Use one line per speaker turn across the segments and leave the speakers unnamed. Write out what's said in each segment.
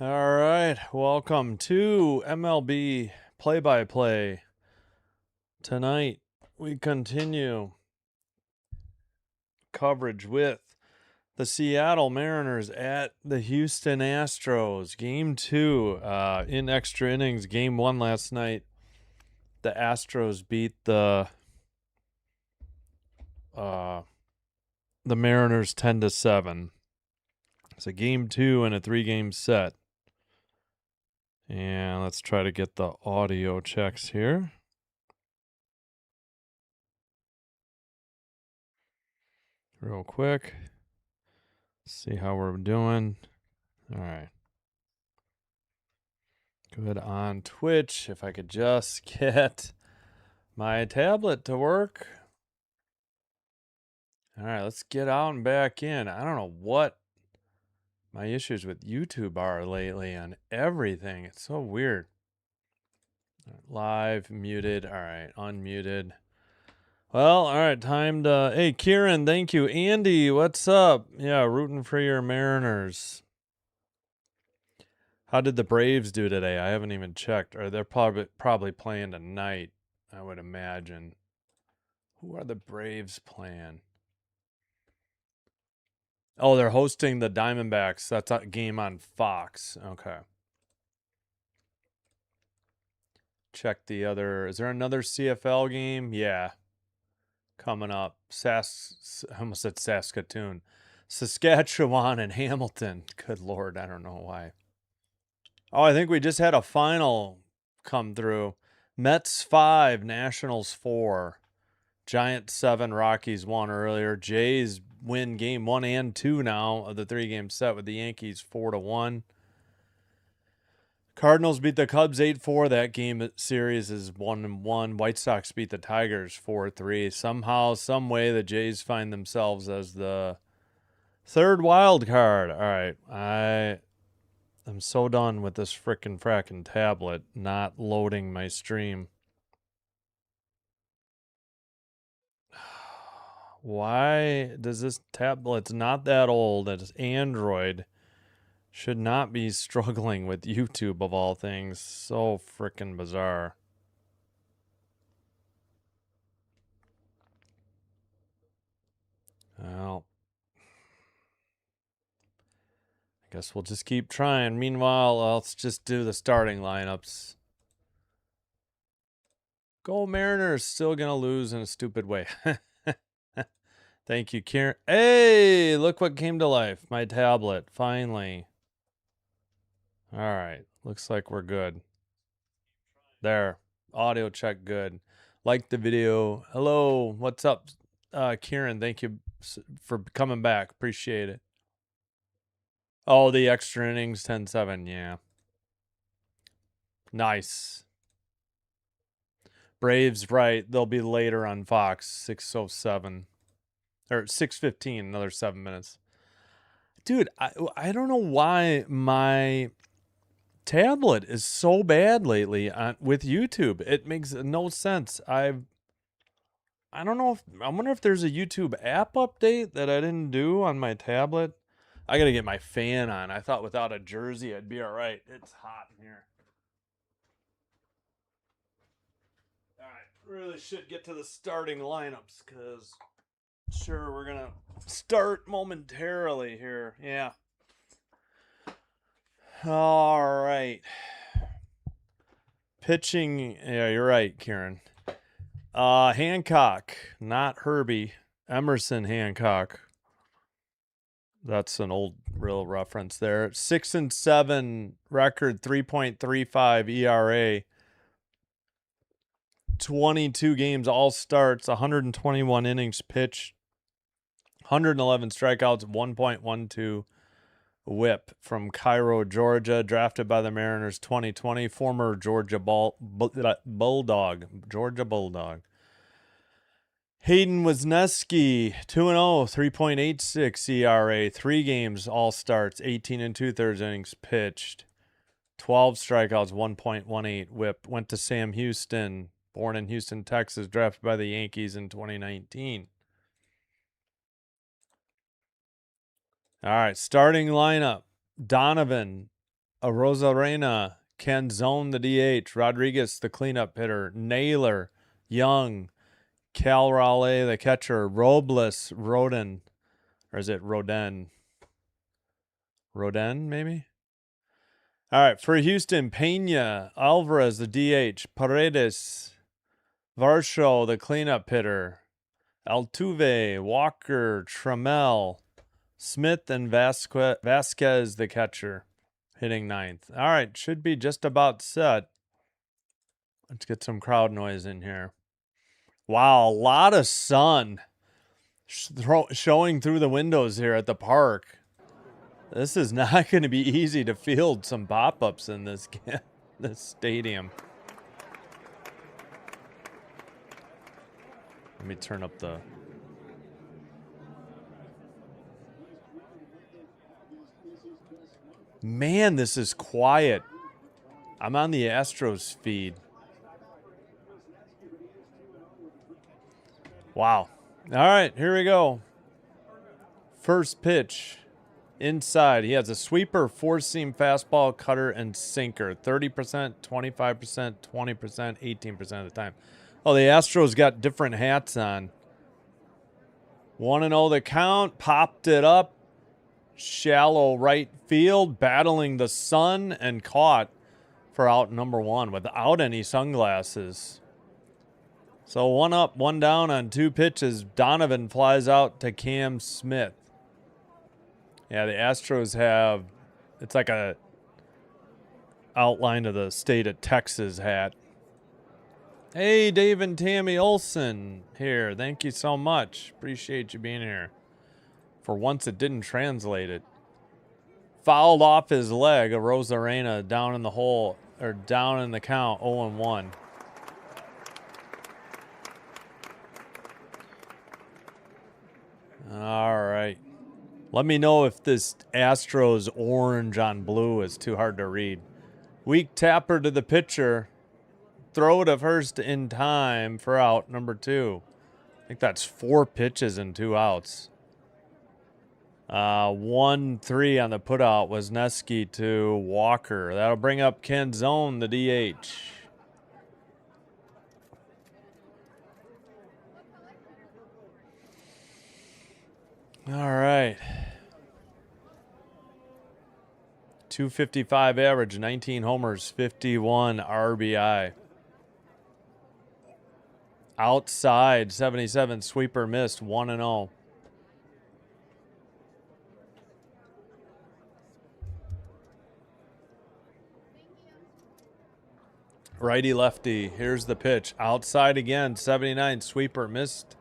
All right, welcome to MLB Play-by-Play. Tonight, we continue coverage with the Seattle Mariners at the Houston Astros. Game 2 in extra innings. Game 1 last night, the Astros beat the Mariners 10-7. It's a game 2 in a 3-game set. And let's try to get the audio checks here. Real quick. See how we're doing. All right. Good on Twitch. If I could just get my tablet to work. All right, let's get out and back in. I don't know what my issues with YouTube are lately on everything. It's so weird. Live, muted. All right, unmuted. Well, all right, time to... Hey, Kieran, thank you. Andy, what's up? Yeah, rooting for your Mariners. How did the Braves do today? I haven't even checked. Or they're probably playing tonight, I would imagine. Who are the Braves playing? Oh, they're hosting the Diamondbacks. That's a game on Fox. Okay. Check the other. Is there another CFL game? Yeah. Coming up. I almost said Saskatoon. Saskatchewan and Hamilton. Good Lord. I don't know why. Oh, I think we just had a final come through. Mets 5, Nationals 4. Giants 7, Rockies 1 earlier. Jays win game 1 and 2 now of the 3-game set with the Yankees 4-1. Cardinals beat the Cubs 8-4. That game series is 1-1. White Sox beat the Tigers 4-3. Somehow, some way, the Jays find themselves as the third wild card. All right, I'm so done with this frackin' tablet not loading my stream. Why does this tablet's not that old? It's Android. Should not be struggling with YouTube of all things. So frickin' bizarre. Well, I guess we'll just keep trying. Meanwhile, let's just do the starting lineups. Go Mariners, still gonna lose in a stupid way. Thank you, Kieran. Hey, look what came to life. My tablet, finally. All right, looks like we're good. There, audio check good. Like the video. Hello, what's up, Kieran? Thank you for coming back. Appreciate it. Oh, the extra innings, 10-7. Yeah. Nice. Braves, right. They'll be later on Fox, 6:07. Or 6:15, another 7 minutes. Dude, I don't know why my tablet is so bad lately with YouTube. It makes no sense. I don't know I wonder if there's a YouTube app update that I didn't do on my tablet. I got to get my fan on. I thought without a jersey I'd be all right. It's hot in here. All right, really should get to the starting lineups cuz sure we're going to start momentarily here. Yeah. All right. Pitching, yeah, you're right, Kieran. Hancock, not Herbie. Emerson Hancock. That's an old real reference there. 6-7 record, 3.35 ERA. 22 games, all starts, 121 innings pitched, 111 strikeouts, 1.12 whip from Cairo, Georgia, drafted by the Mariners 2020, former Georgia Bulldog. Hayden Wesneski, 2-0, 3.86 ERA, 3 games, all starts, 18 2/3 innings pitched, 12 strikeouts, 1.18 whip. Went to Sam Houston, born in Houston, Texas, drafted by the Yankees in 2019. All right, starting lineup. Donovan, Rosarena, Canzone, the DH. Rodriguez, the cleanup hitter. Naylor, Young, Cal Raleigh, the catcher. Robles, Roden. Or is it Roden? Roden, maybe? All right, for Houston, Pena, Alvarez, the DH. Paredes, Varsho, the cleanup hitter. Altuve, Walker, Trammell, Smith, and Vasquez, the catcher, hitting ninth. All right, should be just about set. Let's get some crowd noise in here. Wow, a lot of sun showing through the windows here at the park. This is not going to be easy to field some pop-ups in this stadium. Let me turn up the... Man, this is quiet. I'm on the Astros feed. Wow. All right, here we go. First pitch. Inside, he has a sweeper, four-seam fastball, cutter, and sinker. 30%, 25%, 20%, 18% of the time. Oh, the Astros got different hats on. 1-0 the count. Popped it up. Shallow right field, battling the sun, and caught for out number one without any sunglasses. So 1 up, 1 down on 2 pitches. Donovan flies out to Cam Smith. Yeah, the Astros have, it's like a outline of the state of Texas hat. Hey, Dave and Tammy Olson here. Thank you so much. Appreciate you being here. For once, it didn't translate it. Fouled off his leg, a Rosarena down in the hole, or down in the count, 0-1. All right. Let me know if this Astros orange on blue is too hard to read. Weak tapper to the pitcher. Throw to first in time for out number 2. I think that's 4 pitches and 2 outs. 1-3 on the putout. Wisniewski to Walker. That'll bring up Canzone, the DH. All right. 255 average, 19 homers, 51 RBI. Outside, 77 sweeper missed, 1-0. Righty lefty, here's the pitch. Outside again, 79 sweeper missed.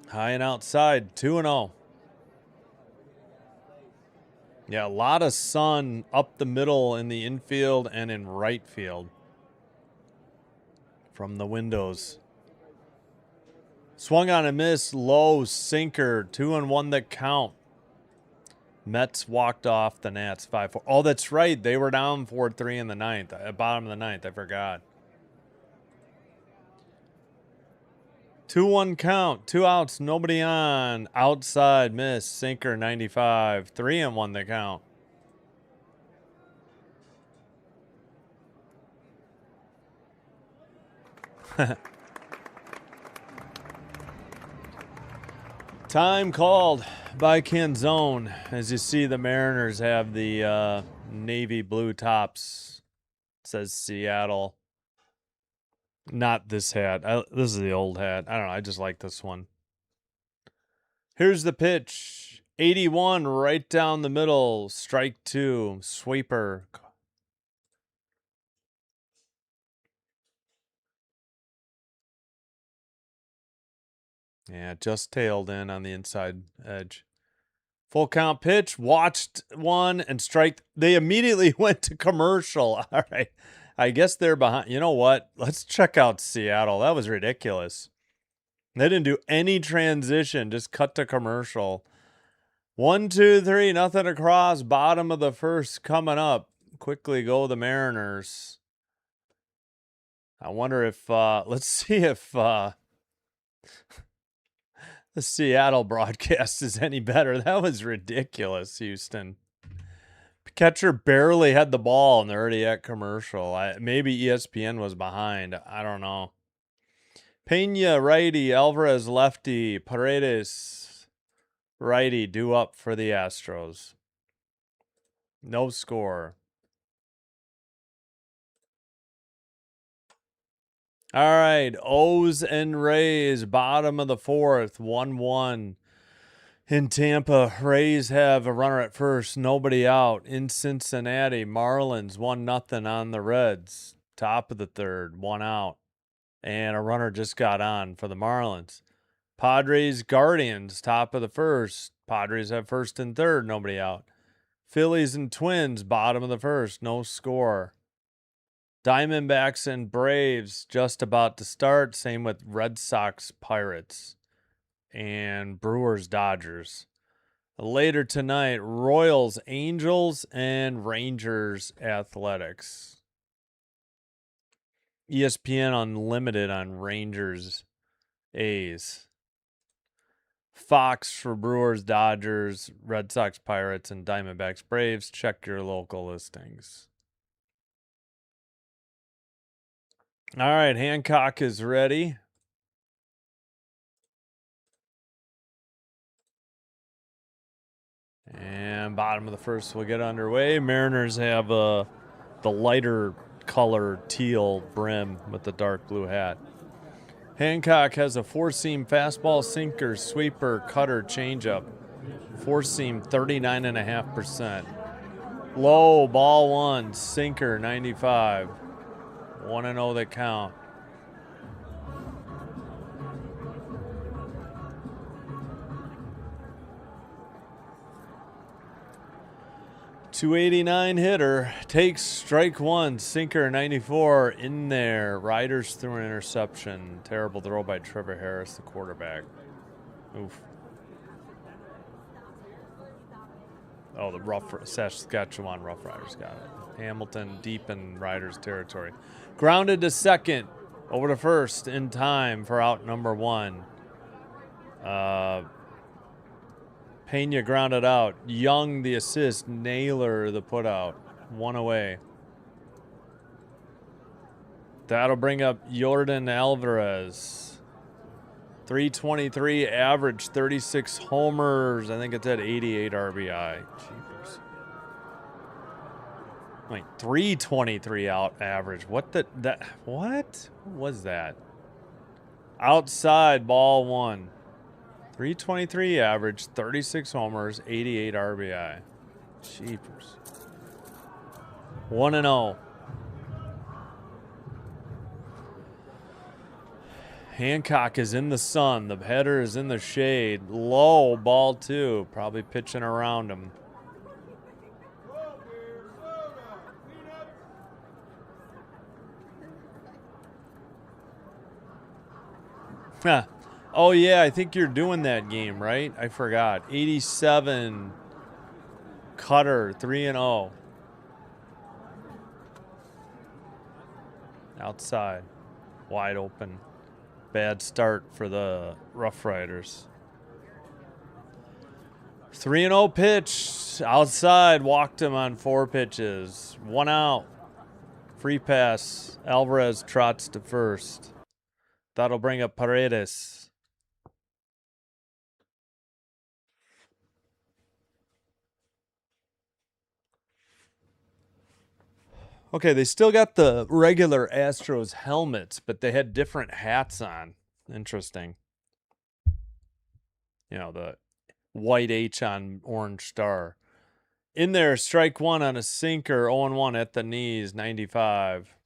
High and outside, 2-0. Yeah, a lot of sun up the middle in the infield and in right field from the windows. Swung on a miss, low sinker, 2-1 the count. Mets walked off the Nats 5-4. Oh, that's right. They were down 4-3 in the ninth, at bottom of the ninth. I forgot. 2-1 count, 2 outs, nobody on. Outside miss, sinker 95, 3-1 the count. Time called by Canzone. As you see, the Mariners have the navy blue tops. It says Seattle. Not this hat. This is the old hat. I don't know. I just like this one. Here's the pitch. 81 right down the middle. Strike 2. Sweeper. Yeah, just tailed in on the inside edge. Full count pitch. Watched one and strike. They immediately went to commercial. All right. I guess they're behind. You know what? Let's check out Seattle. That was ridiculous. They didn't do any transition. Just cut to commercial. 1, 2, 3. Nothing across. Bottom of the first coming up. Quickly go the Mariners. I wonder if, let's see if the Seattle broadcast is any better. That was ridiculous, Houston. Catcher barely had the ball and they're already at commercial. Maybe ESPN was behind. I don't know. Pena, righty. Alvarez, lefty. Paredes, righty. Due up for the Astros. No score. All right. O's and Rays, bottom of the fourth. 1-1. In Tampa, Rays have a runner at first, nobody out. In Cincinnati, Marlins 1-0 on the Reds. Top of the third, 1 out. And a runner just got on for the Marlins. Padres, Guardians, top of the first. Padres have first and third, nobody out. Phillies and Twins, bottom of the first, no score. Diamondbacks and Braves just about to start. Same with Red Sox, Pirates, and Brewers, Dodgers. Later tonight, Royals, Angels, and Rangers, Athletics. ESPN Unlimited on Rangers, A's. Fox for Brewers, Dodgers, Red Sox, Pirates, and Diamondbacks, Braves. Check your local listings. All right, Hancock is ready. And bottom of the first will get underway. Mariners have the lighter color teal brim with the dark blue hat. Hancock has a four-seam fastball, sinker, sweeper, cutter, changeup. Four-seam 39.5%. Low, ball one, sinker 95. 1-0 the count. .289 hitter, takes strike one, sinker 94 in there. Riders through an interception. Terrible throw by Trevor Harris, the quarterback. Oof. Oh, the Saskatchewan Rough Riders got it. Hamilton deep in Riders territory. Grounded to second, over to first in time for out number one. Pena grounded out. Young the assist. Naylor the putout. One away. That'll bring up Jordan Alvarez. 323 average, 36 homers. I think it's at 88 RBI. Jeepers. Wait, 323 out average. What was that? Outside, ball one. 323 average, 36 homers, 88 RBI. Jeepers. 1-0. Hancock is in the sun. The header is in the shade. Low, ball two. Probably pitching around him. Huh. Oh, yeah, I think you're doing that game, right? I forgot. 87. Cutter, 3-0. Outside. Wide open. Bad start for the Rough Riders. 3-0 pitch. Outside. Walked him on 4 pitches. 1 out. Free pass. Alvarez trots to first. That'll bring up Paredes. Okay, they still got the regular Astros helmets, but they had different hats on. Interesting. You know, the white H on orange star. In there, strike one on a sinker, 0-1 at the knees, 95.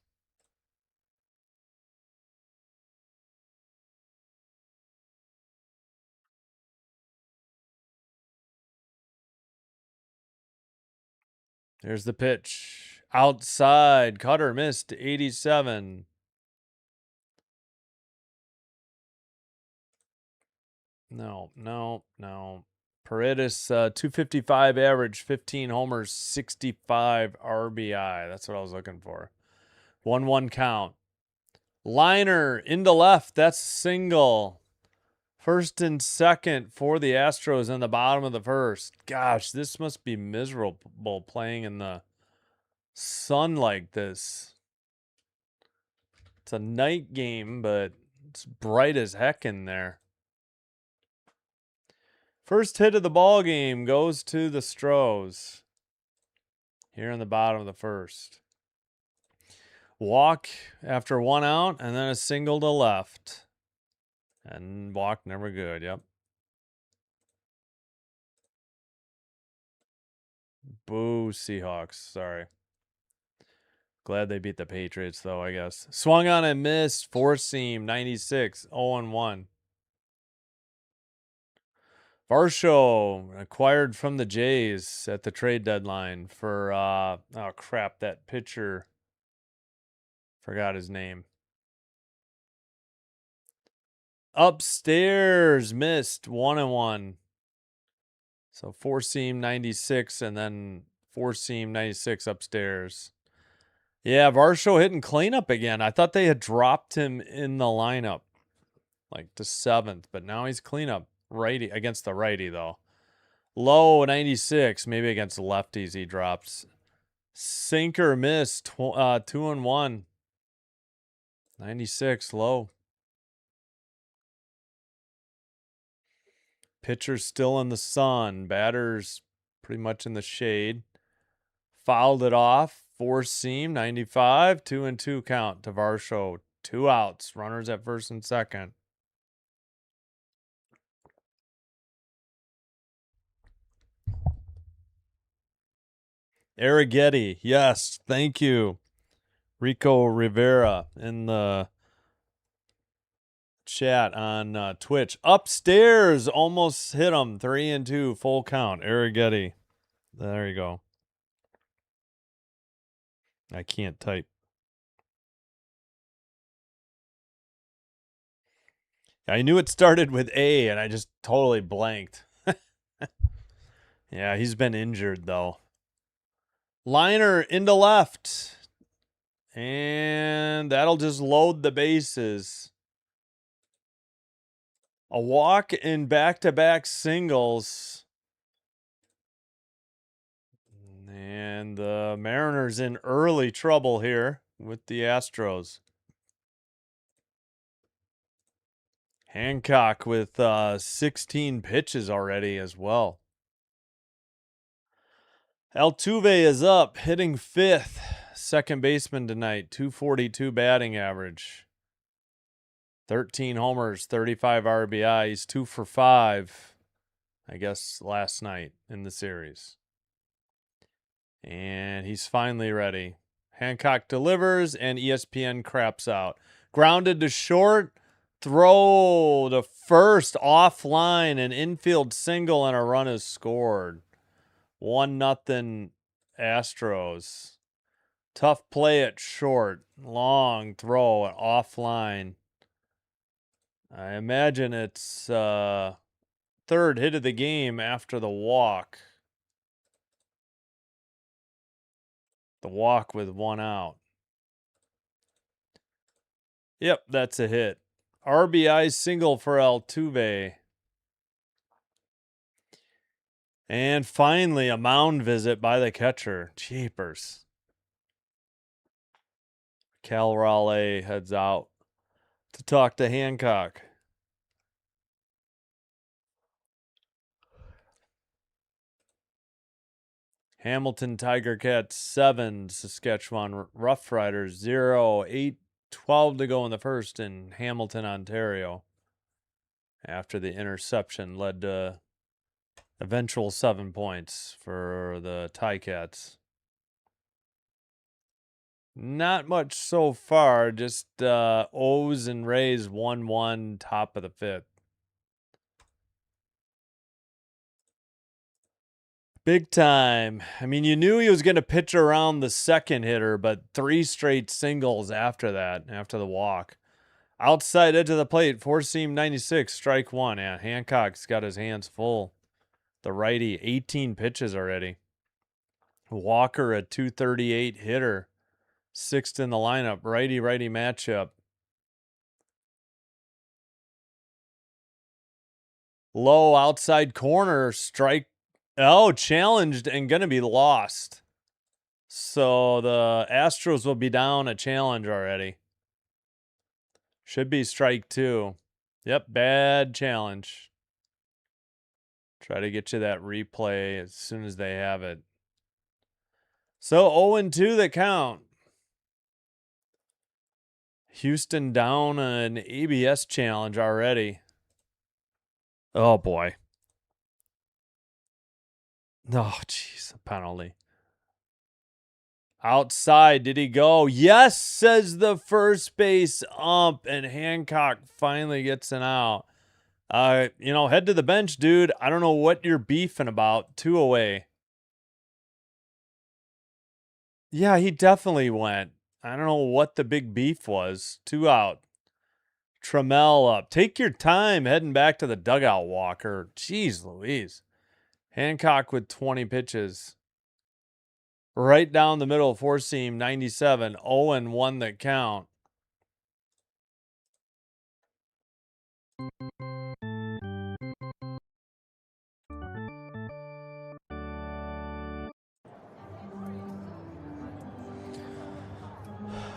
There's the pitch. Outside, cutter missed, 87. No. Paredes, 255 average, 15 homers, 65 RBI. That's what I was looking for. 1-1 count. Liner into left. That's single. First and second for the Astros in the bottom of the first. Gosh, this must be miserable playing in the sun like this. It's a night game, but it's bright as heck in there. First hit of the ball game goes to the Stros here in the bottom of the first. Walk after 1 out, and then a single to left. And walk never good, yep. Boo, Seahawks. Sorry. Glad they beat the Patriots, though, I guess. Swung on and missed. Four seam, 96, 0-1. Varsho acquired from the Jays at the trade deadline for, oh crap, that pitcher. Forgot his name. Upstairs, missed, 1-1. So four seam 96 and then four seam 96 upstairs. Yeah, Varsho hitting cleanup again. I thought they had dropped him in the lineup, like to 7th, but now he's cleanup righty against the righty though. Low 96, maybe against the lefties he drops. Sinker missed, 2-1. 96 low. Pitcher's still in the sun. Batter's pretty much in the shade. Fouled it off. Four seam, 95. 2-2 count to Varsho. 2 outs. Runners at first and second. Arrighetti. Yes. Thank you. Rico Rivera in the chat on Twitch. Upstairs. Almost hit him. 3-2. Full count. Arrighetti. There you go. I can't type. I knew it started with A, and I just totally blanked. Yeah, he's been injured, though. Liner into left. And that'll just load the bases. A walk in back-to-back singles. And the Mariners in early trouble here with the Astros. Hancock with 16 pitches already as well. Altuve is up, hitting 5th. Second baseman tonight, 242 batting average. 13 homers, 35 RBIs, 2 for 5, I guess, last night in the series. And he's finally ready. Hancock delivers, and ESPN craps out. Grounded to short, throw to first, offline, an infield single, and a run is scored. 1-0 Astros. Tough play at short. Long throw offline. I imagine it's third hit of the game after the walk. The walk with 1 out. Yep, that's a hit. RBI single for Altuve. And finally, a mound visit by the catcher. Jeepers. Cal Raleigh heads out to talk to Hancock. Hamilton Tiger Cats 7, Saskatchewan Rough Riders 0. 8:12 to go in the first in Hamilton, Ontario. After the interception led to eventual 7 points for the Ticats. Not much so far, just O's and Rays 1-1, top of the 5th. Big time. I mean, you knew he was going to pitch around the second hitter, but 3 straight singles after that, after the walk. Outside edge of the plate, four seam 96, strike 1. Yeah, Hancock's got his hands full. The righty, 18 pitches already. Walker, a 238 hitter, 6th in the lineup. Righty-righty matchup. Low outside corner strike. Oh, challenged and going to be lost. So the Astros will be down a challenge already. Should be strike 2. Yep, bad challenge. Try to get you that replay as soon as they have it. So 0-2 the count. Houston down an ABS challenge already. Oh, boy. Oh, jeez, a penalty. Outside, did he go? Yes, says the first base ump, and Hancock finally gets an out. Head to the bench, dude. I don't know what you're beefing about. 2 away. Yeah, he definitely went. I don't know what the big beef was. 2 out. Trammell up. Take your time heading back to the dugout, Walker. Jeez Louise. Hancock with 20 pitches. Right down the middle, 4-seam, 97. 0-1 the count.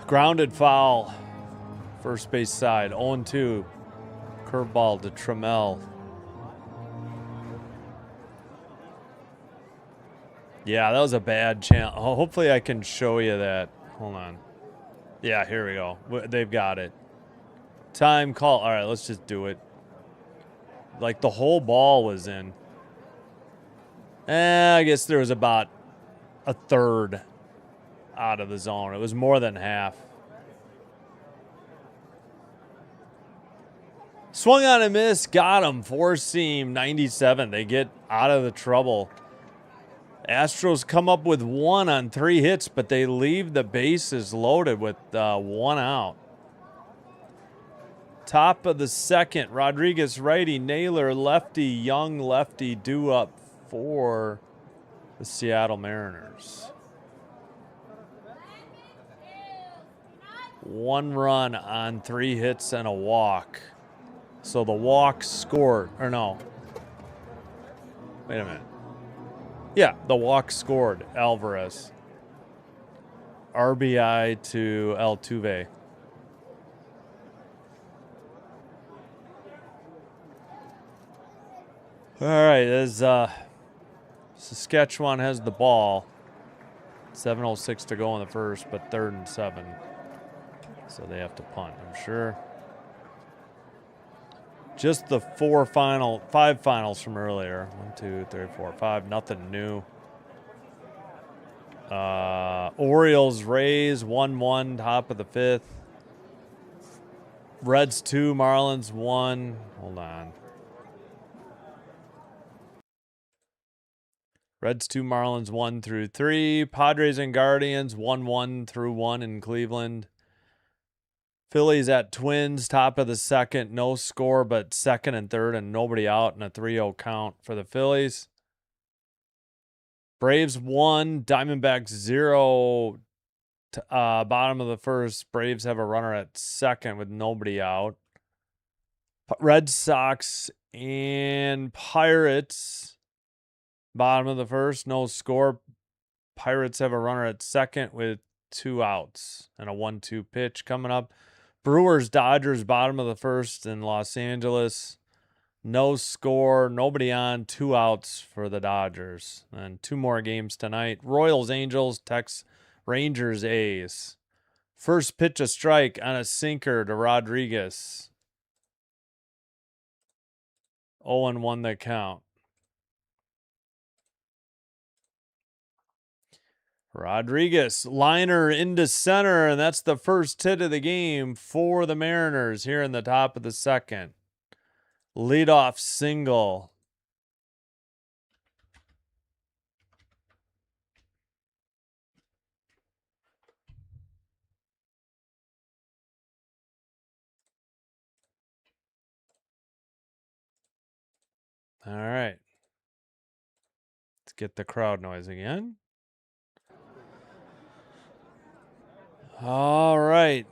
Grounded foul. First base side. 0-2. Curveball to Trammell. Yeah, that was a bad chance. Oh, hopefully I can show you that. Hold on. Yeah, here we go. They've got it. Time call. All right, let's just do it. Like the whole ball was in. I guess there was about a third out of the zone. It was more than half. Swung on a miss. Got him. 4-seam. 97. They get out of the trouble. Astros come up with 1 on 3 hits, but they leave the bases loaded with 1 out. Top of the second, Rodriguez righty, Naylor lefty, Young lefty due up for the Seattle Mariners. 1 run on 3 hits and a walk. So the walk scored, or no. Wait a minute. Yeah, the walk scored, Alvarez. RBI to Altuve. All right, as Saskatchewan has the ball. 7:06 to go in the first, but 3rd and 7. So they have to punt, I'm sure. Just the 5 finals from earlier. 1, 2, 3, 4, 5. Nothing new. Orioles, Rays, 1-1, top of the 5th. Reds 2, Marlins 1. Hold on. Reds 2, Marlins 1 through 3. Padres and Guardians 1-1 through 1 in Cleveland. Phillies at Twins, top of the 2nd. No score, but 2nd and 3rd, and nobody out, and a 3-0 count for the Phillies. Braves 1, Diamondbacks 0. Bottom of the 1st. Braves have a runner at 2nd with nobody out. Red Sox and Pirates. Bottom of the 1st, no score. Pirates have a runner at 2nd with 2 outs and a 1-2 pitch coming up. Brewers, Dodgers, bottom of the 1st in Los Angeles. No score, nobody on, 2 outs for the Dodgers. And 2 more games tonight. Royals, Angels, Tex, Rangers, A's. First pitch a strike on a sinker to Rodriguez. 0-1 the count. Rodriguez, liner into center, and that's the first hit of the game for the Mariners here in the top of the 2nd. Leadoff single. All right. Let's get the crowd noise again. All right.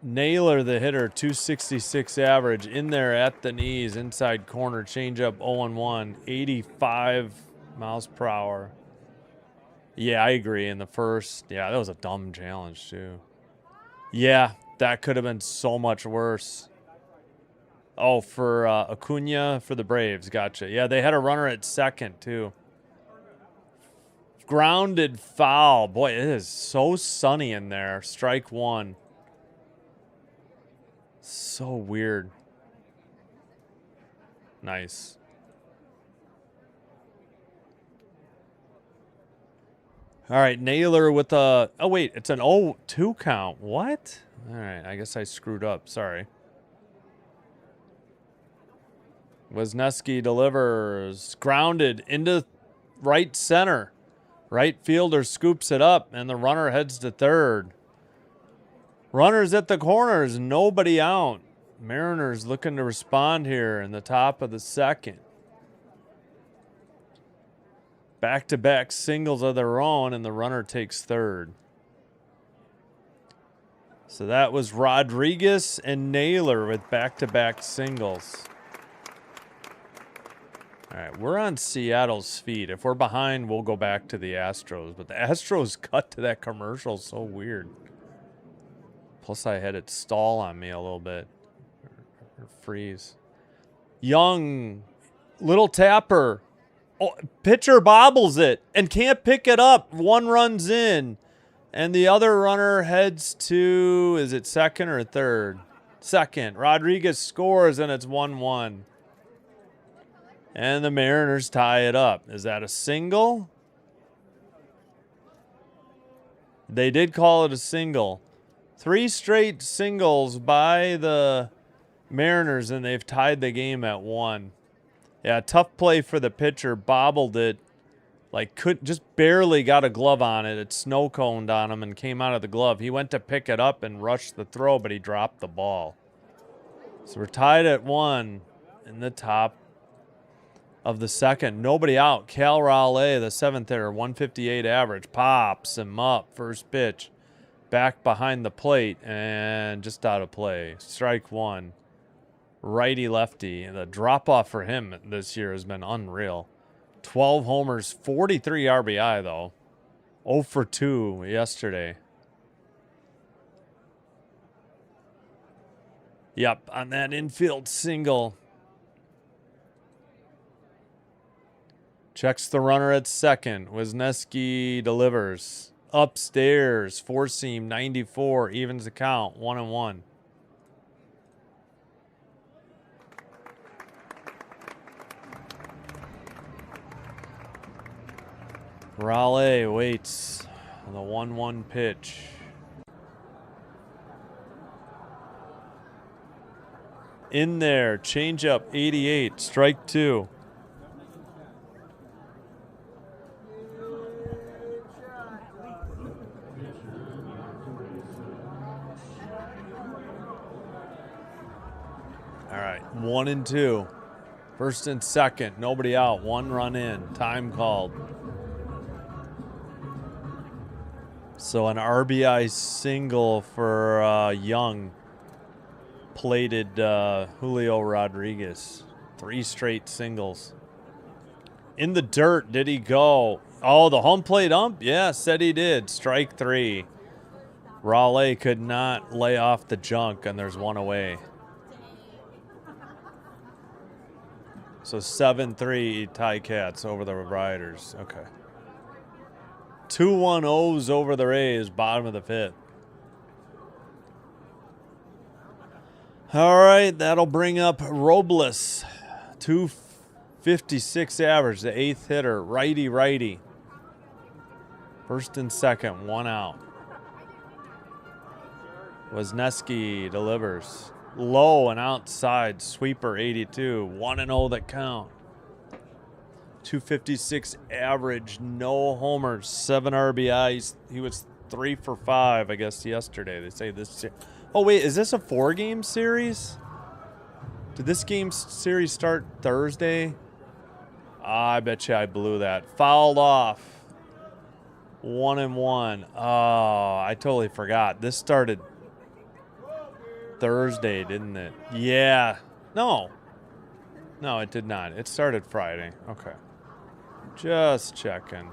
Naylor, the hitter, 266 average, in there at the knees, inside corner, changeup 0-1, 85 miles per hour. Yeah, I agree. In the first, yeah, that was a dumb challenge too. Yeah, that could have been so much worse. Oh, for Acuna for the Braves, gotcha. Yeah, they had a runner at second too. Grounded foul. Boy, it is so sunny in there. Strike one. So weird. Nice. All right, Naylor with a... Oh, wait, it's an 0-2 count. What? All right, I guess I screwed up. Sorry. Wisniewski delivers. Grounded into right center. Right fielder scoops it up, and the runner heads to third. Runners at the corners, nobody out. Mariners looking to respond here in the top of the second. Back-to-back singles of their own, and the runner takes third. So that was Rodriguez and Naylor with back-to-back singles. All right, we're on Seattle's feet. If we're behind, we'll go back to the Astros. But the Astros cut to that commercial so weird. Plus, I had it stall on me a little bit. Or freeze. Young, little tapper. Oh, pitcher bobbles it and can't pick it up. One runs in. And the other runner heads to, is it second or third? Second. Rodriguez scores, and it's 1-1. And the Mariners tie it up. Is that a single? They did call it a single. 3 straight singles by the Mariners, and they've tied the game at 1. Yeah, tough play for the pitcher. Bobbled it. Like, just barely got a glove on it. It snow coned on him and came out of the glove. He went to pick it up and rushed the throw, but he dropped the ball. So we're tied at 1 in the top of the second. Nobody out. Cal Raleigh, the 7th hitter, 158 average. Pops him up. First pitch. Back behind the plate and just out of play. Strike one. Righty-lefty. The drop-off for him this year has been unreal. 12 homers, 43 RBI, though. 0 for 2 yesterday. Yep, on that infield single. Checks the runner at second. Wisniewski delivers. Upstairs, 4-seam, 94, evens the count, 1-1. Raleigh waits on the 1-1 pitch. In there, changeup, 88, strike 2. All right, 1-2. First and second, nobody out, 1 run in, time called. So an RBI single for Young, plated Julio Rodriguez. 3 straight singles. In the dirt, did he go? Oh, the home plate ump? Yeah, said he did. Strike 3. Raleigh could not lay off the junk, and there's 1 away. So 7-3 Ticats over the Riders. Okay. 2-1-0s over the Rays, bottom of the 5th. All right, that'll bring up Robles. 256 average, the 8th hitter, righty-righty. First and second, 1 out. Wisniewski delivers. Low and outside, sweeper 82. 1-0 that count. 256 average, no homers, 7 RBIs. He was 3 for 5, I guess, yesterday. They say this. Oh, wait, is this a 4-game series? Did this game series start Thursday? I bet you I blew that. Fouled off. 1-1. Oh, I totally forgot. This started Thursday, didn't it? Yeah. No. No, it did not. It started Friday. Okay. Just checking.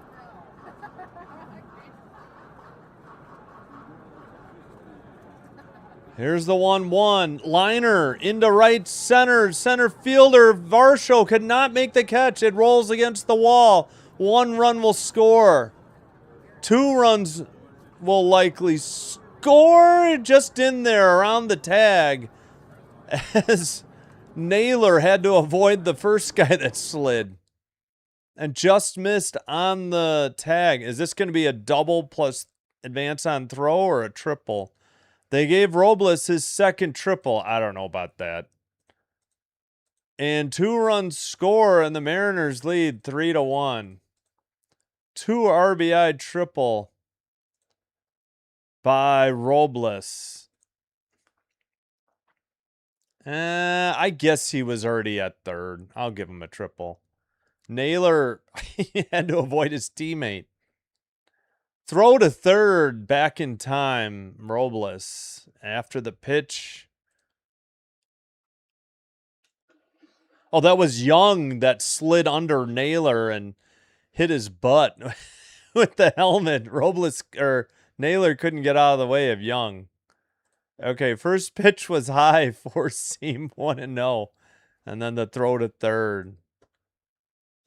Here's the 1-1. Liner into right center. Center fielder Varsho could not make the catch. It rolls against the wall. 1 run will score. 2 runs will likely score. Just in there around the tag. As Naylor had to avoid the first guy that slid. And just missed on the tag. Is this going to be a double plus advance on throw or a triple? They gave Robles his second triple. I don't know about that. And 2 runs score, and the Mariners lead 3-1. 2 RBI triple by Robles. I guess he was already at third. I'll give him a triple. Naylor he had to avoid his teammate. Throw to third back in time, Robles. After the pitch. Oh, that was Young that slid under Naylor and hit his butt with the helmet. Robles or Naylor couldn't get out of the way of Young. Okay, first pitch was high, 4-seam, 1-0. And then the throw to third.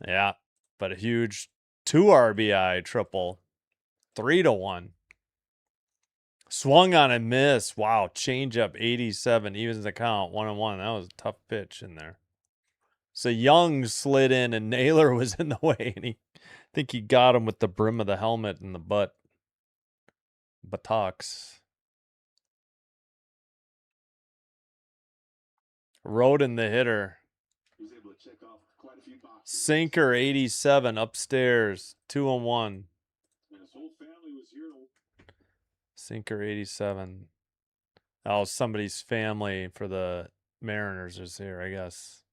Yeah, but a huge 2 RBI triple. 3-1. Swung on and missed. Wow, changeup 87, evens the count, 1-1. That was a tough pitch in there. So Young slid in and Naylor was in the way, and I think he got him with the brim of the helmet in the buttocks. Roden the hitter. Sinker 87 upstairs, 2-1. Sinker 87. Oh, somebody's family for the Mariners is here, I guess.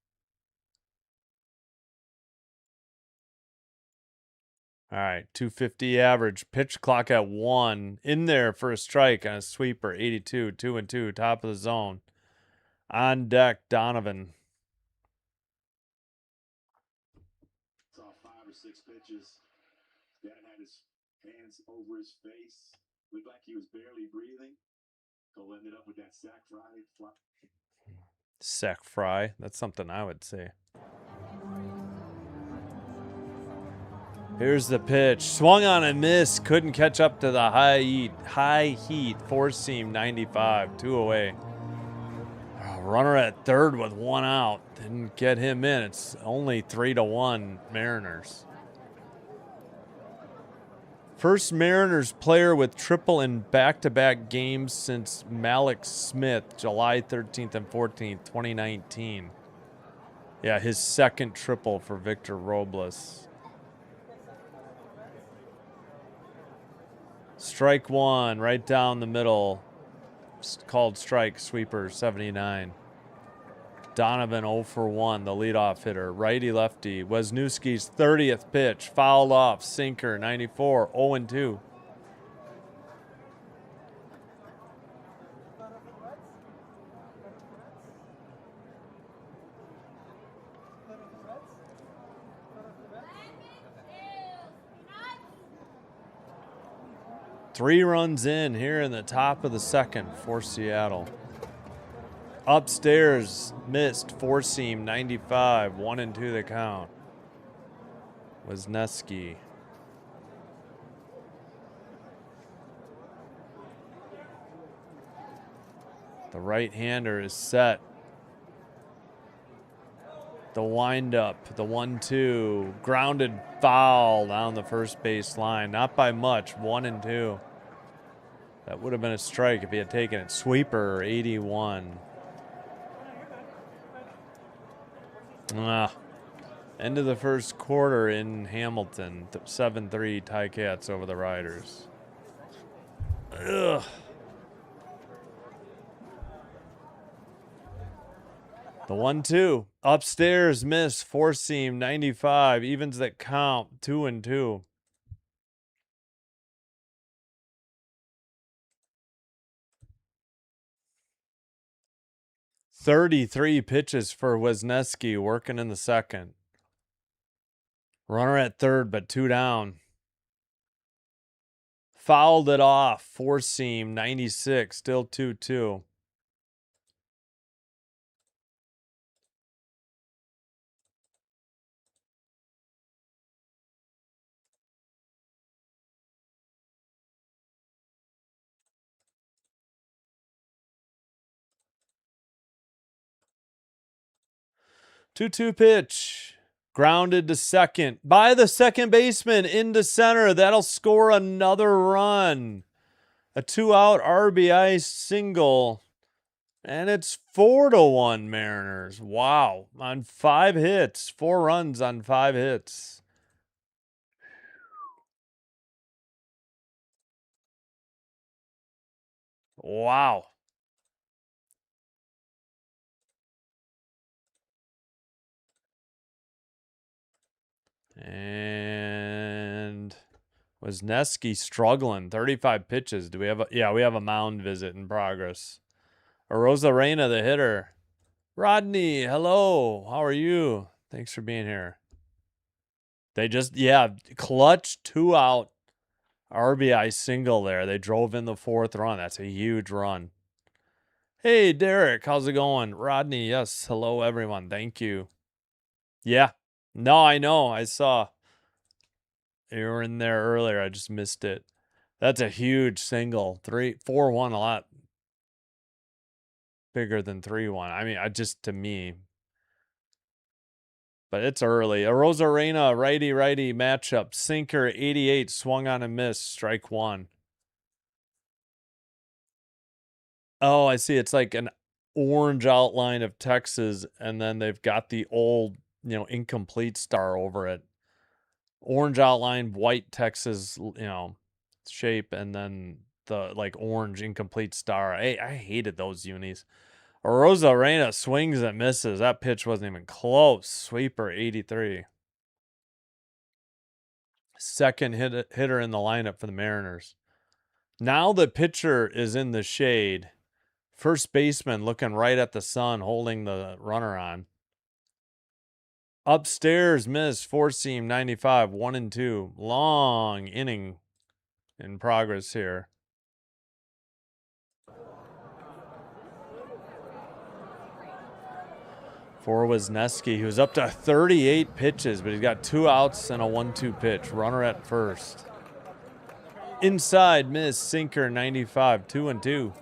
All right, 250 average. Pitch clock at 1. In there for a strike on a sweeper. 82, 2-2, top of the zone. On deck, Donovan.
Saw 5 or 6 pitches. Dad had his hands over his face. Looked like he was barely breathing. Cole ended up with that sack fry.
Sack fry. That's something I would say. Here's the pitch. Swung on and missed. Couldn't catch up to the high heat. 4-seam 95. 2 away. Runner at third with 1 out. Didn't get him in. It's only 3-1 Mariners. First Mariners player with triple in back-to-back games since Malik Smith, July 13th and 14th, 2019. Yeah, his second triple for Victor Robles. Strike 1, right down the middle. Called strike, sweeper, 79. Donovan 0 for 1, the leadoff hitter. Righty-lefty. Wisniewski's 30th pitch. Fouled off. Sinker, 94. 0-2. Three runs in here in the top of the second for Seattle. Upstairs, missed, 4-seam, 95, 1-2 the count. Wisniewski. The right-hander is set. The windup, the 1-2, grounded foul down the first base line. Not by much, 1-2. That would have been a strike if he had taken it. Sweeper, 81. End of the first quarter in Hamilton. 7-3 Ticats over the Riders. Ugh. The 1-2. Upstairs, miss. 4-seam, 95. Evens that count. 2-2. 33 pitches for Wisniewski, working in the second. Runner at third, but 2 down. Fouled it off. Four seam, 96, still 2-2. Two pitch. Grounded to second. By the second baseman into center. That'll score another run. A 2-out RBI single. And it's 4-1 Mariners. Wow. On 5 hits. 4 runs on 5 hits. Wow. And Wisniewski struggling. 35 pitches. Do we have a we have a mound visit in progress. Arozarena, the hitter. Rodney, hello. How are you? Thanks for being here. They just, clutch 2-out RBI single there. They drove in the 4th run. That's a huge run. Hey, Derek, how's it going? Rodney, yes. Hello, everyone. Thank you. Yeah. No, I know. I saw you were in there earlier. I just missed it. That's a huge single. 4-1, a lot bigger than 3-1. I mean, to me. But it's early. Arozarena, righty matchup. Sinker, 88, swung on and missed. Strike 1. Oh, I see. It's like an orange outline of Texas, and then they've got the old, incomplete star over it. Orange outline, white Texas, shape, and then the like orange incomplete star. I hated those unis. Arozarena swings and misses. That pitch wasn't even close. Sweeper, 83. Second hitter in the lineup for the Mariners. Now the pitcher is in the shade. First baseman looking right at the sun, holding the runner on. Upstairs, miss, 4-seam, 95, 1-2. Long inning in progress here. For Wisniewski, he was up to 38 pitches, but he's got 2 outs and a 1-2 pitch. Runner at first. Inside, miss, sinker, 95, 2-2.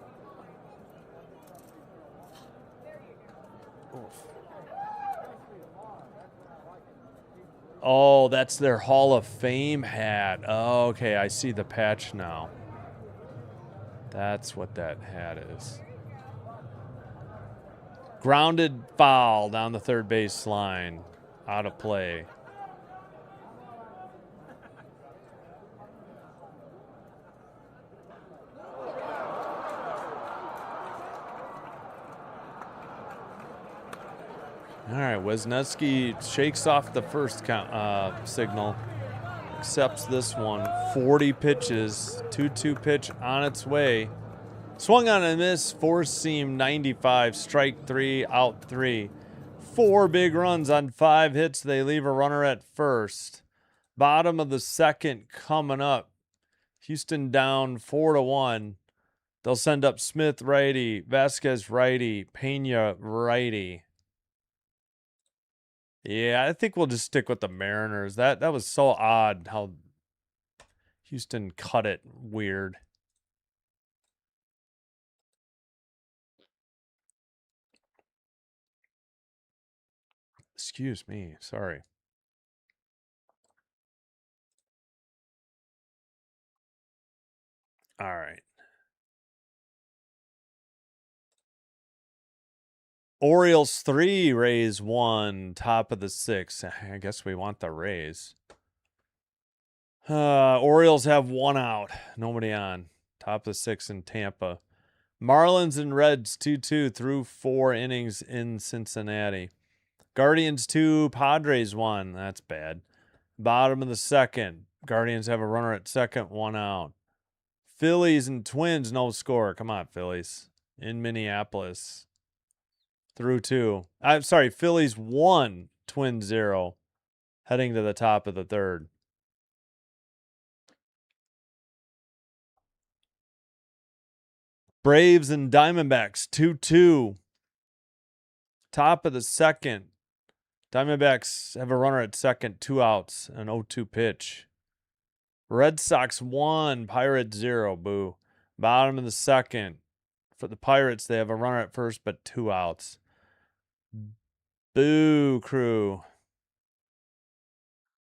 Oh, that's their Hall of Fame hat. Oh, okay, I see the patch now. That's what that hat is. Grounded foul down the third base line. Out of play. All right, Wisniewski shakes off the first signal, accepts this one. 40 pitches, 2-2 pitch on its way. Swung on a miss, 4-seam, 95, strike 3, out 3. 4 big runs on 5 hits. They leave a runner at first. Bottom of the second coming up. Houston down 4-1. They'll send up Smith righty, Vasquez righty, Pena righty. Yeah, I think we'll just stick with the Mariners. That was so odd how Houston cut it weird. Excuse me, sorry. All right. Orioles 3, Rays 1, top of the 6. I guess we want the Rays. Orioles have 1 out, nobody on. Top of the 6 in Tampa. Marlins and Reds 2-2 through 4 innings in Cincinnati. Guardians 2, Padres 1. That's bad. Bottom of the second. Guardians have a runner at second, 1 out. Phillies and Twins, no score. Come on, Phillies. In Minneapolis. through 2. I'm sorry, Phillies 1, Twins 0, heading to the top of the 3rd. Braves and Diamondbacks 2-2. Top of the 2nd. Diamondbacks have a runner at second, 2 outs, an 0-2 pitch. Red Sox 1, Pirates 0. Boo. Bottom of the 2nd. For the Pirates, they have a runner at first, but 2 outs. Boo, crew.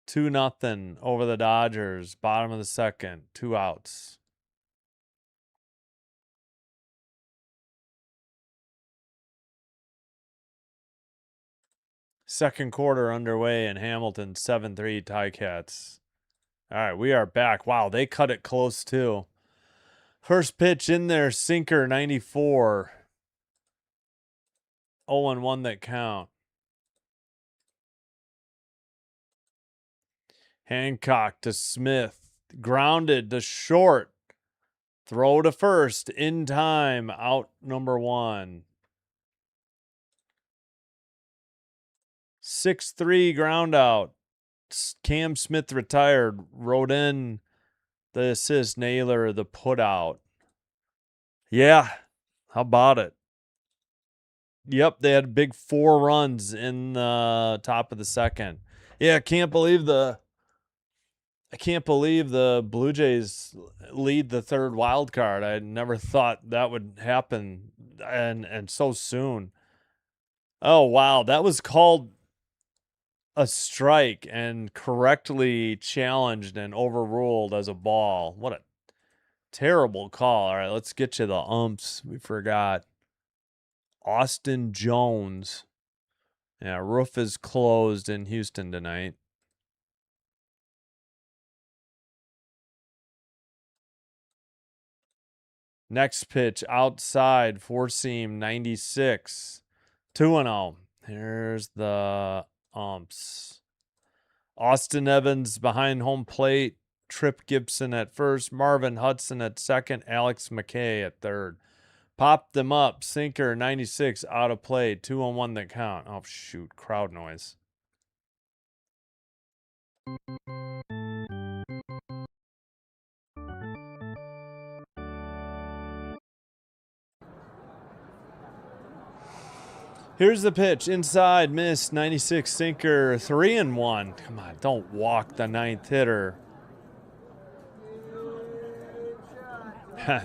2-0 over the Dodgers. Bottom of the 2nd, 2 outs. Second quarter underway in Hamilton, 7-3 Ticats. All right, we are back. Wow, they cut it close too. First pitch in there, sinker 94. 0-1 that count. Hancock to Smith. Grounded to short. Throw to first. In time. Out number 1. 6-3 ground out. Cam Smith retired. Wrote in the assist. Naylor the put out. Yeah. How about it? Yep, they had big 4 runs in the top of the 2nd. Yeah, I can't believe the Blue Jays lead the 3rd wild card. I never thought that would happen and so soon. Oh, wow, that was called a strike and correctly challenged and overruled as a ball. What a terrible call. All right, let's get you the umps. We forgot. Austin Jones. Yeah, roof is closed in Houston tonight. Next pitch outside, 4-seam 96. 2-0. Here's the umps. Austin Evans behind home plate. Trip Gibson at first. Marvin Hudson at second. Alex McKay at third. Popped them up. Sinker 96 out of play. 2-1 that count. Oh, shoot. Crowd noise. Here's the pitch. Inside, miss, 96 sinker, 3-1. Come on, don't walk the 9th hitter.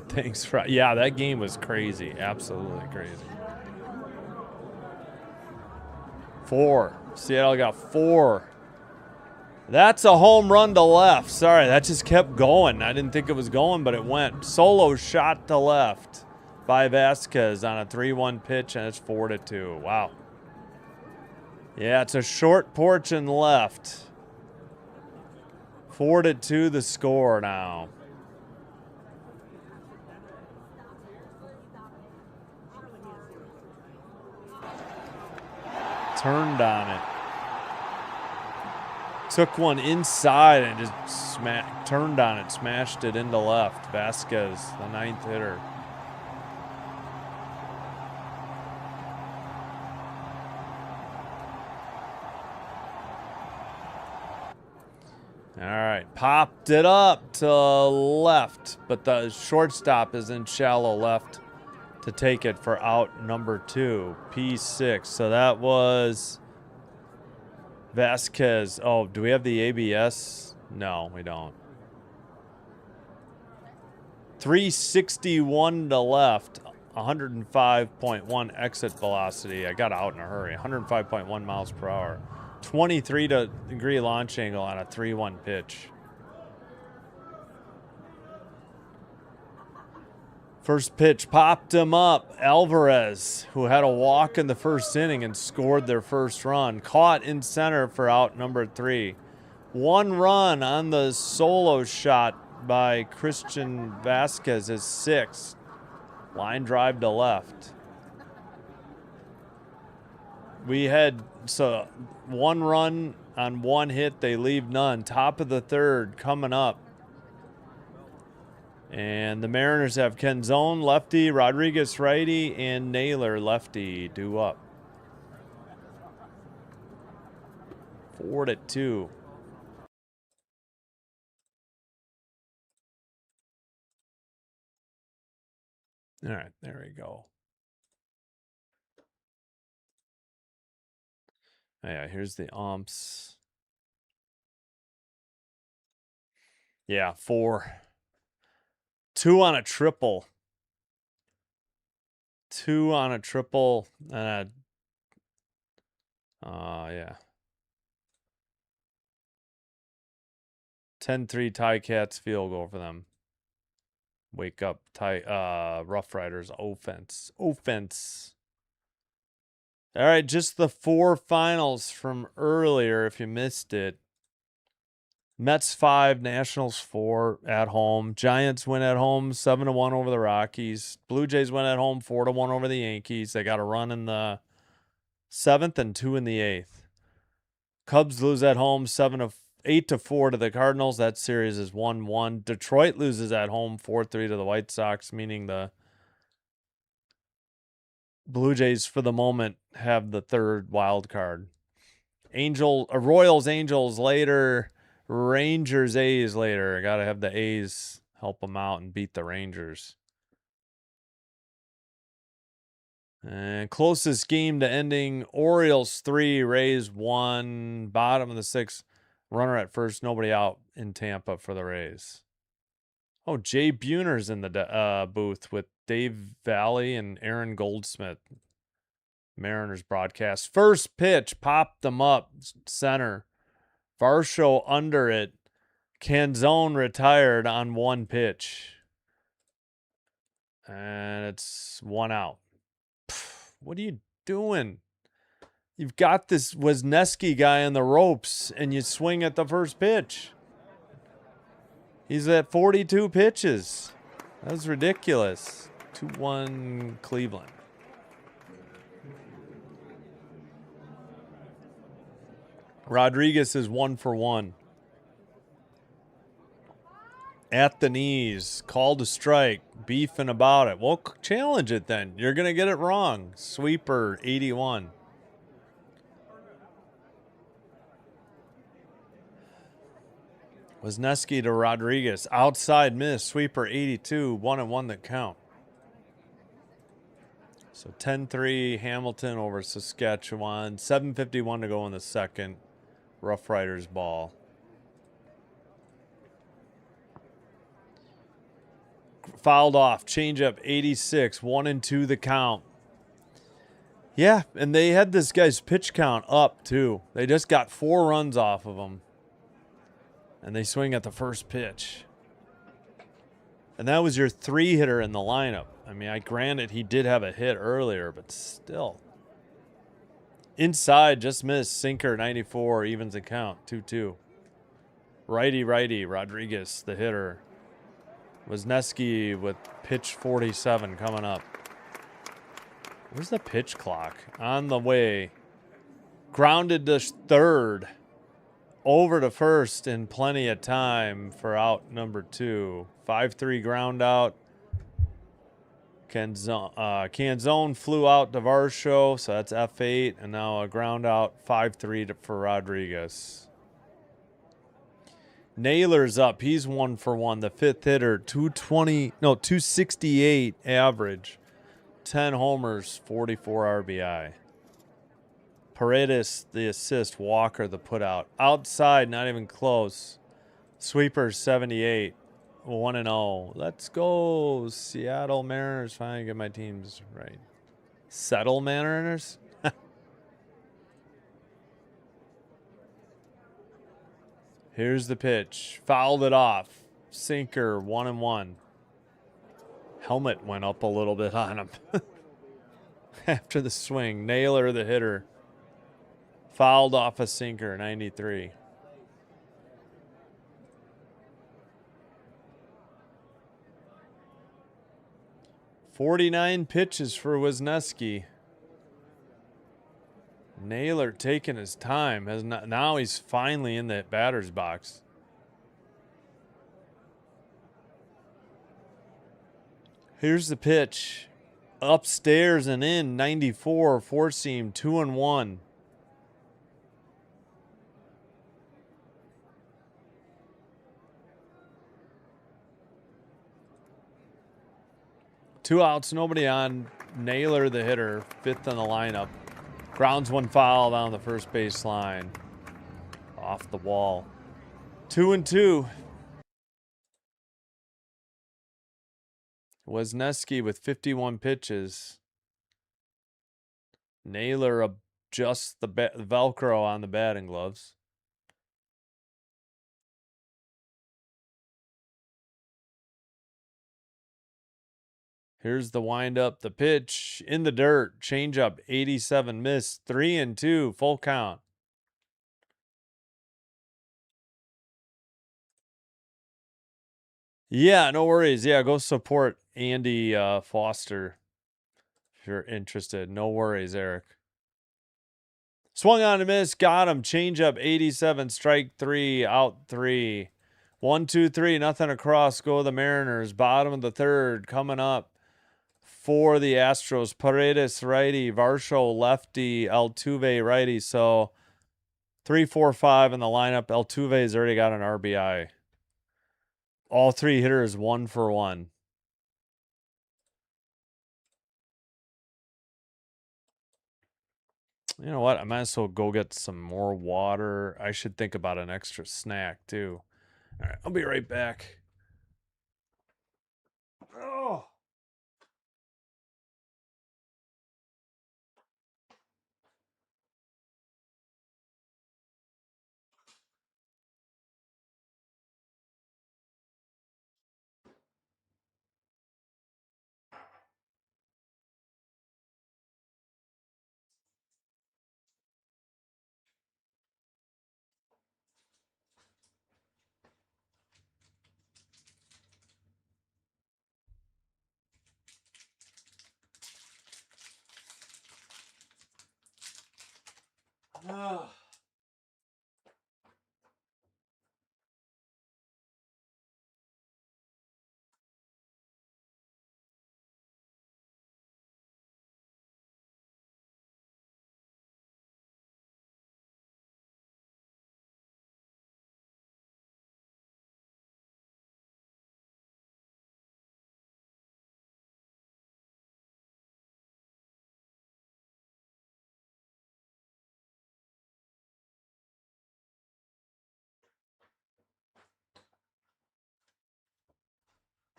Thanks, yeah, that game was crazy. Absolutely crazy. 4. Seattle got 4. That's a home run to left. Sorry, that just kept going. I didn't think it was going, but it went. Solo shot to left by Vasquez on a 3-1 pitch, and it's 4-2. Wow. Yeah, it's a short porch and left. 4-2 the score now. Turned on it. Took one inside and just turned on it, smashed it into left. Vasquez, the 9th hitter. All right, popped it up to left, but the shortstop is in shallow left to take it for out number 2, P6. So that was Vasquez. Oh, do we have the ABS? No, we don't. 361 to left, 105.1 exit velocity. I got out in a hurry. 105.1 miles per hour. 23-degree launch angle on a 3-1 pitch. First pitch popped him up. Alvarez, who had a walk in the first inning and scored their first run, caught in center for out number 3. 1 run on the solo shot by Christian Vasquez is 6. Line drive to left. We had 1 run on 1 hit. They leave none. Top of the 3rd coming up. And the Mariners have Kenzone, lefty, Rodriguez, righty, and Naylor, lefty, due up. 4-2. All right, there we go. Oh, yeah, here's the umps. Yeah, 4. 2 on a triple. 2 on a triple. Yeah. 10-3 Ticats field goal for them. Wake up, Rough Riders offense. Offense. All right, just the 4 finals from earlier if you missed it. Mets 5, Nationals 4 at home. Giants win at home 7-1 over the Rockies. Blue Jays win at home 4-1 over the Yankees. They got a run in the 7th and 2 in the 8th. Cubs lose at home 8-4 to the Cardinals. That series is 1-1. Detroit loses at home 4-3 to the White Sox, meaning the Blue Jays for the moment have the 3rd wild card. Royals, Angels later. Rangers, A's later. Got to have the A's help them out and beat the Rangers. And closest game to ending, Orioles 3, Rays 1. Bottom of the 6th, runner at first, nobody out in Tampa for the Rays. Oh, Jay Buhner's in the booth with Dave Valley and Aaron Goldsmith. Mariners broadcast. First pitch, popped them up, center. Varsho under it. Canzone retired on 1 pitch. And it's 1 out. What are you doing? You've got this Wisniewski guy in the ropes, and you swing at the first pitch. He's at 42 pitches. That was ridiculous. 2-1 Cleveland. Rodriguez is 1 for 1. At the knees, called a strike, beefing about it. Well, challenge it then. You're going to get it wrong. Sweeper, 81. Wisniewski to Rodriguez. Outside miss. Sweeper, 82. 1-1 that count. So 10-3 Hamilton over Saskatchewan. 7:51 to go in the 2nd. Rough Riders ball. Fouled off. Changeup, 86. 1-2 the count. Yeah, and they had this guy's pitch count up, too. They just got 4 runs off of him. And they swing at the first pitch. And that was your 3-hitter in the lineup. I mean, granted he did have a hit earlier, but still. Inside, just missed. Sinker, 94, evens the count, 2-2. Righty, Rodriguez, the hitter. Wisniewski with pitch 47 coming up. Where's the pitch clock? On the way. Grounded to 3rd. Over to 1st in plenty of time for out number 2. 5-3 ground out. Canzone flew out to Varsho, so that's F8. And now a ground out, 5-3 for Rodriguez. Naylor's up. He's 1 for 1. The 5th hitter, 268 average. 10 homers, 44 RBI. Paredes, the assist. Walker, the putout. Outside, not even close. Sweeper, 78. 1-0. Let's go. Seattle Mariners. Finally get my teams right. Settle Mariners? Here's the pitch. Fouled it off. Sinker, 1-1. Helmet went up a little bit on him. After the swing. Naylor, the hitter. Fouled off a sinker, 93. "49 pitches for Wisniewski. Naylor taking his time. Now he's finally in the batter's box. Here's the pitch. Upstairs and in, 94, four-seam, 2-1. Two outs, nobody on. Naylor, the hitter, fifth in the lineup. Grounds one foul down the first base line. Off the wall. 2-2. Wisniewski with 51 pitches. Naylor adjusts the Velcro on the batting gloves. Here's the windup, the pitch in the dirt, changeup, 87 miss, 3-2, full count. Yeah, no worries. Yeah, go support Andy Foster if you're interested. No worries, Eric. Swung on a miss, got him. Changeup, 87, strike 3, out 3. 1-2-3, nothing across. Go the Mariners. Bottom of the third, coming up. For the Astros, Paredes righty, Varsho lefty, Altuve righty. So 3-4-5 in the lineup. Altuve's already got an RBI. All three hitters 1 for 1. You know what? I might as well go get some more water. I should think about an extra snack too. All right, I'll be right back. Oh.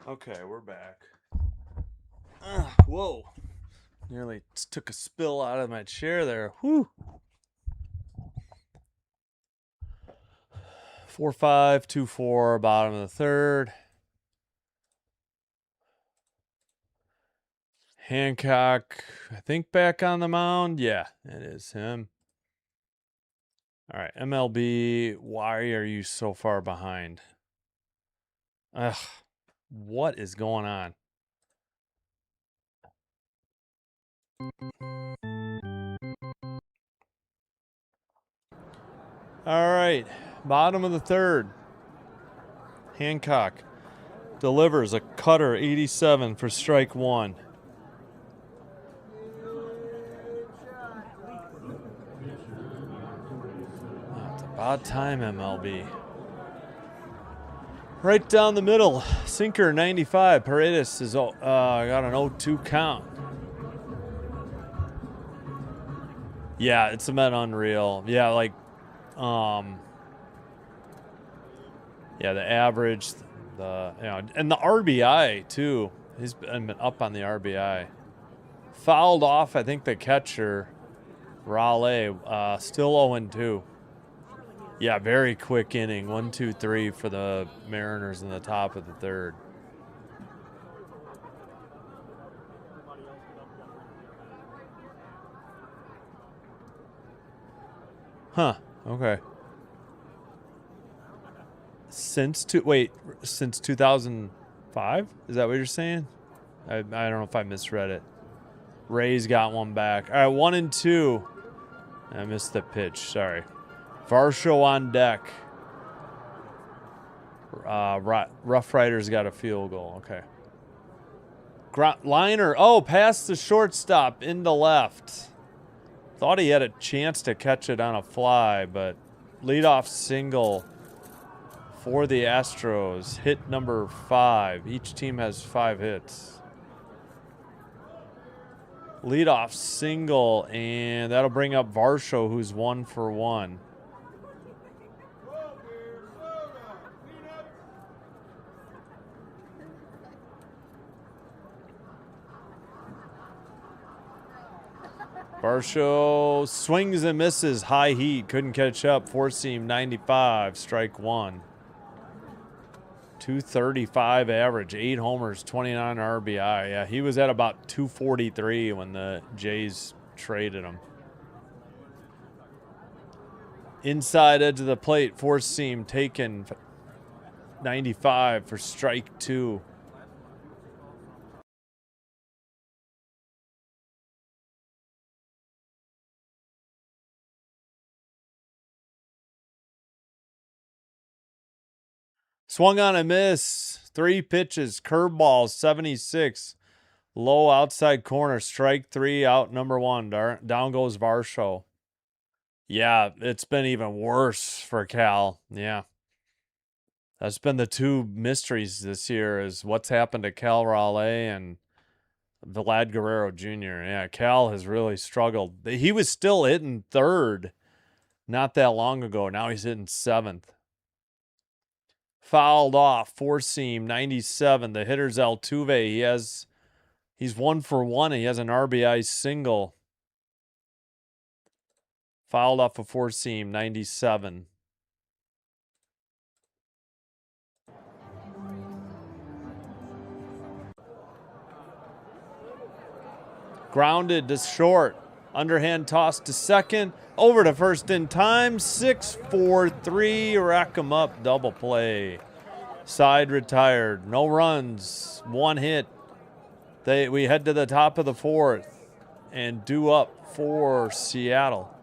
Okay, we're back. Whoa. Nearly took a spill out of my chair there. Whew. 4-5, 2-4, bottom of the third. Hancock, I think, back on the mound. Yeah, it is him. All right, MLB, why are you so far behind? Ugh, what is going on? All right, bottom of the third. Hancock delivers a cutter, 87 for strike 1. It's about time, MLB. Right down the middle, sinker 95. Paredes is got an 0-2 count. Yeah, it's a Met unreal. Yeah, like, yeah, the average, and the RBI too. He's been up on the RBI. Fouled off, I think, the catcher, Raleigh, still 0-2. Yeah, very quick inning. 1-2-3 for the Mariners in the top of the third. Huh. Okay. Since 2005? Is that what you're saying? I don't know if I misread it. Rays got one back. All right, 1-2. I missed the pitch. Sorry. Varsho on deck. Rough Riders got a field goal. Okay. Liner. Oh, past the shortstop into left. Thought he had a chance to catch it on a fly, but leadoff single for the Astros. Hit number 5. Each team has 5 hits. Leadoff single, and that'll bring up Varsho, who's 1 for 1. Varsho swings and misses. High heat. Couldn't catch up. Four-seam 95. Strike 1. 235 average. 8 homers. 29 RBI. Yeah, he was at about 243 when the Jays traded him. Inside edge of the plate. Four-seam taken. 95 for strike 2. Swung on a miss. 3 pitches. Curveball, 76. Low outside corner. Strike 3, out number 1. Down goes Varsho. Yeah, it's been even worse for Cal. Yeah. That's been the 2 mysteries this year, is what's happened to Cal Raleigh and Vlad Guerrero Jr. Yeah, Cal has really struggled. He was still hitting 3rd not that long ago. Now he's hitting 7th. Fouled off, four-seam, 97. The hitter's Altuve. He's 1 for 1. He has an RBI single. Fouled off a four-seam, 97. Grounded to short. Underhand toss to second. Over to first in time. 6-4-3. Rack 'em up. Double play. Side retired. No runs. 1 hit. We head to the top of the 4th and due up for Seattle.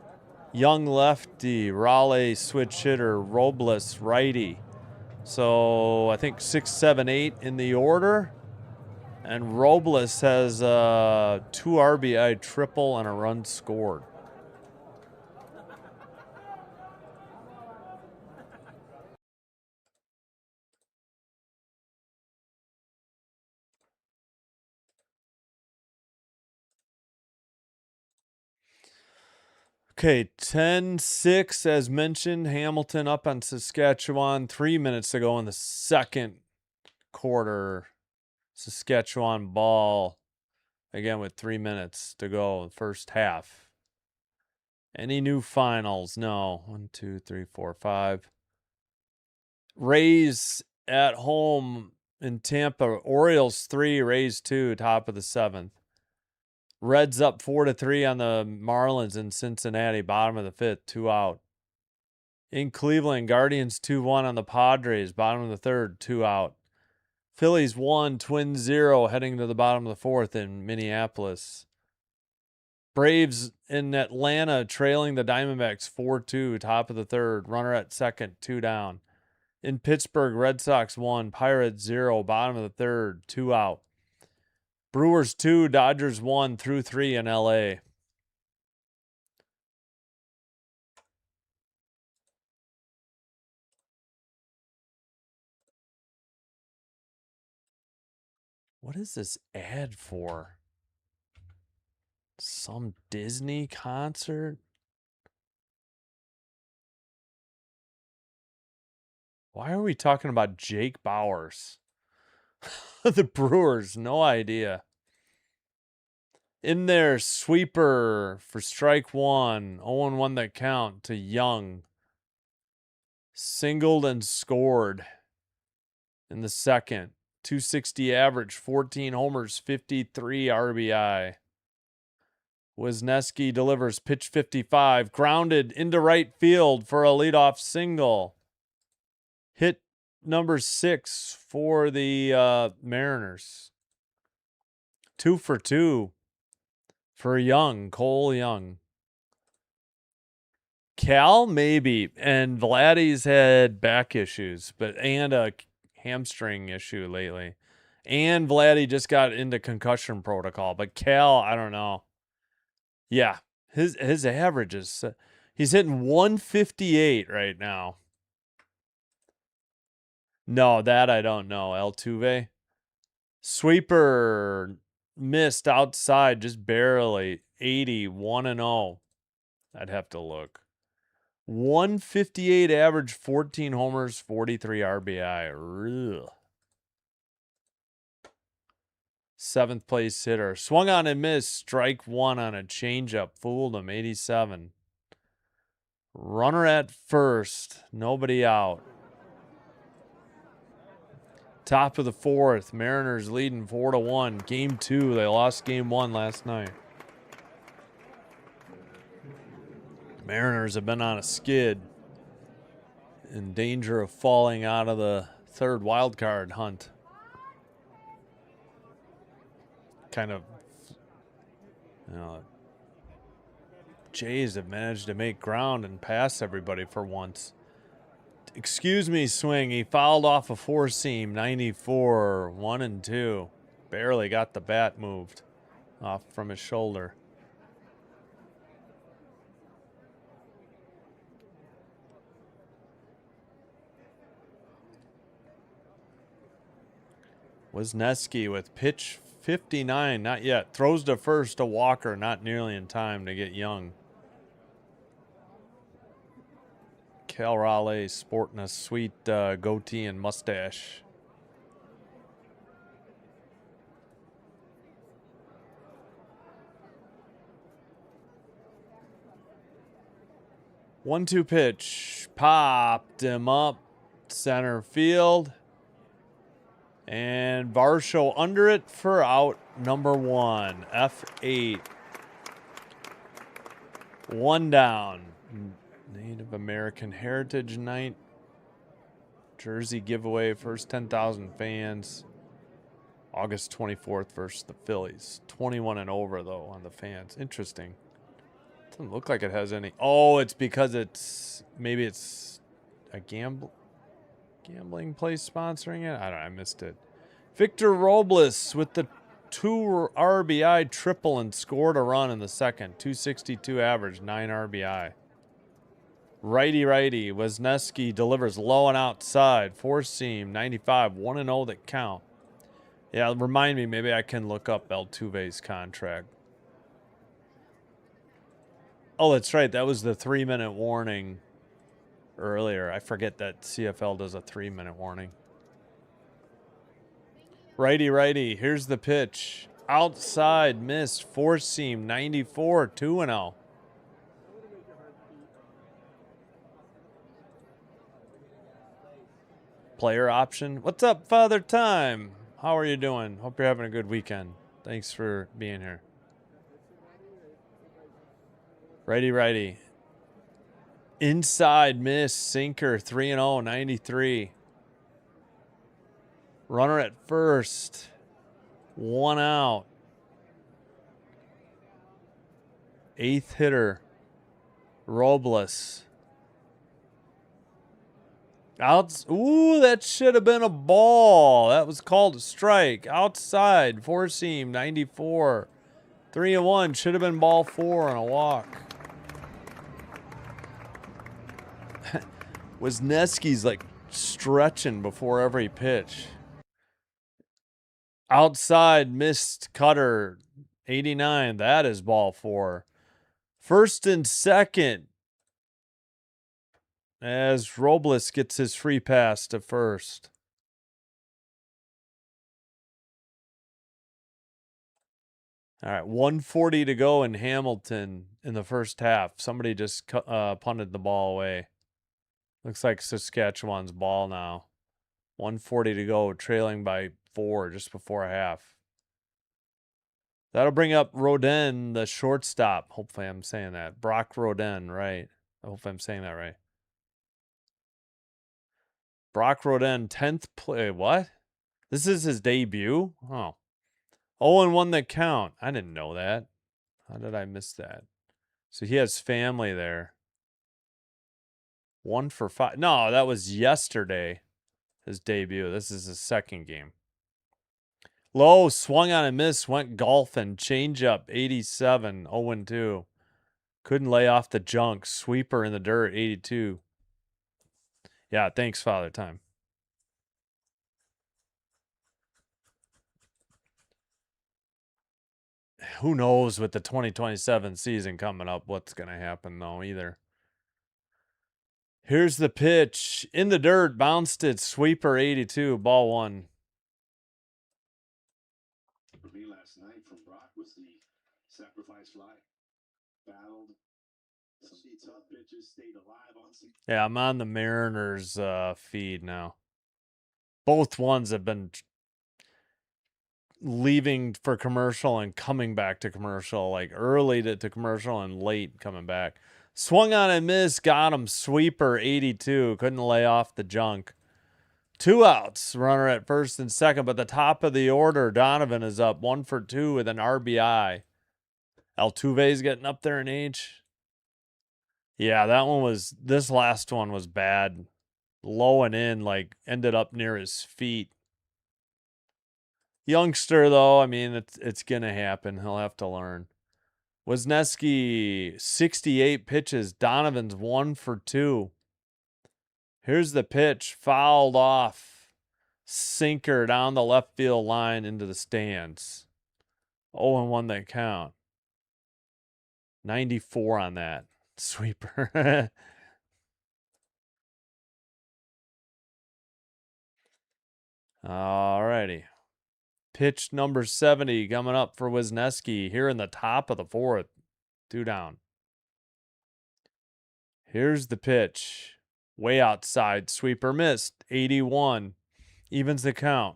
Young lefty. Raleigh switch hitter. Robles righty. So I think 6, 7, 8 in the order. And Robles has a 2 RBI triple and a run scored. Okay, 10-6 as mentioned. Hamilton up on Saskatchewan 3 minutes ago in the second quarter. Saskatchewan ball again with 3 minutes to go, first half. Any new finals? No. 1, 2, 3, 4, 5. Rays at home in Tampa. Orioles 3, Rays 2, top of the 7th. Reds up 4-3 on the Marlins in Cincinnati, bottom of the 5th, 2 out. In Cleveland, Guardians 2-1 on the Padres, bottom of the 3rd, 2 out. Phillies 1, Twins 0, heading to the bottom of the 4th in Minneapolis. Braves in Atlanta trailing the Diamondbacks 4-2, top of the 3rd, runner at second, 2 down. In Pittsburgh, Red Sox 1, Pirates 0, bottom of the 3rd, 2 out. Brewers 2, Dodgers 1 through 3 in LA. What is this ad for? Some Disney concert? Why are we talking about Jake Bowers? The Brewers, no idea. In there, sweeper for strike 1. 0-1 that count to Young. Singled and scored in the second. 260 average, 14 homers, 53 RBI. Wisniewski delivers pitch 55. Grounded into right field for a leadoff single. Hit number 6 for the Mariners. 2 for 2 for Young, Cole Young. Cal, maybe. And Vladdy's had back issues, and a hamstring issue lately. And Vladdy just got into concussion protocol. But Cal, I don't know. Yeah, his average is he's hitting 158 right now. No, that I don't know. Altuve. Sweeper missed outside just barely. 80, 1-0. I'd have to look. 158 average, 14 homers, 43 RBI. Ugh. 7th place hitter. Swung on and missed. Strike 1 on a changeup. Fooled him. 87. Runner at first. Nobody out. Top of the 4th. Mariners leading 4-1. Game 2. They lost game 1 last night. Mariners have been on a skid. In danger of falling out of the 3rd wild card hunt. Kind of, Jays have managed to make ground and pass everybody for once. Excuse me, swing. He fouled off a 4-seam, 94, 1-2. Barely got the bat moved off from his shoulder. Wisniewski with pitch 59, not yet. Throws to first to Walker, not nearly in time to get Young. Cal Raleigh sporting a sweet goatee and mustache. One-two pitch. Popped him up. Center field. And Varsho under it for out number 1. F8. 1 down. Native American Heritage Night. Jersey giveaway. First 10,000 fans. August 24th versus the Phillies. 21 and over, though, on the fans. Interesting. Doesn't look like it has any. Oh, it's because maybe it's a gambling place sponsoring it. I missed it. Victor Robles with the 2 RBI triple and scored a run in the 2nd. 262 average, 9 RBI. Righty. Wisniewski delivers low and outside. 4-seam, 95, 1-0 that count. Yeah, remind me, maybe I can look up Altuve's contract. Oh, that's right. That was the 3-minute warning earlier. I forget that CFL does a 3-minute warning. Righty. Here's the pitch. Outside, missed. 4-seam, 94, 2-0. Player option. What's up, Father Time? How are you doing? Hope you're having a good weekend. Thanks for being here. Righty. Inside miss, sinker, 3-0, 93. Runner at first. 1 out. 8th hitter. Robles. Ooh, that should have been a ball. That was called a strike. Outside, 4-seam, 94. 3-1. Should have been ball 4 on a walk. Wisniewski's like stretching before every pitch. Outside, missed cutter, 89. That is ball 4. 1st and 2nd. As Robles gets his free pass to first. All right, 1:40 to go in Hamilton in the first half. Somebody just punted the ball away. Looks like Saskatchewan's ball now. 1:40 to go, trailing by 4 just before a half. That'll bring up Rodin, the shortstop. Hopefully I'm saying that. Brock Rodin, right. I hope I'm saying that right. Brock Rodin, 10th play. What? This is his debut? Oh. 0-1 that count. I didn't know that. How did I miss that? So he has family there. 1 for 5. No, that was yesterday. His debut. This is his 2nd game. Low, swung on and missed, went golfing. Changeup, 87, 0-2. Couldn't lay off the junk. Sweeper in the dirt, 82. Yeah, thanks, Father Time. Who knows with the 2027 season coming up what's going to happen, though, either. Here's the pitch. In the dirt, bounced it. Sweeper, 82, ball 1.
For me last night from Brock was the sacrifice fly. Battled. Some tough pitches, stayed alive on some.
Yeah, I'm on the Mariners feed now. Both ones have been leaving for commercial and coming back to commercial, like early to commercial and late coming back. Swung on and missed, got him. Sweeper, 82. Couldn't lay off the junk. 2 outs. Runner at first and second, but the top of the order, Donovan is up 1 for 2 with an RBI. Altuve's getting up there in age. Yeah, this last one was bad. Low and in, like ended up near his feet. Youngster, though, I mean, it's going to happen. He'll have to learn. Wisniewski, 68 pitches. Donovan's 1 for 2. Here's the pitch. Fouled off. Sinker down the left field line into the stands. 0-1 that count. 94 on that. Sweeper. All righty. Pitch number 70 coming up for Wisniewski here in the top of the 4th. 2 down. Here's the pitch. Way outside. Sweeper missed. 81. Evens the count.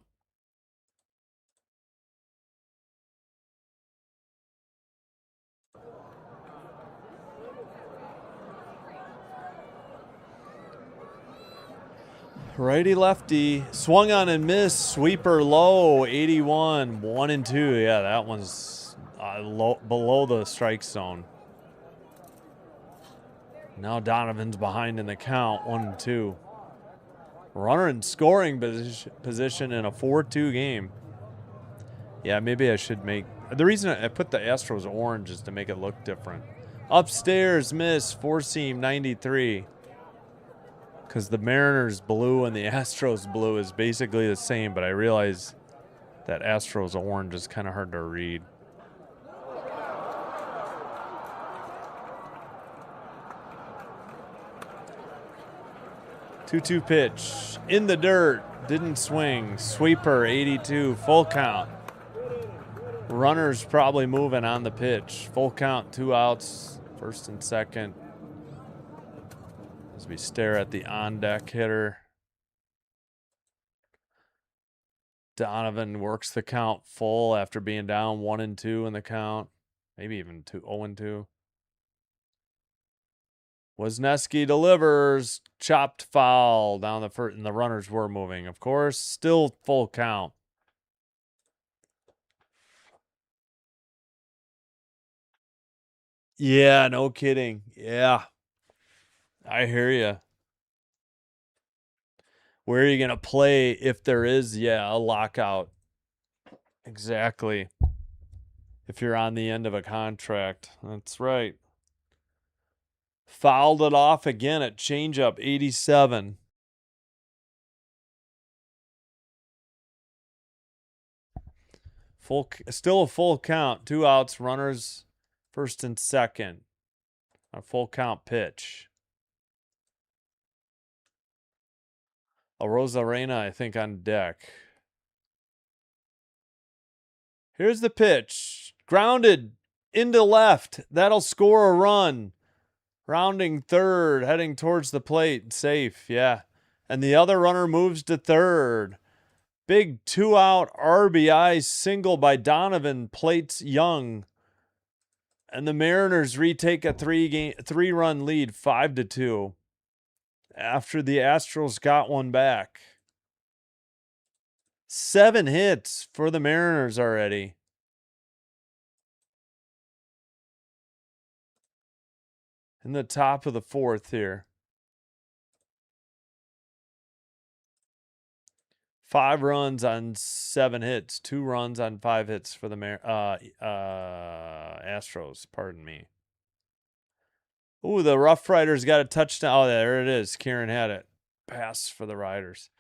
Righty lefty. Swung on and missed. Sweeper low. 81. 1-2. Yeah, that one's below the strike zone. Now Donovan's behind in the count. 1-2. Runner in scoring position in a 4-2 game. Yeah, maybe I should make... The reason I put the Astros orange is to make it look different. Upstairs, miss. 4-seam, 93. Because the Mariners blue and the Astros blue is basically the same, but I realize that Astros orange is kind of hard to read. Two-two pitch. In the dirt. Didn't swing. Sweeper, 82. Full count. Runners probably moving on the pitch. Full count, 2 outs. First and second. As we stare at the on-deck hitter. Donovan works the count full after being down 1-2 in the count. Maybe even 0-2. Wisniewski delivers. Chopped foul down the first, and the runners were moving, of course. Still full count. Yeah, no kidding. Yeah. I hear you. Where are you going to play if there is, a lockout? Exactly. If you're on the end of a contract. That's right. Fouled it off again at changeup, 87. Still a full count. 2 outs, runners first and second. A full count pitch. A Rosarena, I think, on deck. Here's the pitch. Grounded into left. That'll score a run. Rounding third, heading towards the plate. Safe, yeah. And the other runner moves to third. Big 2-out RBI single by Donovan plates Young. And the Mariners retake a 3-run lead, 5-2. After the Astros got one back. 7 hits for the Mariners already. In the top of the 4th here. 5 runs on 7 hits, 2 runs on 5 hits for the Astros, pardon me. Ooh, the Rough Riders got a touchdown. Oh, there it is. Kieran had it. Pass for the Riders.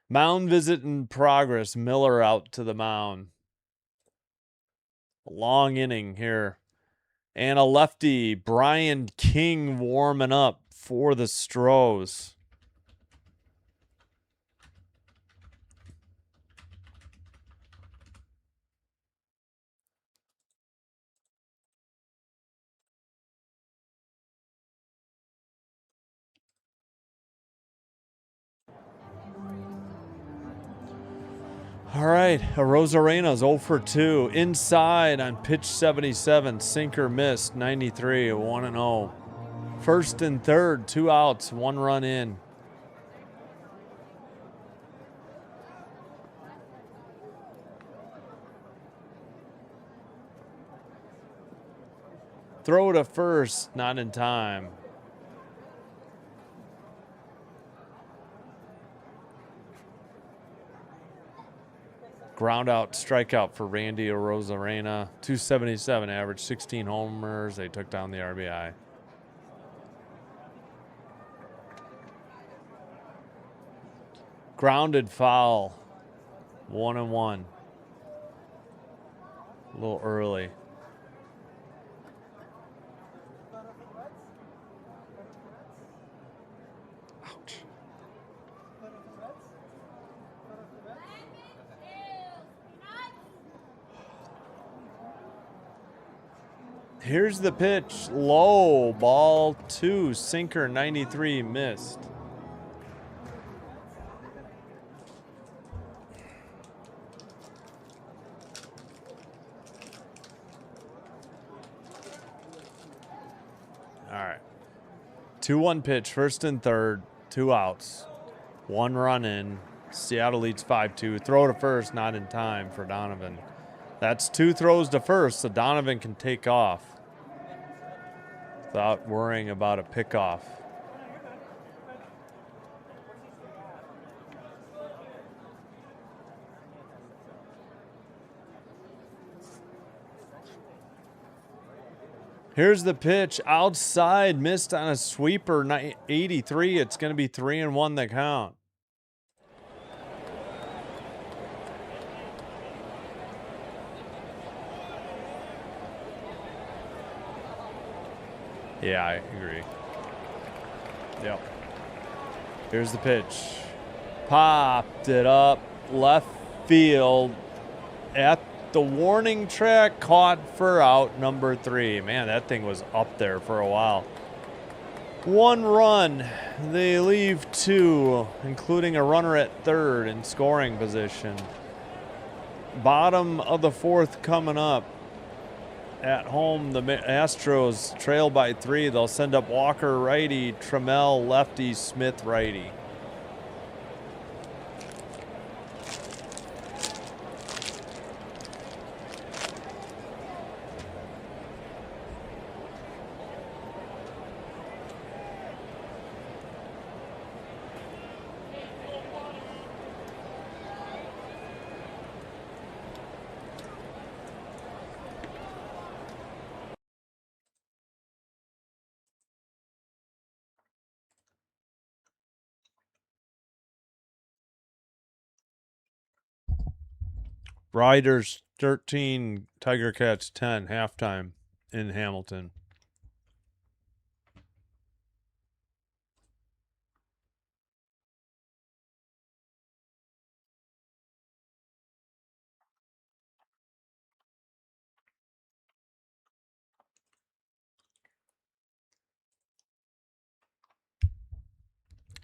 Mound visit in progress. Miller out to the mound. Long inning here. And a lefty, Brian King, warming up for the Stros. All right, Rosarena's 0 for 2. Inside on pitch 77. Sinker missed. 93, 1-0. First and third, 2 outs, 1 run in. Throw to first, not in time. Ground out, strikeout for Randy Rosarena. 277 average, 16 homers. They took down the RBI. Grounded foul. 1-1. A little early. Ouch. Here's the pitch. Low. Ball 2. Sinker 93 missed. All right. 2-1 pitch. First and third. 2 outs. 1 run in. Seattle leads 5-2. Throw to first. Not in time for Donovan. That's 2 throws to first, so Donovan can take off without worrying about a pickoff. Here's the pitch. Outside, missed on a sweeper, 83. It's going to be 3-1 the count. Yeah, I agree. Yep. Here's the pitch. Popped it up left field at the warning track, caught for out number 3. Man, that thing was up there for a while. 1 run. They leave 2, including a runner at third in scoring position. Bottom of the 4th coming up. At home, the Astros trail by 3. They'll send up Walker righty, Trammell lefty, Smith righty. Riders 13, Tiger Cats 10, halftime in Hamilton.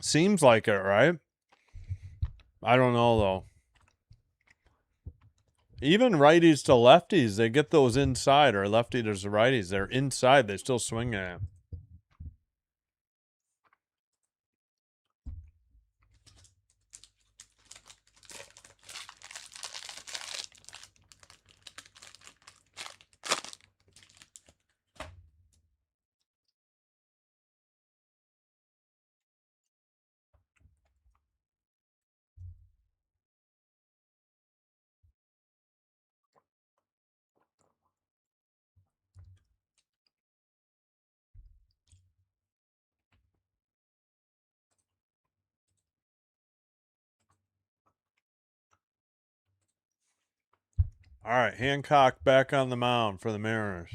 Seems like it, right? I don't know, though. Even righties to lefties, they get those inside, or lefty to righties. They're inside. They still swing at them. All right, Hancock back on the mound for the Mariners.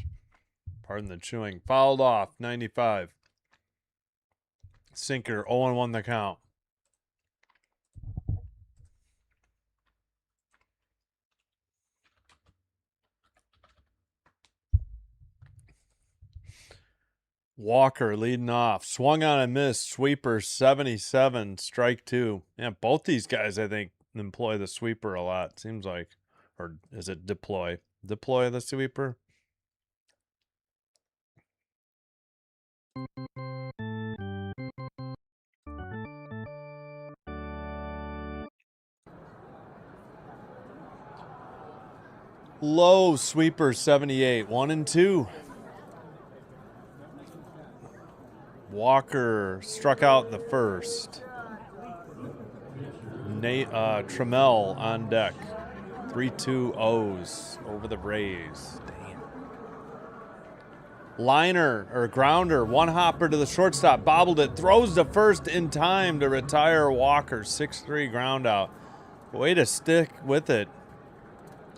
Pardon the chewing. Fouled off, 95. Sinker, 0-1 the count. Walker leading off. Swung on and missed. Sweeper, 77. Strike 2. Yeah, both these guys, I think, employ the sweeper a lot, seems like. Or is it deploy? Deploy the sweeper? Low sweeper, 78. 1-2. Walker struck out in the first. Trammell on deck. 3-2 O's over the Rays. Damn. Liner or grounder, one hopper to the shortstop, bobbled it, throws to first in time to retire Walker. 6-3 ground out. Way to stick with it.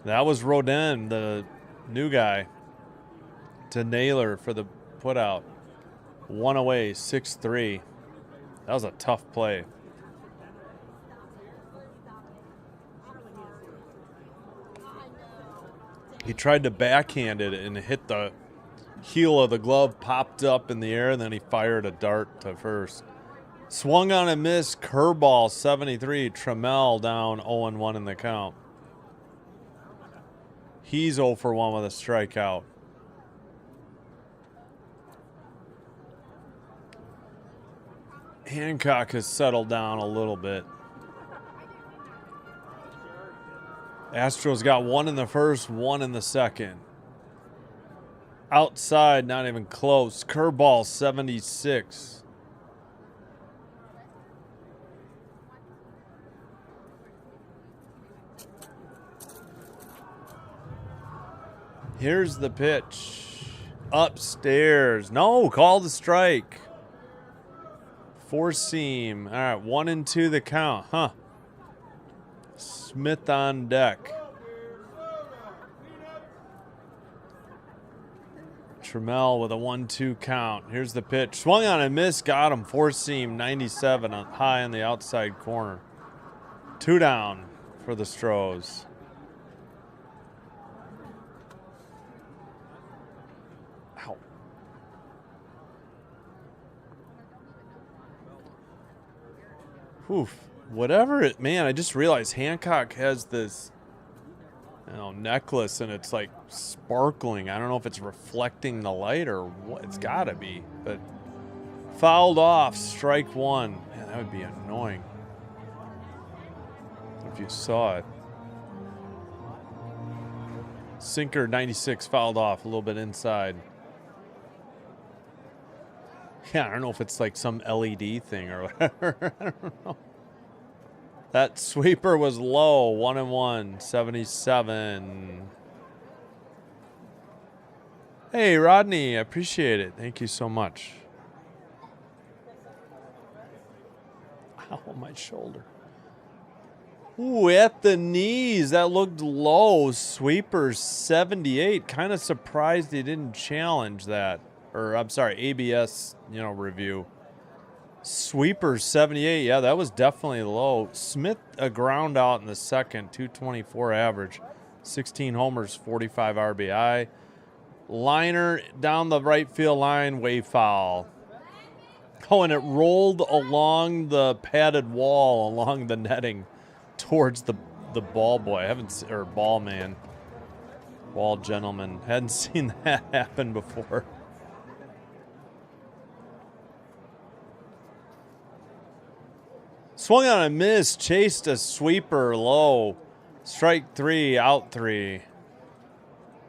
That was Rodin, the new guy, to Naylor for the putout. One away, 6-3. That was a tough play. He tried to backhand it and it hit the heel of the glove, popped up in the air, and then he fired a dart to first. Swung on and missed. Curveball, 73. Trammell down 0-1 in the count. He's 0-for-1 with a strikeout. Hancock has settled down a little bit. Astros got one in the first, one in the second. Outside, not even close. Curveball, 76. Here's the pitch. Upstairs. No, call the strike. Four seam. All right, 1-2 the count. Huh. Smith on deck. Trammell with a 1-2 count. Here's the pitch. Swung on and missed. Got him. Four seam, 97 high on the outside corner. 2 down for the Stros. Ow. Oof. Whatever it, man, I just realized Hancock has this, necklace and it's like sparkling. I don't know if it's reflecting the light or what. It's gotta be, but fouled off, strike 1. Man, that would be annoying if you saw it. Sinker, 96, fouled off, a little bit inside. Yeah, I don't know if it's like some LED thing or whatever. I don't know. That sweeper was low, 1-1, 77. Hey, Rodney, I appreciate it. Thank you so much. Ow, my shoulder. Ooh, at the knees. That looked low. Sweeper, 78. Kind of surprised he didn't challenge that. Or, I'm sorry, ABS, review. Sweeper, 78. Yeah, that was definitely low. Smith, a ground out in the second, 224 average. 16 homers, 45 RBI. Liner down the right field line, way foul. Oh, and it rolled along the padded wall, along the netting, towards the ball boy. I haven't, or ball man, ball gentleman. Hadn't seen that happen before. Swung on a miss, chased a sweeper low. Strike 3, out 3.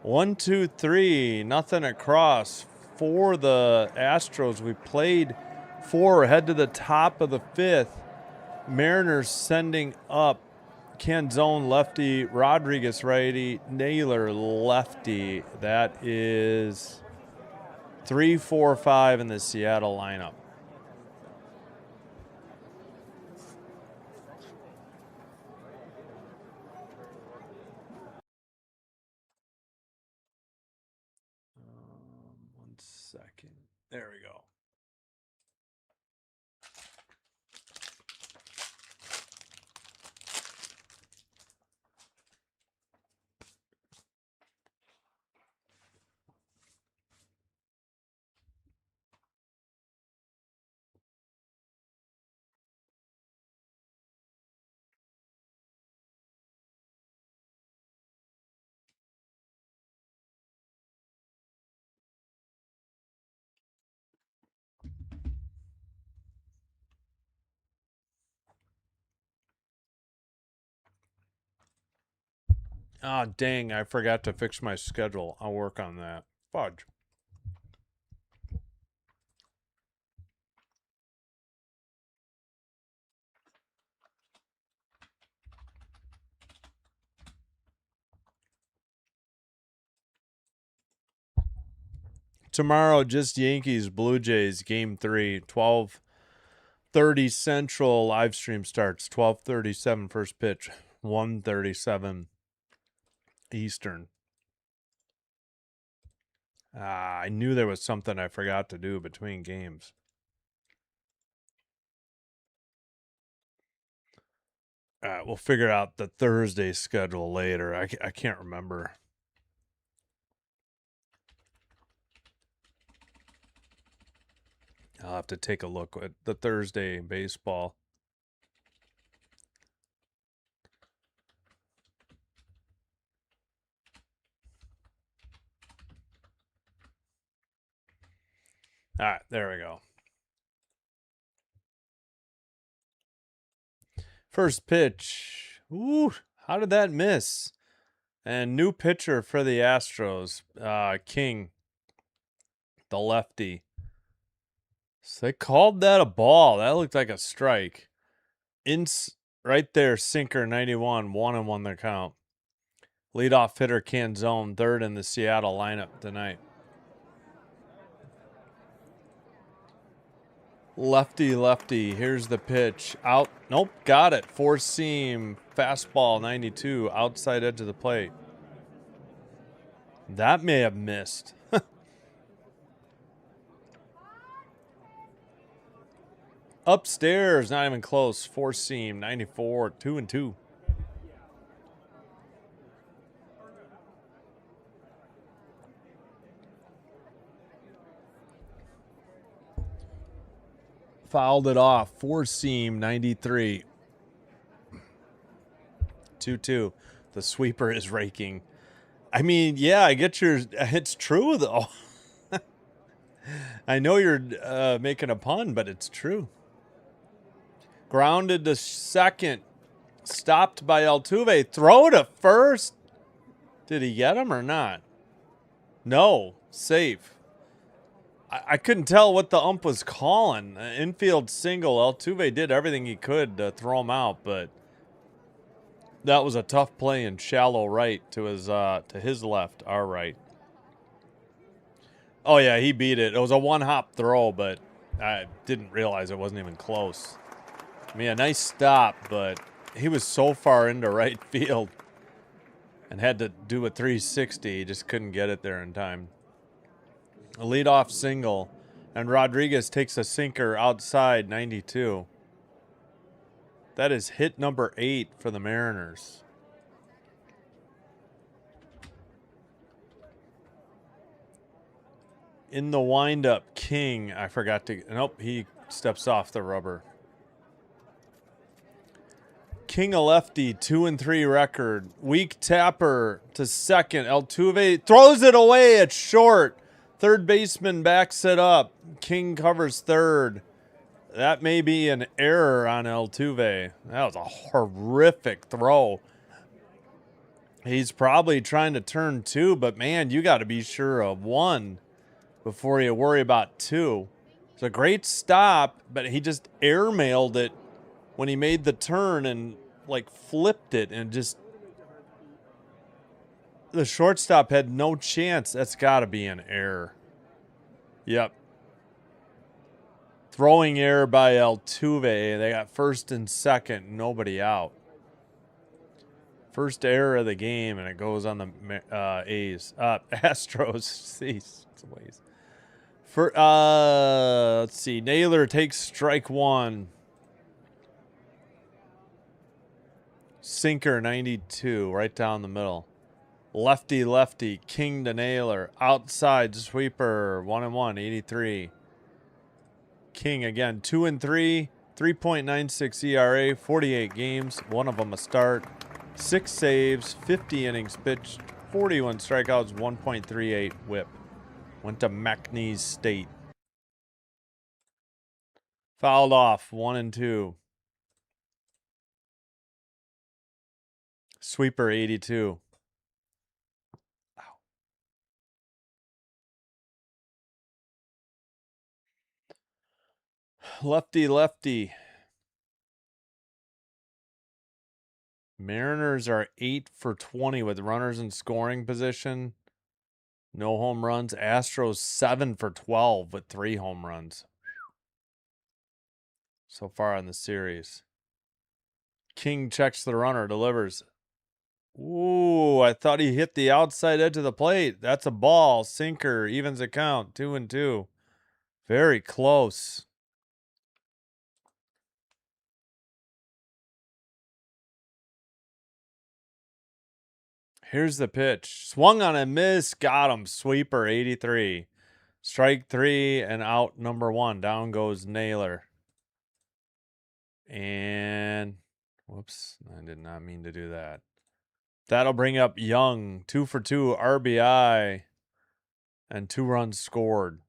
1, 2, 3, nothing across for the Astros. We played 4, head to the top of the 5th. Mariners sending up Canzone lefty, Rodriguez righty, Naylor lefty. That is 3, 4, 5 in the Seattle lineup. 1 second. There we go. Ah, dang, I forgot to fix my schedule. I'll work on that. Fudge. Tomorrow, just Yankees, Blue Jays, game 3, 12:30 Central, live stream starts, 12:37 first pitch, 1:37 Eastern. I knew there was something I forgot to do between games. All right, we'll figure out the Thursday schedule later. I can't remember. I'll have to take a look at the Thursday baseball. All right, there we go. First pitch. Ooh, how did that miss? And new pitcher for the Astros, King, the lefty. So they called that a ball. That looked like a strike. Right there, sinker 91, 1-1 the count. Leadoff hitter Canzone, third in the Seattle lineup tonight. Lefty, lefty. Here's the pitch. Out. Nope, got it. Four seam. Fastball, 92. Outside edge of the plate. That may have missed. Upstairs, not even close. Four seam, 94. 2-2. Fouled it off. Four seam, 93. 2-2. The sweeper is raking. I mean, yeah, I get your. It's true, though. I know you're making a pun, but it's true. Grounded to second. Stopped by Altuve. Throw to first. Did he get him or not? No. Safe. I couldn't tell what the ump was calling. Infield single. Altuve did everything he could to throw him out, but that was a tough play in shallow right to his left, our right. Oh yeah, he beat it. It was a one-hop throw, but I didn't realize it wasn't even close. I mean, a nice stop, but he was so far into right field and had to do a 360. He just couldn't get it there in time. A leadoff single, and Rodriguez takes a sinker outside 92. That is hit number 8 for the Mariners. In the windup, King, I forgot to, nope, he steps off the rubber. King a lefty, 2-3 record. Weak tapper to second. Altuve throws it away at short. Third baseman backs it up. King covers third. That may be an error on Altuve. That was a horrific throw. He's probably trying to turn 2, but man, you got to be sure of 1 before you worry about 2. It's a great stop, but he just airmailed it when he made the turn and like flipped it, and just the shortstop had no chance. That's got to be an error. Yep. Throwing error by Altuve. They got first and second, nobody out. First error of the game, and it goes on the A's. Astros. Cease. For let's see. Naylor takes strike one. Sinker 92, right down the middle. Lefty, lefty, king to Naylor. Outside sweeper, 1-1, 83. King again, 2-3, 3.96 ERA, 48 games, one of them a start, 6 saves, 50 innings pitched, 41 strikeouts, 1.38 whip. Went to McNeese State. Fouled off, 1-2. Sweeper 82. Lefty, lefty. Mariners are 8 for 20 with runners in scoring position. No home runs. Astros 7 for 12 with 3 home runs so far in the series. King checks the runner, delivers. Ooh, I thought he hit the outside edge of the plate. That's a ball. Sinker, evens the count. 2-2. Very close. Here's the pitch. Swung on a miss. Got him. Sweeper, 83. Strike 3 and out number 1. Down goes Naylor. And, whoops, I did not mean to do that. That'll bring up Young. 2 for 2 RBI and 2 runs scored.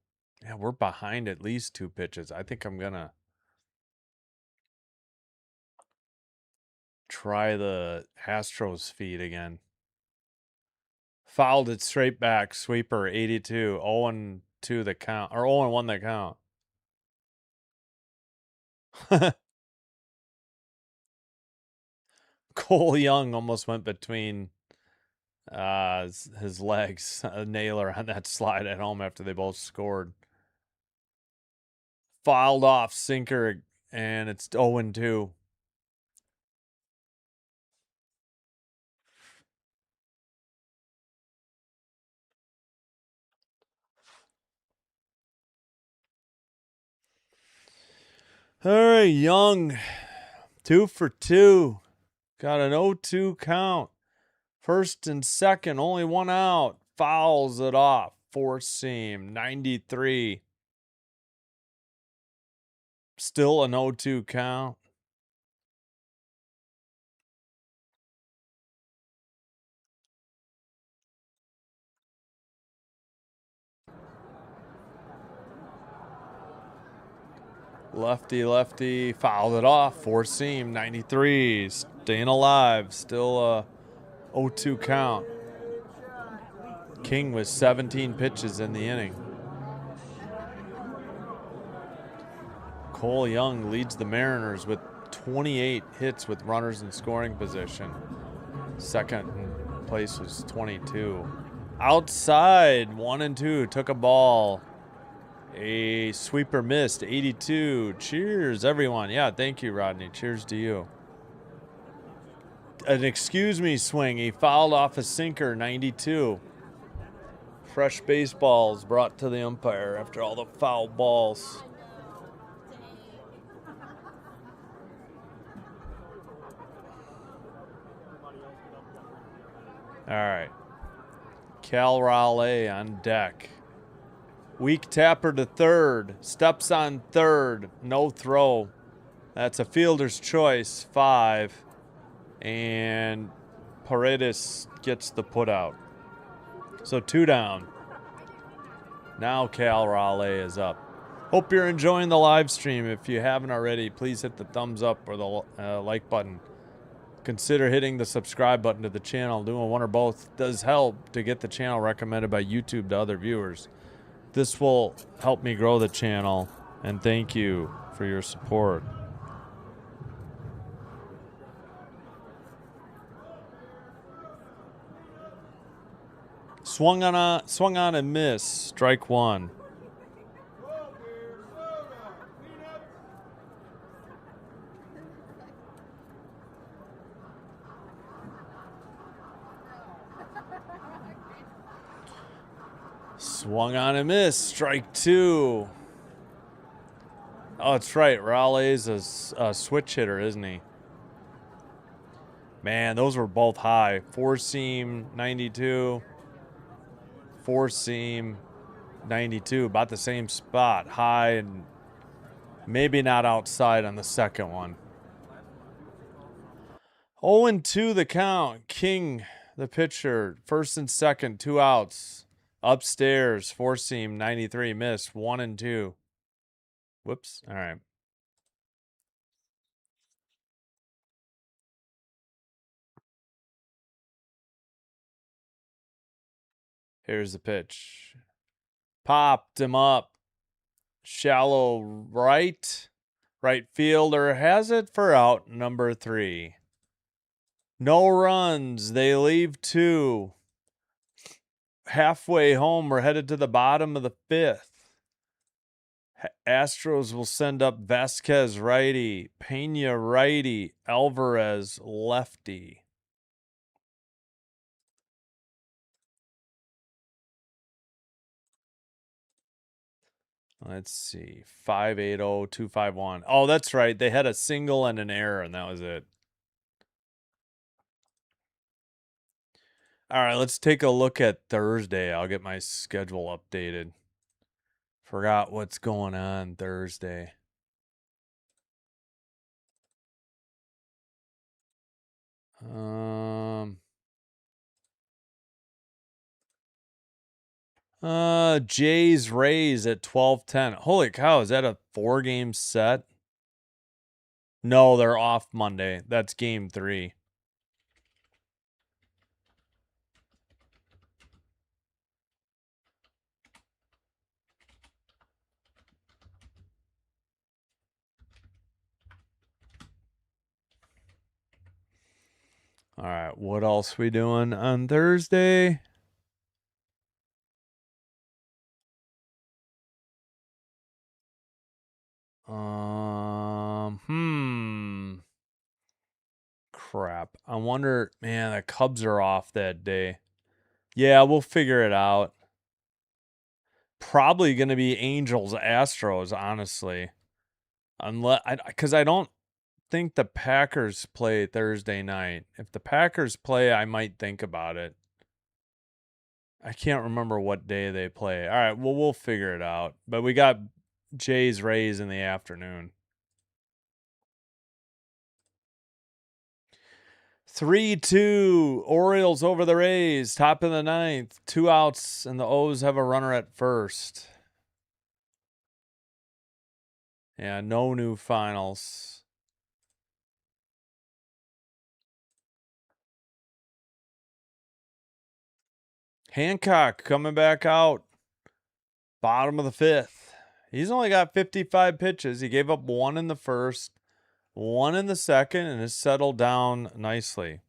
Yeah, we're behind at least 2 pitches. I think I'm going to try the Astros feed again. Fouled it straight back. Sweeper 82. 0-2 the count, or 0-1 the count. Cole Young almost went between his legs. Naylor on that slide at home after they both scored. Fouled off sinker, and it's 0-2. All right, Young, 2 for 2. Got an 0-2 count. First and second, only 1 out. Fouls it off. Four seam, 93. Still an 0-2 count. Lefty, lefty, fouled it off. Four seam, 93. Staying alive. Still a 0-2 count. King with 17 pitches in the inning. Cole Young leads the Mariners with 28 hits with runners in scoring position. Second in place was 22. Outside, 1-2, took a ball. A sweeper missed, 82. Cheers, everyone. Yeah, thank you, Rodney. Cheers to you. An excuse me swing. He fouled off a sinker, 92. Fresh baseballs brought to the umpire after all the foul balls. All right. Cal Raleigh on deck. Weak tapper to third. Steps on third. No throw. That's a fielder's choice. 5. And Paredes gets the put out. So 2 down. Now Cal Raleigh is up. Hope you're enjoying the live stream. If you haven't already, please hit the thumbs up or the like button. Consider hitting the subscribe button to the channel. Doing one or both does help to get the channel recommended by YouTube to other viewers. This will help me grow the channel, and thank you for your support. Swung on a miss. Strike 1. Swung on and missed. Strike 2. Oh, that's right. Raleigh's a switch hitter, isn't he? Man, those were both high. Four seam 92. Four seam 92. About the same spot. High and maybe not outside on the second one. 0-2 the count. King, the pitcher. First and second. 2 outs. Upstairs. Four seam 93. Missed. 1-2. Whoops. All right. Here's the pitch. Popped him up. Shallow right. Right fielder has it for out number 3. No runs. They leave 2. Halfway home. We're headed to the bottom of the 5th. Astros will send up Vasquez righty, Pena righty, Alvarez lefty. Let's see. 580-251. Oh, that's right. They had a single and an error, and that was it. All right, let's take a look at Thursday. I'll get my schedule updated. Forgot what's going on Thursday. Jays Rays at 12:10. Holy cow, is that a 4-game set? No, they're off Monday. That's game 3. All right, what else we doing on Thursday? Crap. I wonder, man, the Cubs are off that day. Yeah, we'll figure it out. Probably going to be Angels Astros, honestly. Because I don't think the Packers play Thursday night. If the Packers play, I might think about it. I can't remember what day they play. All right, well, we'll figure it out. But we got Jays Rays in the afternoon. 3-2 Orioles over the Rays, top of the 9th. 2 outs, and the O's have a runner at first. Yeah, no new finals. Hancock coming back out. Bottom of the 5th. He's only got 55 pitches. He gave up 1 in the first, 1 in the second, and has settled down nicely.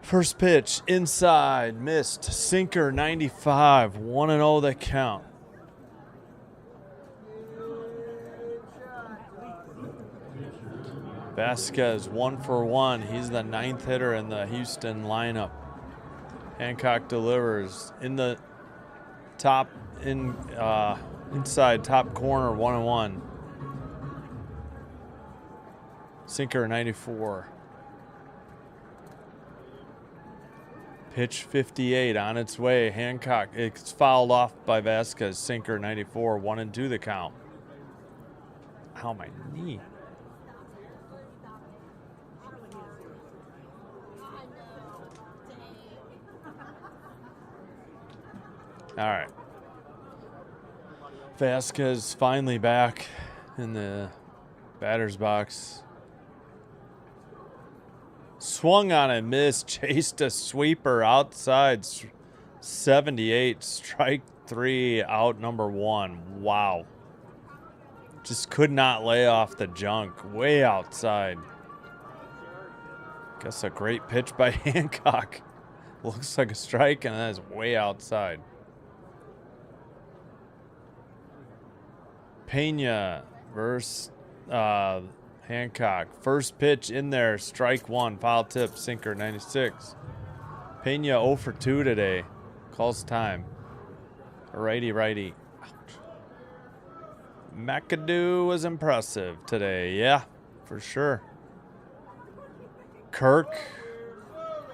First pitch, inside, missed. Sinker, 95. 1-0 the count. Vasquez, 1 for 1. He's the 9th hitter in the Houston lineup. Hancock delivers in the top, inside top corner, 1-1. Sinker, 94. Pitch 58 on its way. Hancock, it's fouled off by Vasquez. Sinker, 94. 1-2 the count. Ow, my knee. All right. Vasquez finally back in the batter's box. Swung on and missed. Chased a sweeper outside. 78. Strike 3. Out number 1. Wow. Just could not lay off the junk. Way outside. Guess a great pitch by Hancock. Looks like a strike, and that is way outside. Pena versus Hancock. First pitch in there, strike one, foul tip, sinker, 96. Pena 0 for 2 today. Calls time. Righty. Ouch. McAdoo was impressive today. Yeah, for sure. Kirk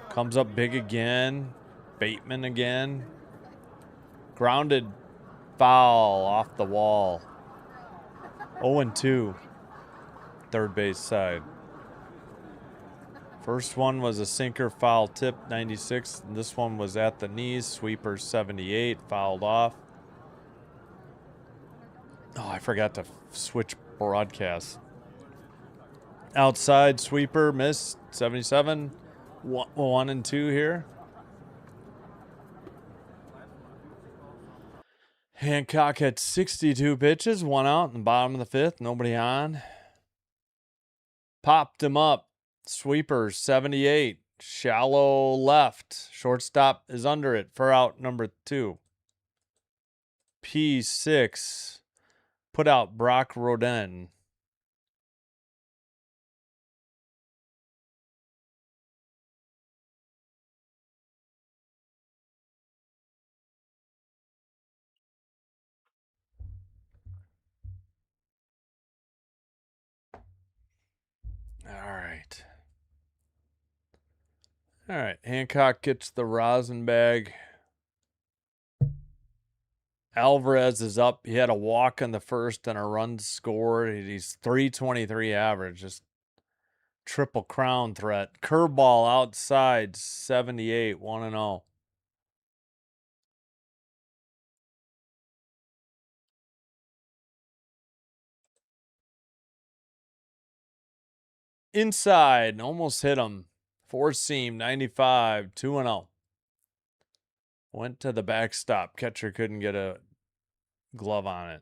comes up big again. Bateman again. Grounded foul off the wall. 0-2. Third base side. First one was a sinker, foul tip, 96. And this one was at the knees, sweeper 78, fouled off. Oh, I forgot to switch broadcasts. Outside sweeper, missed, 77. 1-2 here. Hancock had 62 pitches, 1 out in the bottom of the 5th, nobody on. Popped him up. Sweeper 78. Shallow left. Shortstop is under it for out number 2. P6. Put out Brock Rodin. All right. Hancock gets the rosin bag. Alvarez is up. He had a walk in the first and a run scored. He's 323 average. Just triple crown threat. Curveball outside 78, 1-0. Inside, almost hit him. Four seam 95, 2-0. Went to the backstop. Catcher couldn't get a glove on it.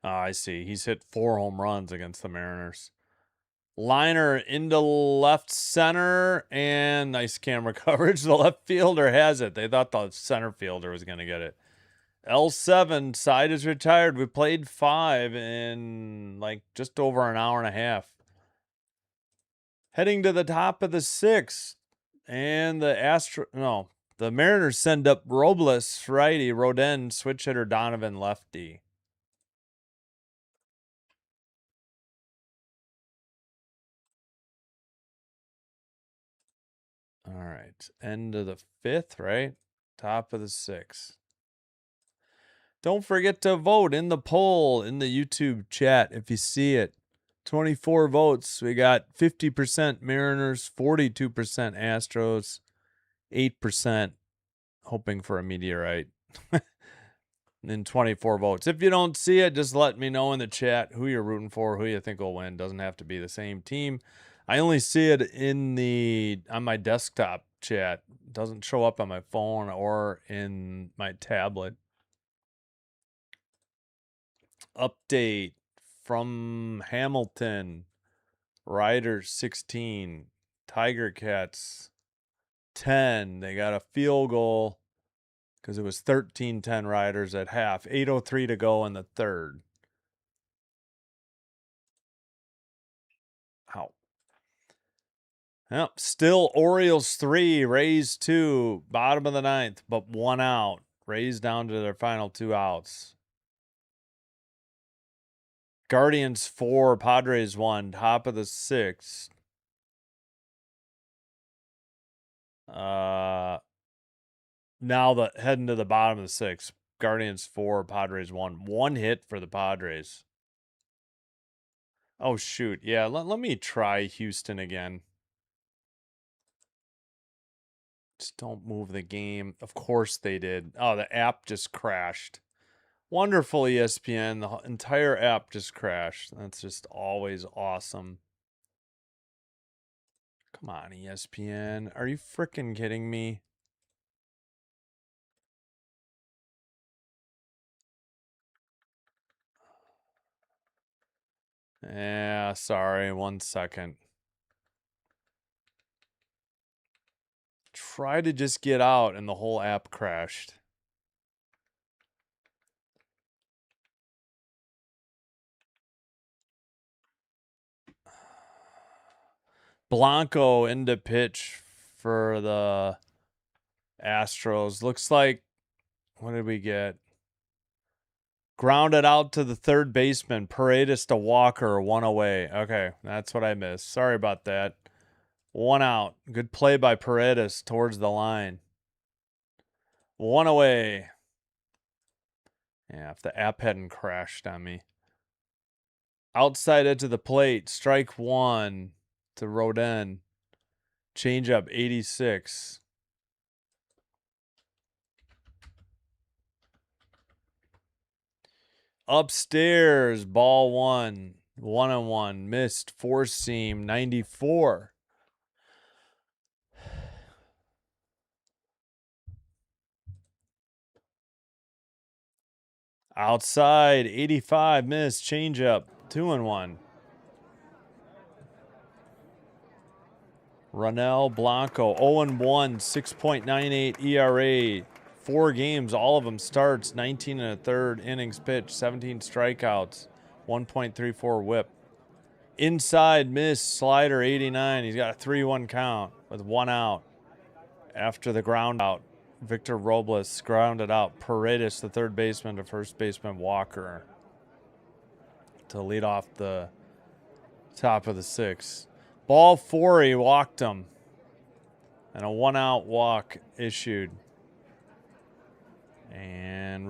Oh, I see. He's hit 4 home runs against the Mariners. Liner into left center, and nice camera coverage. The left fielder has it. They thought the center fielder was going to get it. L7 side is retired. We played 5 in like just over an hour and a half. Heading to the top of the 6th. And the Mariners send up Robles, righty, Rodin, switch hitter, Donovan, lefty. All right, end of the 5th, right? Top of the 6th. Don't forget to vote in the poll in the YouTube chat if you see it. 24 votes. We got 50% Mariners, 42% Astros, 8% hoping for a meteorite. And 24 votes. If you don't see it, just let me know in the chat who you're rooting for, who you think will win. Doesn't have to be the same team. I only see it on my desktop chat. It doesn't show up on my phone or in my tablet. Update from Hamilton. Riders 16. Tiger Cats 10. They got a field goal because it was 13-10 Riders at half. 8:03 to go in the 3rd. Ow. Yep. Still Orioles 3, Rays 2, bottom of the 9th, but 1 out. Rays down to their final 2 outs. Guardians 4, Padres 1, top of the 6th. Now heading to the bottom of the 6th. Guardians 4, Padres 1. 1 hit for the Padres. Oh, shoot. Yeah, let me try Houston again. Just don't move the game. Of course they did. Oh, the app just crashed. Wonderful, ESPN. The entire app just crashed. That's just always awesome. Come on, ESPN. Are you freaking kidding me? Yeah, sorry. 1 second. Try to just get out and the whole app crashed. Blanco into pitch for the Astros. Looks like, what did we get? Grounded out to the third baseman. Paredes to Walker, 1 away. Okay, that's what I missed. Sorry about that. 1 out. Good play by Paredes towards the line. 1 away. Yeah, if the app hadn't crashed on me. Outside edge of the plate. Strike 1 to Rodin. Changeup 86. Upstairs, ball 1. 1-1. Missed. Four seam 94. Outside 85. Missed. Changeup 2-1. Ronel Blanco 0-1, 6.98 ERA. 4 games, all of them starts. 19 and a third innings pitched, 17 strikeouts, 1.34 WHIP. Inside miss, slider 89. He's got a 3-1 count with 1 out. After the ground out, Victor Robles grounded out Paredes, the third baseman, to first baseman Walker to lead off the top of the 6th. Ball 4, he walked him. And a 1-out walk issued. And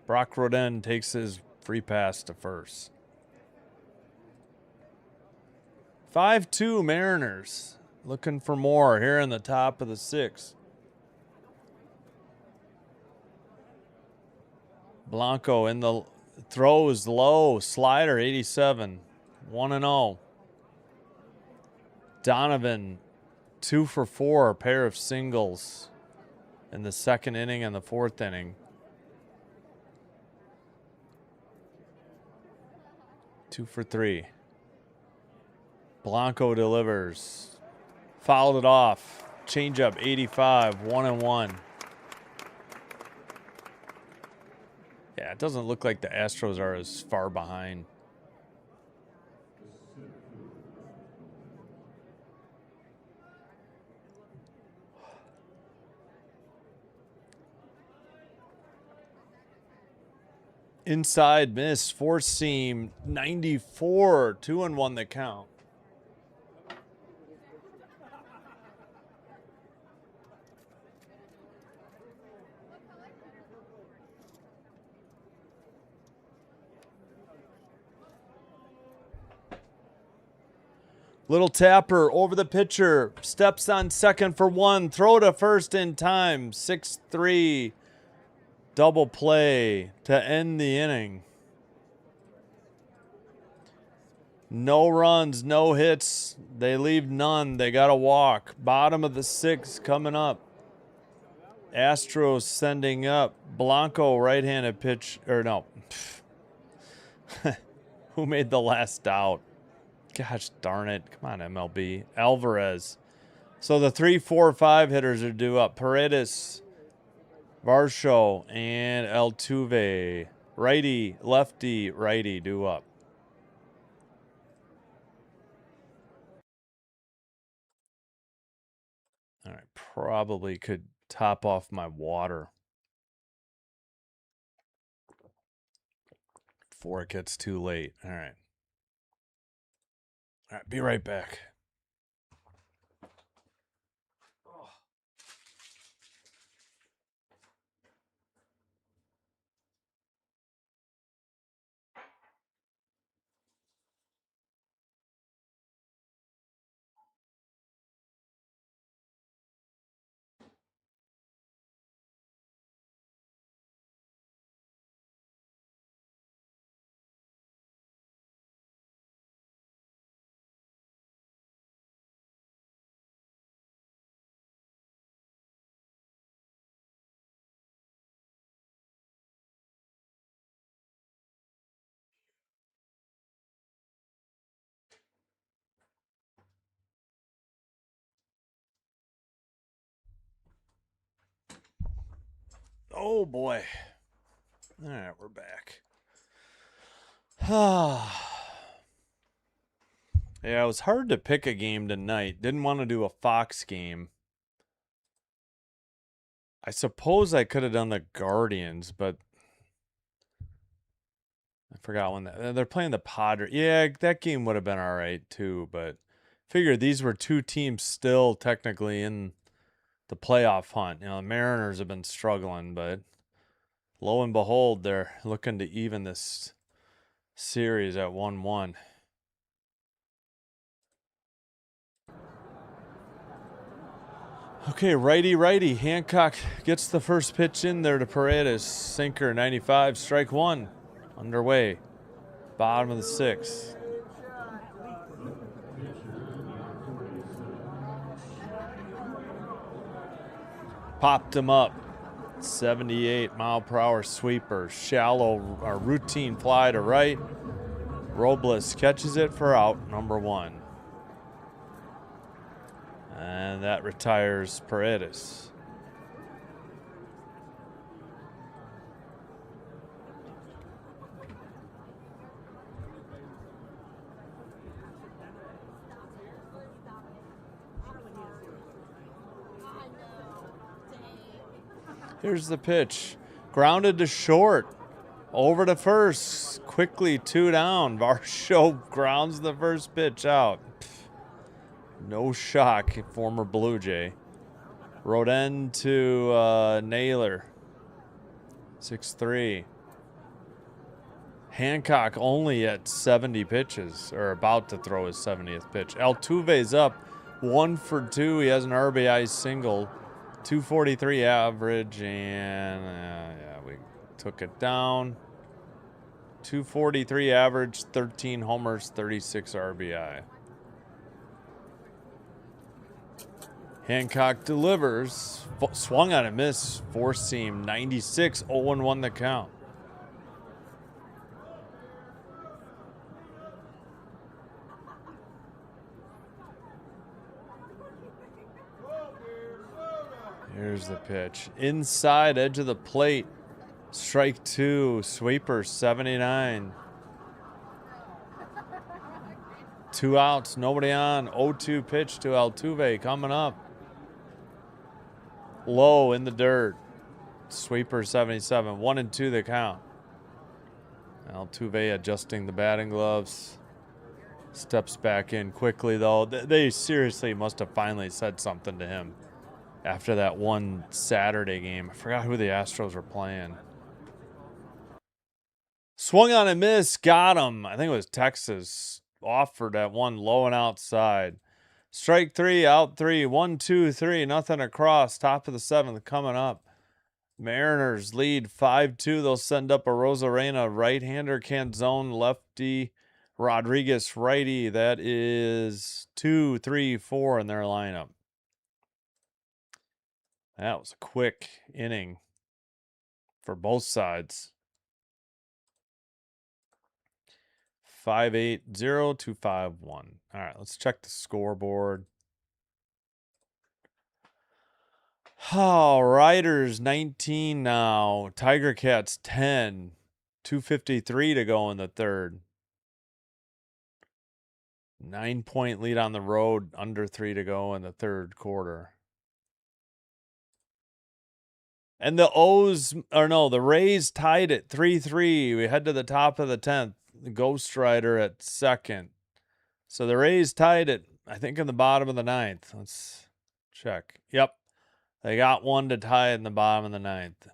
Brock Rodin takes his free pass to first. 5-2 Mariners. Looking for more here in the top of the 6th. Blanco in the throws low. Slider 87. 1-0. Donovan 2 for 4. A pair of singles in the 2nd inning and the 4th inning. 2 for 3. Blanco delivers. Fouled it off. Changeup 85. 1-1. Yeah, it doesn't look like the Astros are as far behind. Inside miss, 4 seam, 94, 2-1 the count. Little tapper over the pitcher, steps on second for 1, throw to first in time, 6-3. Double play to end the inning. No runs, no hits. They leave none. They got to walk. Bottom of the 6th coming up. Astros sending up. Blanco right-handed pitch. Or no. Who made the last out? Gosh darn it. Come on, MLB. Alvarez. So the 3, 4, 5 hitters are due up. Paredes, Varsho, and Altuve. Righty, lefty, righty due up. All right, probably could top off my water before it gets too late. All right. All right, be right back. Oh, boy. All right, we're back. Yeah, it was hard to pick a game tonight. Didn't want to do a Fox game. I suppose I could have done the Guardians, but I forgot when they're playing the Padres. Yeah, that game would have been all right too, but figured these were two teams still technically in the playoff hunt. You know, the Mariners have been struggling, but lo and behold, they're looking to even this series at 1-1. Okay, righty. Hancock gets the first pitch in there to Paredes. Sinker, 95, strike one. Underway. Bottom of the sixth. Popped him up. 78 mile per hour sweeper. Shallow routine fly to right. Robles catches it for out number one. And that retires Paredes. Here's the pitch. Grounded to short. Over to first. Quickly 2 down. Varsho grounds the first pitch out. No shock, former Blue Jay. Rodin to Naylor. 6-3. Hancock only at 70 pitches, or about to throw his 70th pitch. Altuve's up 1 for 2. He has an RBI single. 243 average, and yeah, we took it down. 243 average, 13 homers, 36 RBI. Hancock delivers. Swung on a miss. Four seam. 96. 0-1 the count. Here's the pitch. Inside edge of the plate. Strike two. Sweeper. 79. 2 outs. Nobody on. 0-2 pitch to Altuve coming up. Low in the dirt. Sweeper 77. 1-2 the count. Altuve adjusting the batting gloves. Steps back in quickly, though. They seriously must have finally said something to him after that one Saturday game. I forgot who the Astros were playing. Swung on a miss. Got him. I think it was Texas. Offered that one low and outside. Strike three, out three. 1-2-3. Nothing across. Top of the seventh coming up. Mariners lead 5-2. They'll send up a Rosarena right-hander, Canzone lefty, Rodriguez righty. That is 2, 3, 4 in their lineup. That was a quick inning for both sides. 5-8-0, 2-5-1. All right, let's check the scoreboard. Oh, Riders 19 now. Tiger Cats 10. 2:53 to go in the third. 9-point lead on the road. Under 3 to go in the third quarter. And the Rays tied it 3-3. We head to the top of the 10th. The Ghost Rider at second. So the Rays tied it, I think, in the bottom of the ninth. Let's check. Yep. They got one to tie it in the bottom of the ninth.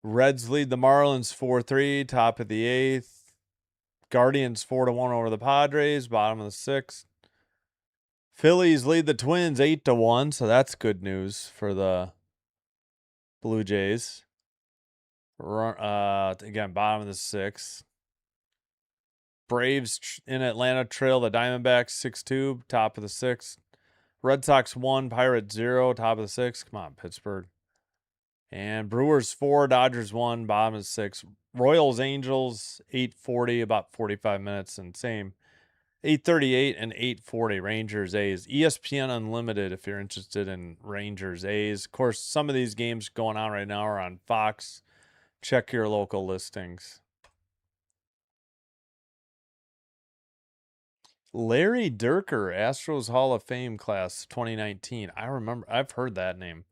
Reds lead the Marlins 4-3, top of the eighth. Guardians 4-1 over the Padres, bottom of the sixth. Phillies lead the Twins 8-1, so that's good news for the Blue Jays. Again, bottom of the sixth. Braves in Atlanta trail the Diamondbacks 6-2, top of the sixth. Red Sox 1, Pirates 0, top of the sixth. Come on, Pittsburgh. And Brewers 4, Dodgers 1, bottom of the sixth. Royals, Angels 8:40, about 45 minutes, and same 838 and 840 Rangers A's. ESPN Unlimited if you're interested in Rangers A's. Of course, some of these games going on right now are on Fox. Check your local listings. Larry Dierker, Astros Hall of Fame class 2019. I remember, I've heard that name.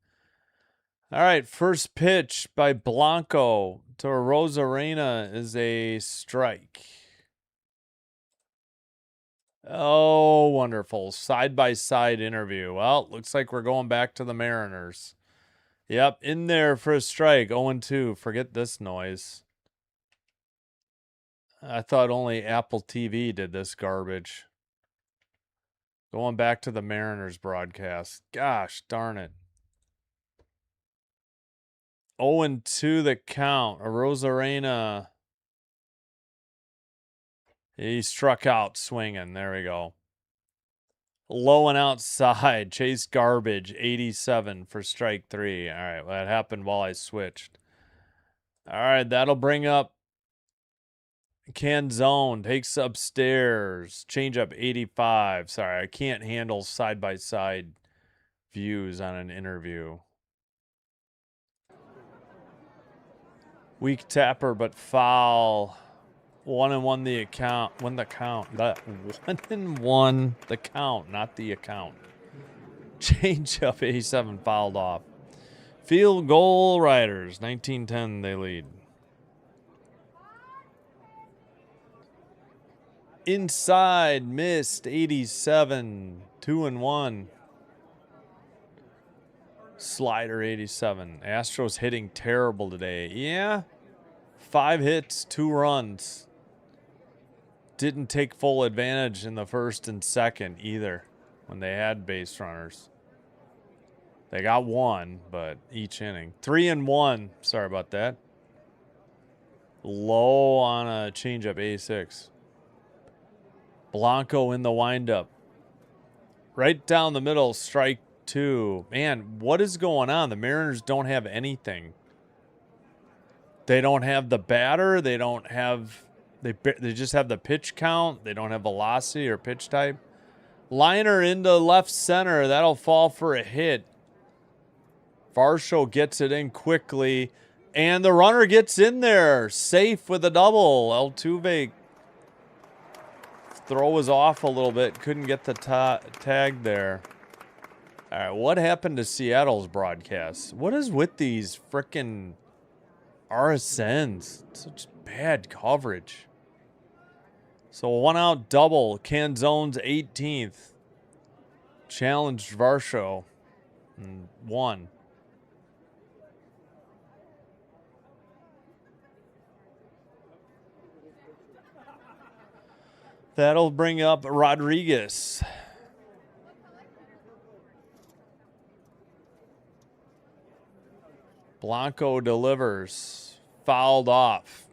All right, first pitch by Blanco to Rosarena is a strike. Oh, wonderful. Side-by-side interview. Well, looks like we're going back to the Mariners. Yep, in there for a strike. 0-2. Forget this noise. I thought only Apple TV did this garbage. Going back to the Mariners broadcast. Gosh darn it. 0-2 the count. Rosarena. He struck out swinging. There we go. Low and outside. Chase Garbage. 87 for strike 3. All right, well, that happened while I switched. All right, that'll bring up Canzone. Takes upstairs. Change up 85. Sorry, I can't handle side-by-side views on an interview. Weak tapper, but foul. 1-1 the account. Won the count. 1-1 the count, not the account. Change up 87 fouled off. Field goal Riders. 19-10 they lead. Inside missed 87. 2-1. Slider 87. Astros hitting terrible today. Yeah. 5 hits, 2 runs. Didn't take full advantage in the first and second either when they had base runners. They got 1, but each inning. 3-1. Sorry about that. Low on a changeup, A6. Blanco in the windup. Right down the middle, strike 2. Man, what is going on? The Mariners don't have anything. They don't have the batter. They don't have... They just have the pitch count. They don't have velocity or pitch type. Liner into left center. That'll fall for a hit. Varsho gets it in quickly. And the runner gets in there. Safe with a double. Altuve throw was off a little bit. Couldn't get the tag there. All right, what happened to Seattle's broadcast? What is with these frickin' RSNs? Such bad coverage. So 1 out double. Canzone's 18th. Challenged Varsho. And won. That'll bring up Rodriguez. Blanco delivers. Fouled off.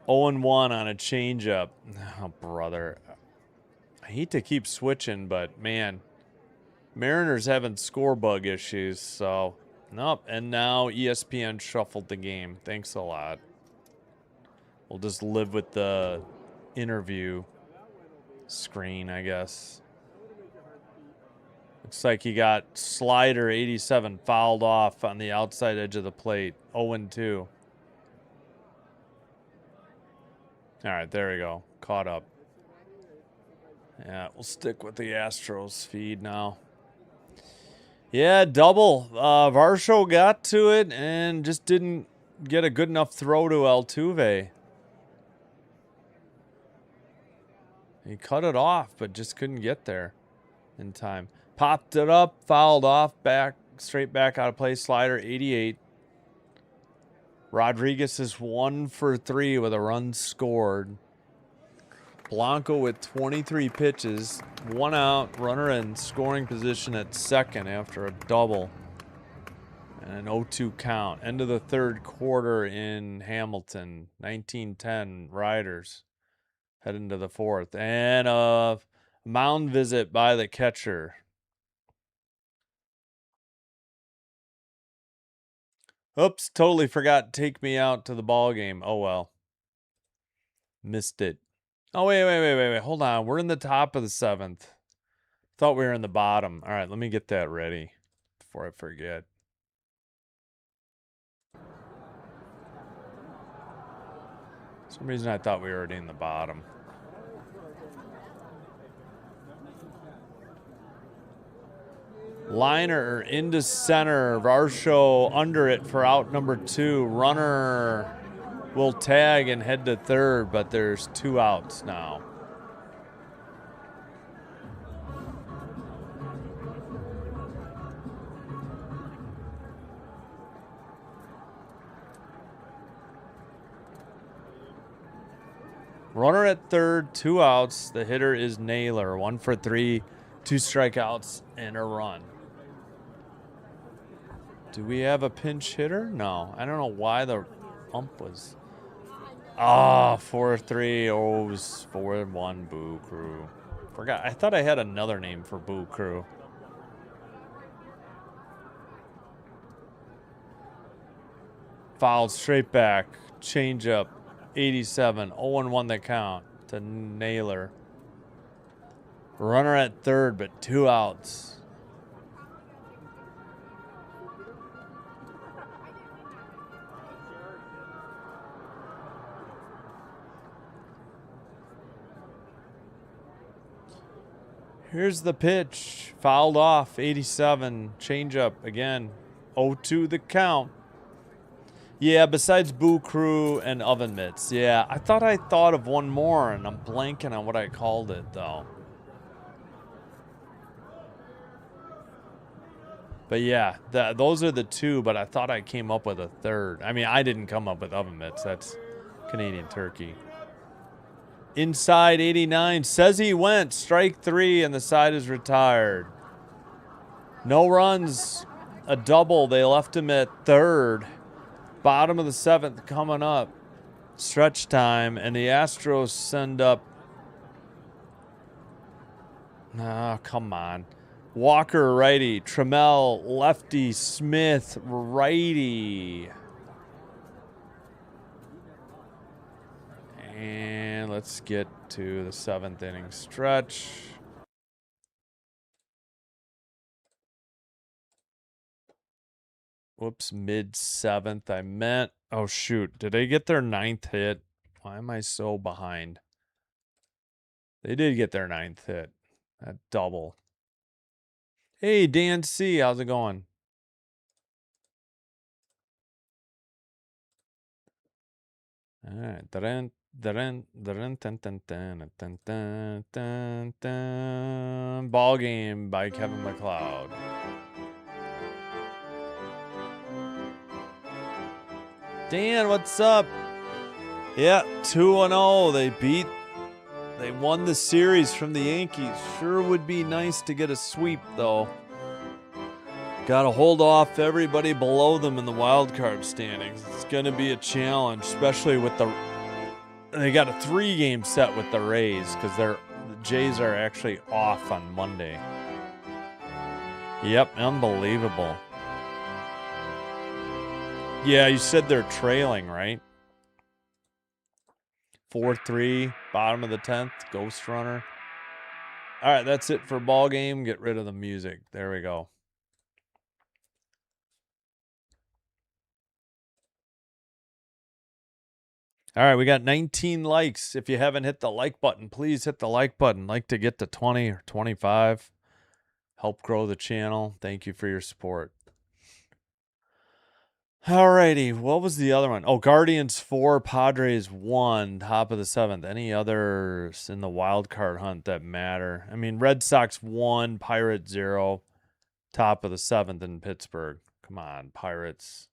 0-1 on a changeup. Oh, brother. I hate to keep switching, but, man, Mariners having score bug issues, so... Nope, and now ESPN shuffled the game. Thanks a lot. We'll just live with the interview screen, I guess. Looks like he got slider 87 fouled off on the outside edge of the plate. 0-2. All right, there we go. Caught up. Yeah, we'll stick with the Astros feed now. Yeah, double. Varsho got to it and just didn't get a good enough throw to Altuve. He cut it off, but just couldn't get there in time. Popped it up, fouled off, back, straight back out of play. Slider 88. Rodriguez is 1 for 3 with a run scored. Blanco with 23 pitches, 1 out, runner in scoring position at second after a double. And an 0-2 count. End of the third quarter in Hamilton. 19-10 Riders. Head into the fourth. And a mound visit by the catcher. Oops, totally forgot to take me out to the ball game. Oh well. Missed it. Oh, wait. Hold on. We're in the top of the 7th. Thought we were in the bottom. All right, let me get that ready before I forget. For some reason I thought we were already in the bottom. Liner into center. Varsho under it for out number 2. Runner will tag and head to third, but there's 2 outs now. Runner at third, 2 outs. The hitter is Naylor. 1 for 3, 2 strikeouts, and a run. Do we have a pinch hitter? No. I don't know why the ump was. 4-3 O's 4-1 Boo Crew. Forgot. I thought I had another name for Boo Crew. Fouled straight back. Change up. 87. 0-1 the count to Naylor. Runner at third, but 2 outs. Here's the pitch. Fouled off. 87. Changeup again. 0-2 the count. Yeah, besides Boo Crew and Oven Mitts. Yeah, I thought of one more, and I'm blanking on what I called it, though. But yeah, those are the 2, but I thought I came up with a third. I mean, I didn't come up with Oven Mitts. That's Canadian Turkey. Inside 89. Says he went. Strike 3, and the side is retired. No runs. A double. They left him at third. Bottom of the 7th coming up. Stretch time, and the Astros send up. Oh, come on. Walker, righty. Trammell, lefty. Smith, righty. And let's get to the 7th inning stretch. Whoops, mid-7th I meant. Oh, shoot. Did they get their 9th hit? Why am I so behind? They did get their 9th hit. That double. Hey, Dan C. How's it going? All right. Ball game by Kevin McLeod. Dan, what's up? Yeah, 2-0. They won the series from the Yankees. Sure would be nice to get a sweep, though. Got to hold off everybody below them in the wild card standings. It's going to be a challenge, especially with they got a 3-game set with the Rays because the Jays are actually off on Monday. Yep, unbelievable. Yeah, you said they're trailing, right? 4-3, bottom of the 10th, Ghost Runner. All right, that's it for ball game. Get rid of the music. There we go. All right, we got 19 likes. If you haven't hit the like button, please hit the like button. Like to get to 20 or 25. Help grow the channel. Thank you for your support. Alrighty, what was the other one? Oh, Guardians 4, Padres 1, top of the 7th. Any others in the wild card hunt that matter? I mean, Red Sox 1, Pirates 0, top of the 7th in Pittsburgh. Come on, Pirates.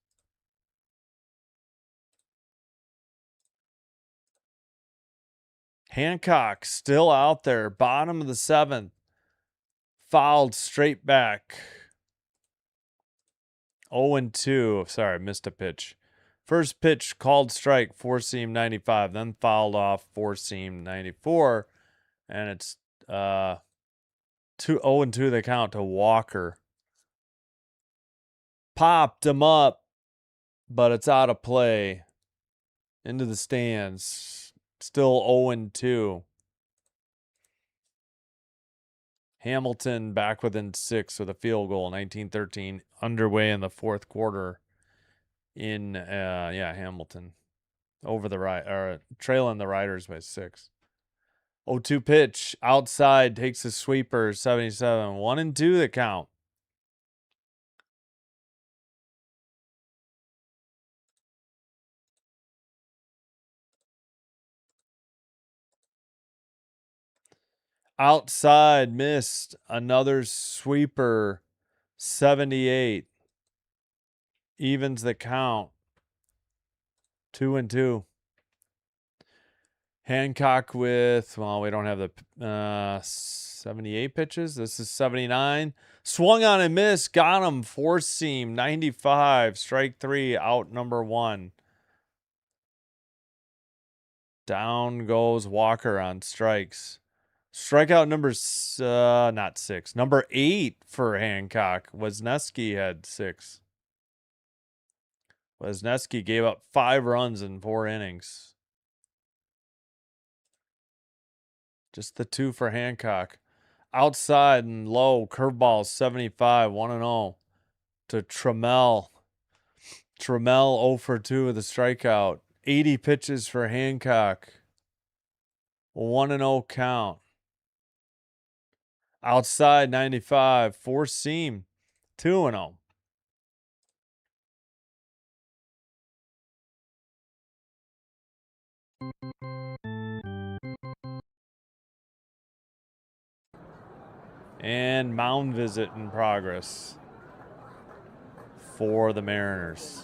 Hancock still out there, bottom of the 7th. Fouled straight back. 0-2. Sorry, missed a pitch. First pitch called strike, 4-seam 95, then fouled off, 4-seam 94, and it's 0-2 the count to Walker. Popped him up, but it's out of play. Into the stands. Still 0-2. Hamilton back within 6 with a field goal, 19-13, underway in the fourth quarter in, Hamilton. Over the right, or trailing the Riders by 6. 0-2 pitch, outside, takes a sweeper, 77. 1-2 the count. Outside, missed. Another sweeper, 78. Evens the count. 2-2. Hancock with, well, we don't have the 78 pitches. This is 79. Swung on and missed. Got him. Four seam, 95. Strike 3, out number 1. Down goes Walker on strikes. Strikeout number, not 6. Number 8 for Hancock. Wisniewski had 6. Wisniewski gave up 5 runs in 4 innings. Just the 2 for Hancock. Outside and low, curveball 75, 1-0 to Trammell. Trammell 0 for 2 with a strikeout. 80 pitches for Hancock. 1-0 count. Outside 95, 4 seam, 2-0. And mound visit in progress for the Mariners.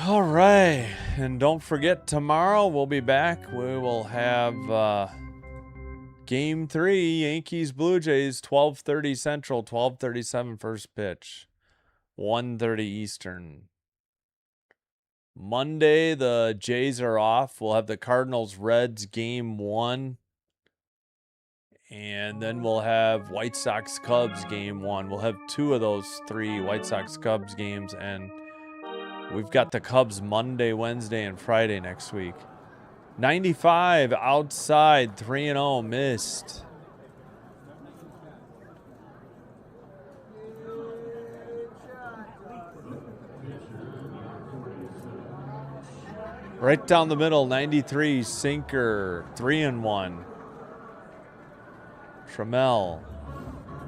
All right, and don't forget, tomorrow we'll be back. We will have Game 3, Yankees Blue Jays, 12:30 Central, 12:37 first pitch, 1:30 Eastern. Monday, the Jays are off. We'll have the Cardinals Reds Game 1. And then we'll have White Sox Cubs Game 1. We'll have 2 of those 3 White Sox Cubs games. And we've got the Cubs Monday, Wednesday, and Friday next week. 95 outside, 3-0, missed. Right down the middle, 93, sinker, 3-1. Trammell,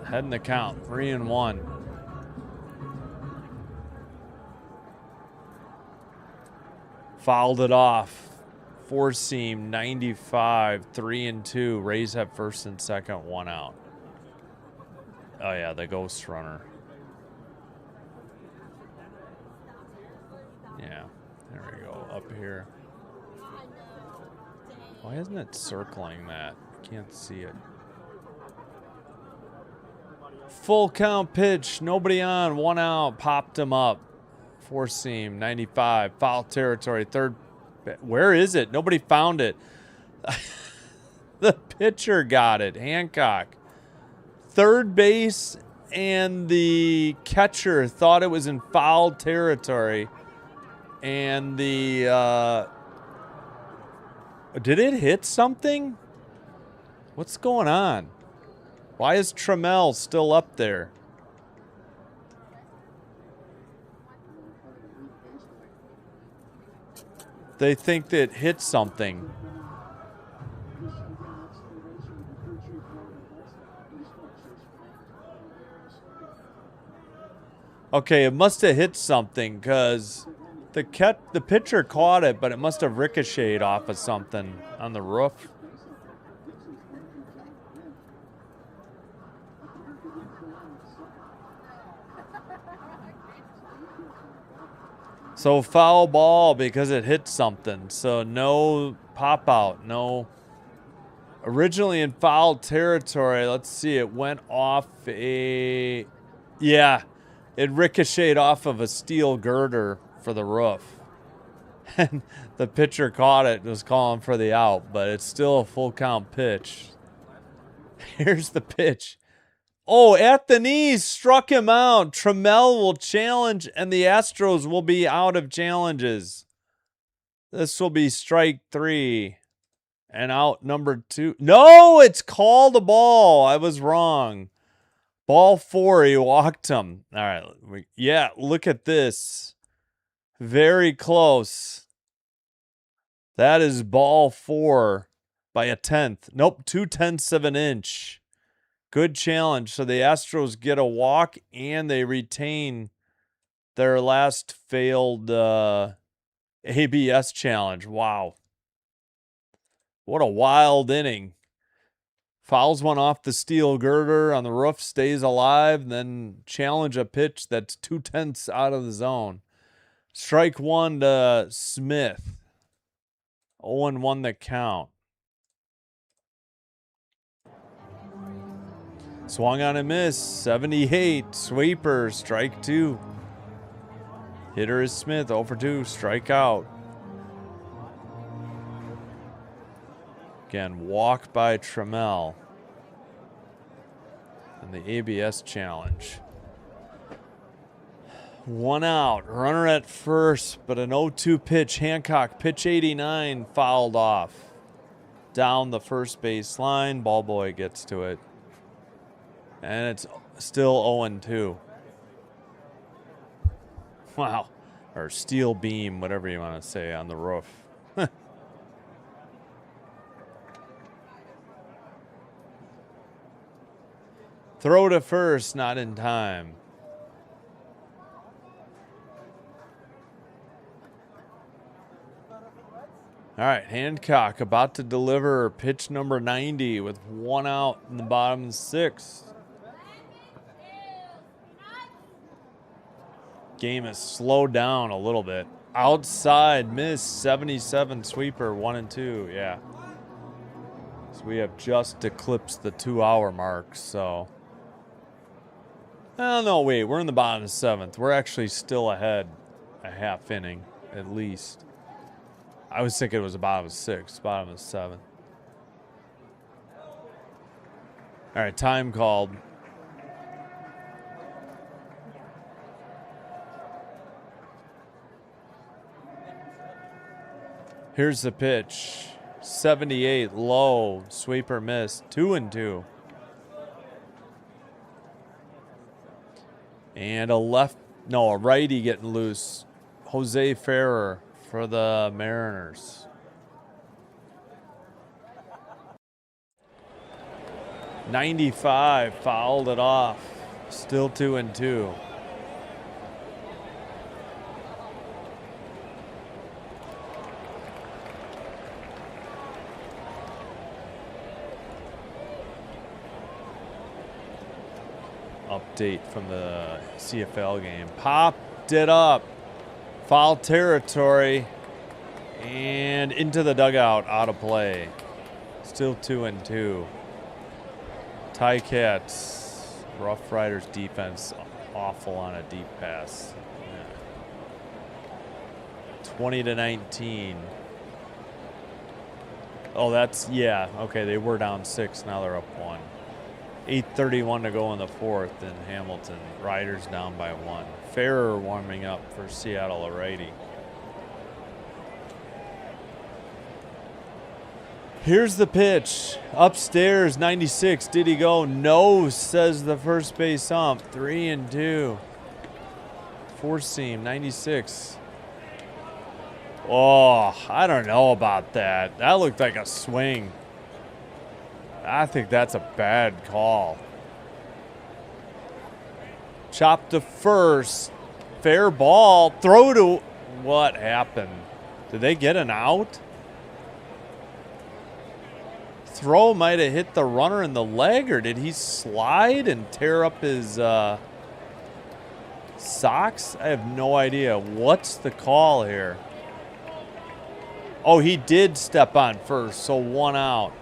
heading the count, 3-1. Fouled it off. 4 seam, 95, 3-2. Rays have first and second, 1 out. Oh yeah, the ghost runner. Yeah, there we go, up here. Why isn't it circling that? Can't see it. Full count pitch, nobody on, 1 out, popped him up. 4 seam, 95, foul territory, third. Where is it? Nobody found it. The pitcher got it, Hancock. Third base and the catcher thought it was in foul territory. And the, did it hit something? What's going on? Why is Trammell still up there? They think that it hit something. Okay, it must have hit something because the pitcher caught it, but it must have ricocheted off of something on the roof. So foul ball because it hit something. So no pop out, no. Originally in foul territory, let's see, it went off a, yeah, it ricocheted off of a steel girder for the roof. And the pitcher caught it and was calling for the out, but it's still a full count pitch. Here's the pitch. Oh, at the knees, struck him out. Trammell will challenge, and the Astros will be out of challenges. This will be strike 3. And out number 2. No, it's called a ball. I was wrong. Ball 4, he walked him. All right. Yeah, look at this. Very close. That is ball 4 by a 1/10. Nope, 2/10 of an inch. Good challenge. So the Astros get a walk and they retain their last failed ABS challenge. Wow. What a wild inning. Fouls one off the steel girder on the roof, stays alive, and then challenge a pitch that's 2/10 out of the zone. Strike 1 to Smith. 0-1 the count. Swung on and missed. 78. Sweeper. Strike 2. Hitter is Smith. 0 for 2. Strike out. Again, walk by Trammell. And the ABS challenge. 1 out. Runner at first, but an 0-2 pitch. Hancock, pitch 89, fouled off. Down the first base line. Ball boy gets to it. And it's still 0-2. Wow. Or steel beam, whatever you want to say, on the roof. Throw to first, not in time. All right, Hancock about to deliver pitch number 90 with 1 out in the bottom of the 6th. Game is slowed down a little bit. Outside miss, 77 sweeper, 1-2. Yeah. So we have just eclipsed the 2-hour mark. So, oh no, wait, we're in the bottom of the 7th. We're actually still ahead a half inning at least. I was thinking it was the bottom of the 6th, bottom of the 7th. All right, time called. Here's the pitch. 78 low. Sweeper missed. 2-2. And a righty getting loose. Jose Ferrer for the Mariners. .95 fouled it off. Still 2-2. Update from the CFL game. Popped it up. Foul territory. And into the dugout. Out of play. Still 2-2. Ticats. Rough Riders defense. Awful on a deep pass. Yeah. 20-19. Oh, that's, yeah. Okay, they were down 6. Now they're up 1. 8:31 to go in the 4th in Hamilton. Riders down by 1. Ferrer warming up for Seattle, a righty. Here's the pitch. Upstairs, 96. Did he go? No, says the first base ump. 3-2. Four seam, 96. Oh, I don't know about that. That looked like a swing. I think that's a bad call. Chop to first. Fair ball. Throw to... What happened? Did they get an out? Throw might have hit the runner in the leg, or did he slide and tear up his socks? I have no idea. What's the call here? Oh, he did step on first, so 1 out.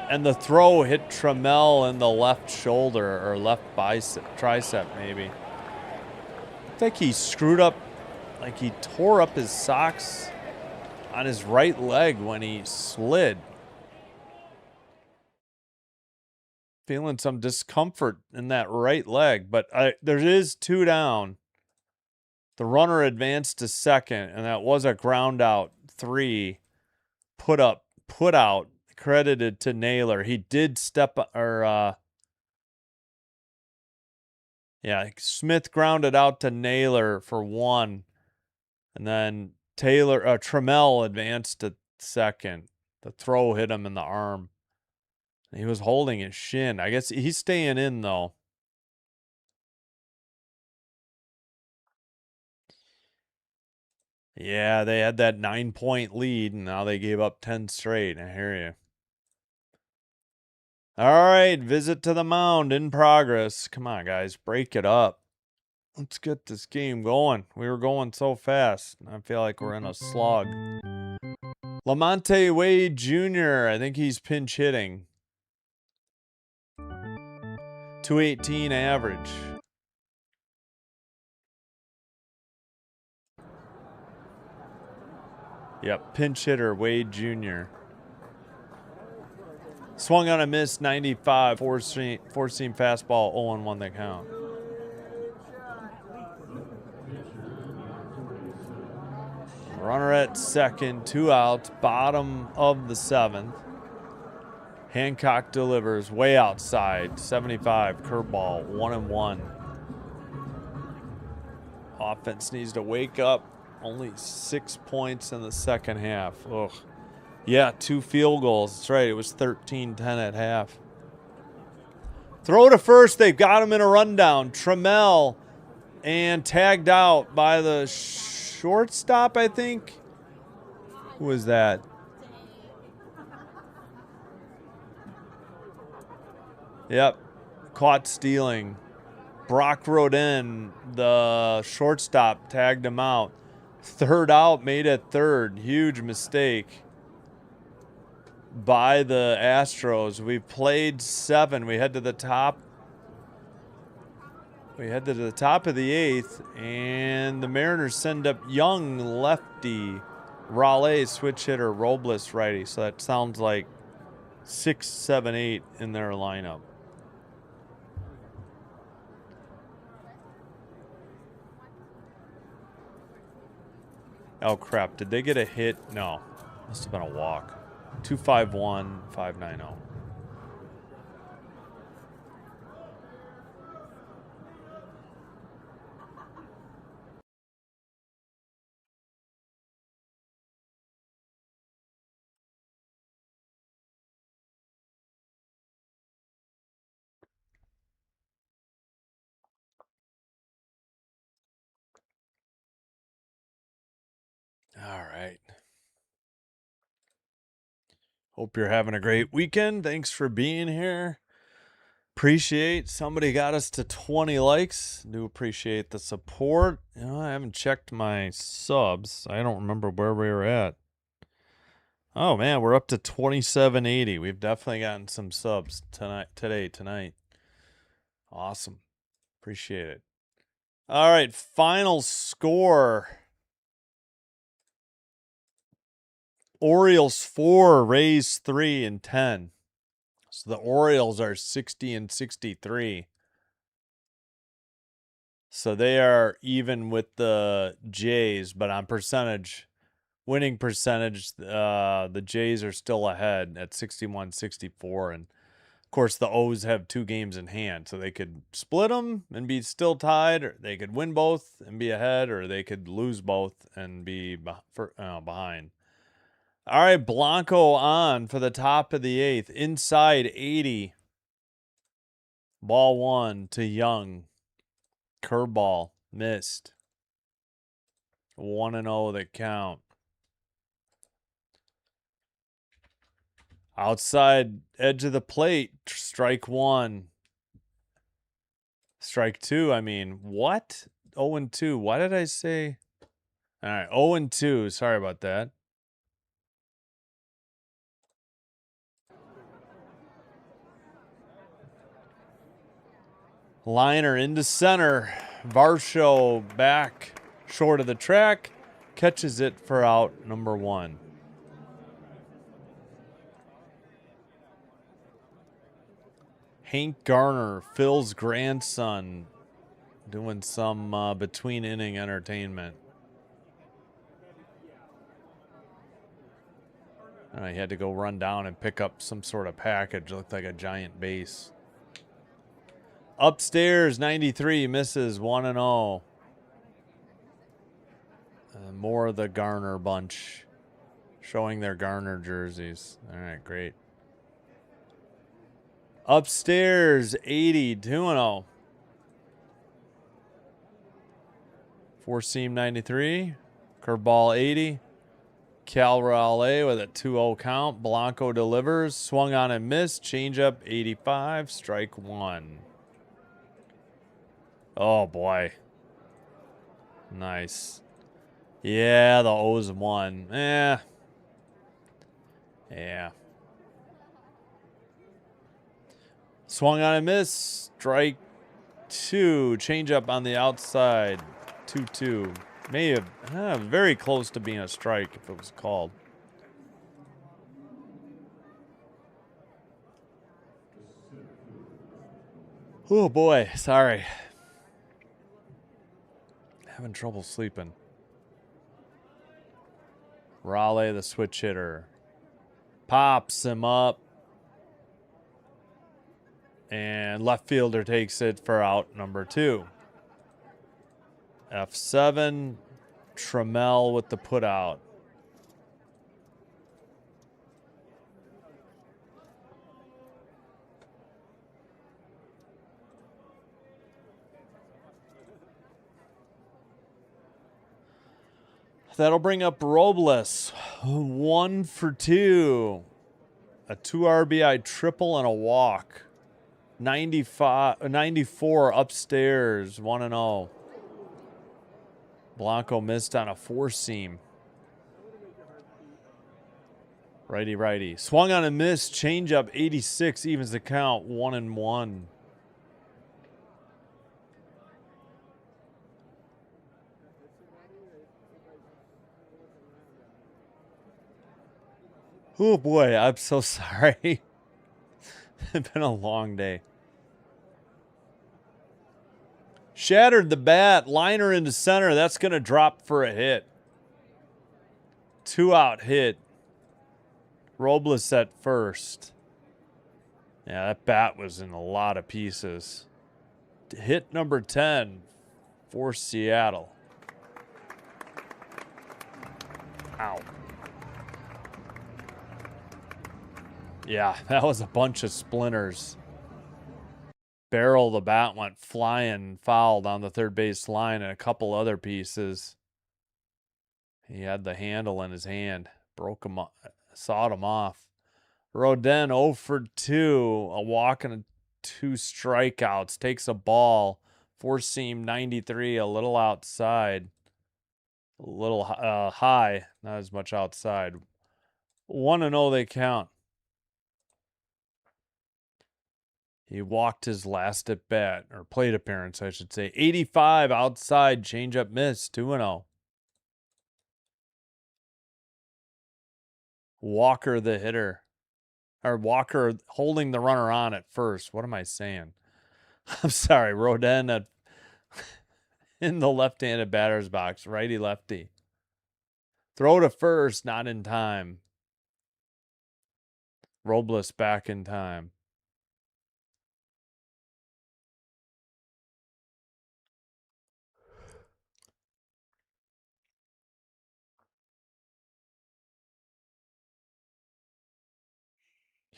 And the throw hit Trammell in the left shoulder, or left tricep maybe. I think he screwed up, like he tore up his socks on his right leg when he slid. Feeling some discomfort in that right leg, but there is 2 down. The runner advanced to second, and that was a ground out 3. Put out, credited to Naylor. He did step, or yeah, Smith grounded out to Naylor for 1, and then Trammell advanced to second. The throw hit him in the arm. He was holding his shin. I guess he's staying in, though. Yeah, they had that 9-point lead, and now they gave up 10 straight. I hear you. All right, visit to the mound in progress. Come on, guys, break it up. Let's get this game going. We were going so fast. I feel like we're in a slog. Lamonte Wade Jr., I think he's pinch hitting. 218 average. Yep, pinch hitter Wade Jr. Swung on a miss, 95, four-seam fastball, 0-1 the count. Runner at second, 2 outs, bottom of the 7th. Hancock delivers way outside, 75, curveball, 1-1. Offense needs to wake up. Only 6 points in the second half. Ugh. Yeah, 2 field goals. That's right. It was 13-10 at half. Throw to first. They've got him in a rundown. Trammell and tagged out by the shortstop, I think. Who was that? Yep. Caught stealing. Brock Rodin, the shortstop, tagged him out. 3rd out, made it 3rd. Huge mistake by the Astros. We played 7. We head to the top. We head to the top of the 8th, and the Mariners send up young lefty Raleigh, switch hitter, Robles righty. So that sounds like 6, 7, 8 in their lineup. Oh, crap. Did they get a hit? No. Must have been a walk. 251, 590. All right. Hope you're having a great weekend. Thanks for being here. Appreciate somebody got us to 20 likes. Do appreciate the support. You know, I haven't checked my subs. I don't remember where we were at. Oh man, we're up to 2780. We've definitely gotten some subs tonight. Awesome. Appreciate it. All right, final score. Orioles 4, Rays 3 and 10. So the Orioles are 60 and 63. So they are even with the Jays, but on winning percentage, the Jays are still ahead at 61-64. And of course, the O's have 2 games in hand, so they could split them and be still tied, or they could win both and be ahead, or they could lose both and be behind. All right, Blanco on for the top of the 8th. Inside 80. Ball 1 to Young. Curveball. Missed. 1-0 the count. Outside edge of the plate. Strike 1. Strike 2, I mean. What? 0-2. Why did I say? All right, 0-2. Sorry about that. Liner into center. Varsho back short of the track. Catches it for out number 1. Hank Garner, Phil's grandson, doing some between inning entertainment. He had to go run down and pick up some sort of package. Looked like a giant base. Upstairs, 93, misses 1-0. More of the Garner bunch showing their Garner jerseys. All right, great. Upstairs, 80, 2-0. Four-seam 93. Curveball 80. Cal Raleigh with a 2-0 count. Blanco delivers. Swung on and missed. Changeup 85. Strike one. Oh, boy. Nice. Yeah, the O's won. Yeah. Swung on and missed. Strike two. Changeup on the outside. 2-2. May have very close to being a strike if it was called. Oh boy, sorry. Having trouble sleeping. Raleigh, the switch hitter, pops him up. And left fielder takes it for out number 2. F7, Trammell with the put out. That'll bring up Robles. 1 for 2. A 2 RBI triple and a walk. 94 upstairs, 1-0. Blanco missed on a four-seam. Righty. Swung on a miss. Changeup 86 evens the count. 1-1. Oh boy, I'm so sorry. It's been a long day. Shattered the bat. Liner into center. That's going to drop for a hit. 2-out hit. Robles at first. Yeah, that bat was in a lot of pieces. Hit number 10 for Seattle. Ow. Yeah, that was a bunch of splinters. Barrel of the bat went flying foul down the third base line and a couple other pieces. He had the handle in his hand. Broke him up, sawed him off. Rodin 0 for 2. A walk and 2 strikeouts. Takes a ball. Four-seam 93, a little outside. A little high, not as much outside. 1-0 they count. He walked his last at bat, or plate appearance, I should say. 85 outside, changeup miss, 2-0. Walker the hitter. Or Walker holding the runner on at first. What am I saying? I'm sorry, Rodin in the left-handed batter's box, righty-lefty. Throw to first, not in time. Robles back in time.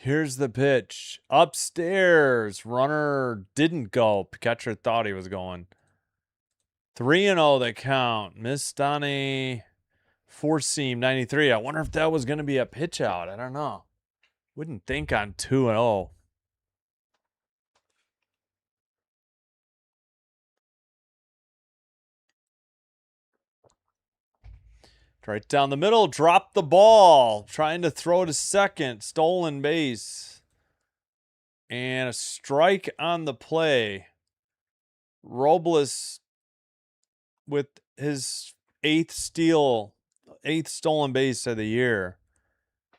Here's the pitch. Upstairs. Runner didn't go. Catcher thought he was going. 3-0 the count. Missed on a four-seam 93. I wonder if that was going to be a pitch out. I don't know. Wouldn't think on 2-0. Right down the middle. Dropped the ball. Trying to throw to second. Stolen base. And a strike on the play. Robles with his eighth stolen base of the year.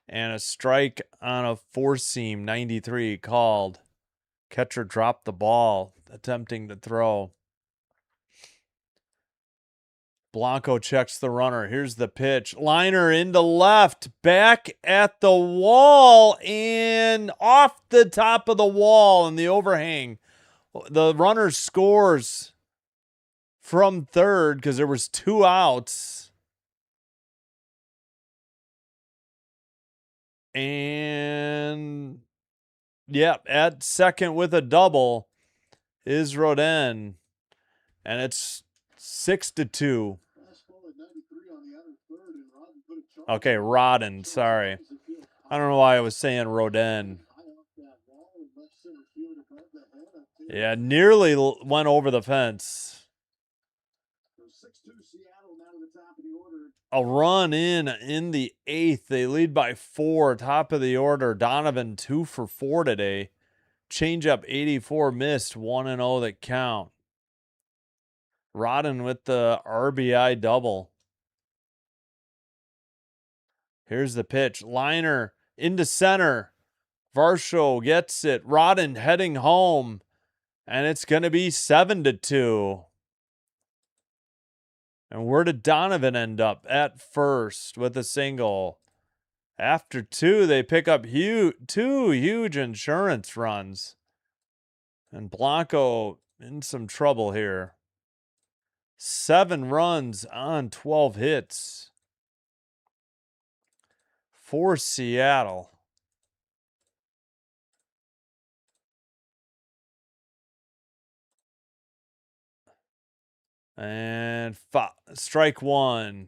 And a strike on a four-seam 93 called. Catcher dropped the ball, attempting to throw. Blanco checks the runner. Here's the pitch. Liner into left. Back at the wall and off the top of the wall in the overhang. The runner scores from third because there was 2 outs. And yep, at second with a double is Rodin. And it's 6-2. Okay, Rodden, sorry. I don't know why I was saying Rodin. Yeah, nearly went over the fence. A run in the 8th. They lead by 4. Top of the order. Donovan 2 for 4 today. Changeup 84 missed. 1-0 that count. Rodden with the RBI double. Here's the pitch. Liner into center. Varsho gets it. Rodden heading home. And it's going to be 7-2. And where did Donovan end up? At first with a single. After 2, they pick up 2 huge insurance runs. And Blanco in some trouble here. 7 runs on 12 hits for Seattle. And strike 1.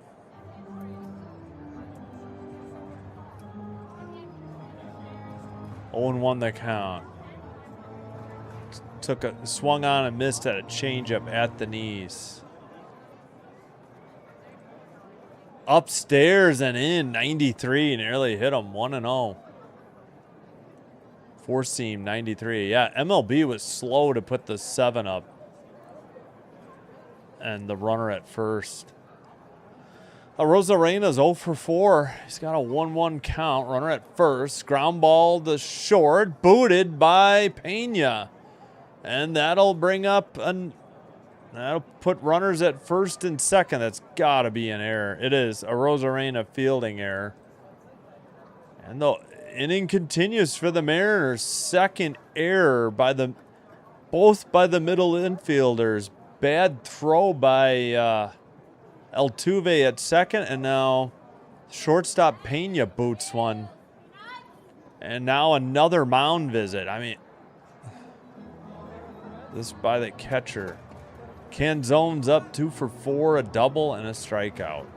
Owen won the count. Swung on and missed at a changeup at the knees. Upstairs and in 93, nearly hit him 1-0. 4-seam 93. Yeah, MLB was slow to put the 7 up. And the runner at first. Rosarena's 0 for 4. He's got a 1-1 count. Runner at first. Ground ball to short. Booted by Pena. And that'll bring up that'll put runners at first and second. That's got to be an error. It is a Rosarena fielding error. And the inning continues for the Mariners. Second error by both by the middle infielders. Bad throw by Altuve at second, and now shortstop Pena boots one. And now another mound visit. I mean, this by the catcher. Canzone's up 2 for 4, a double and a strikeout.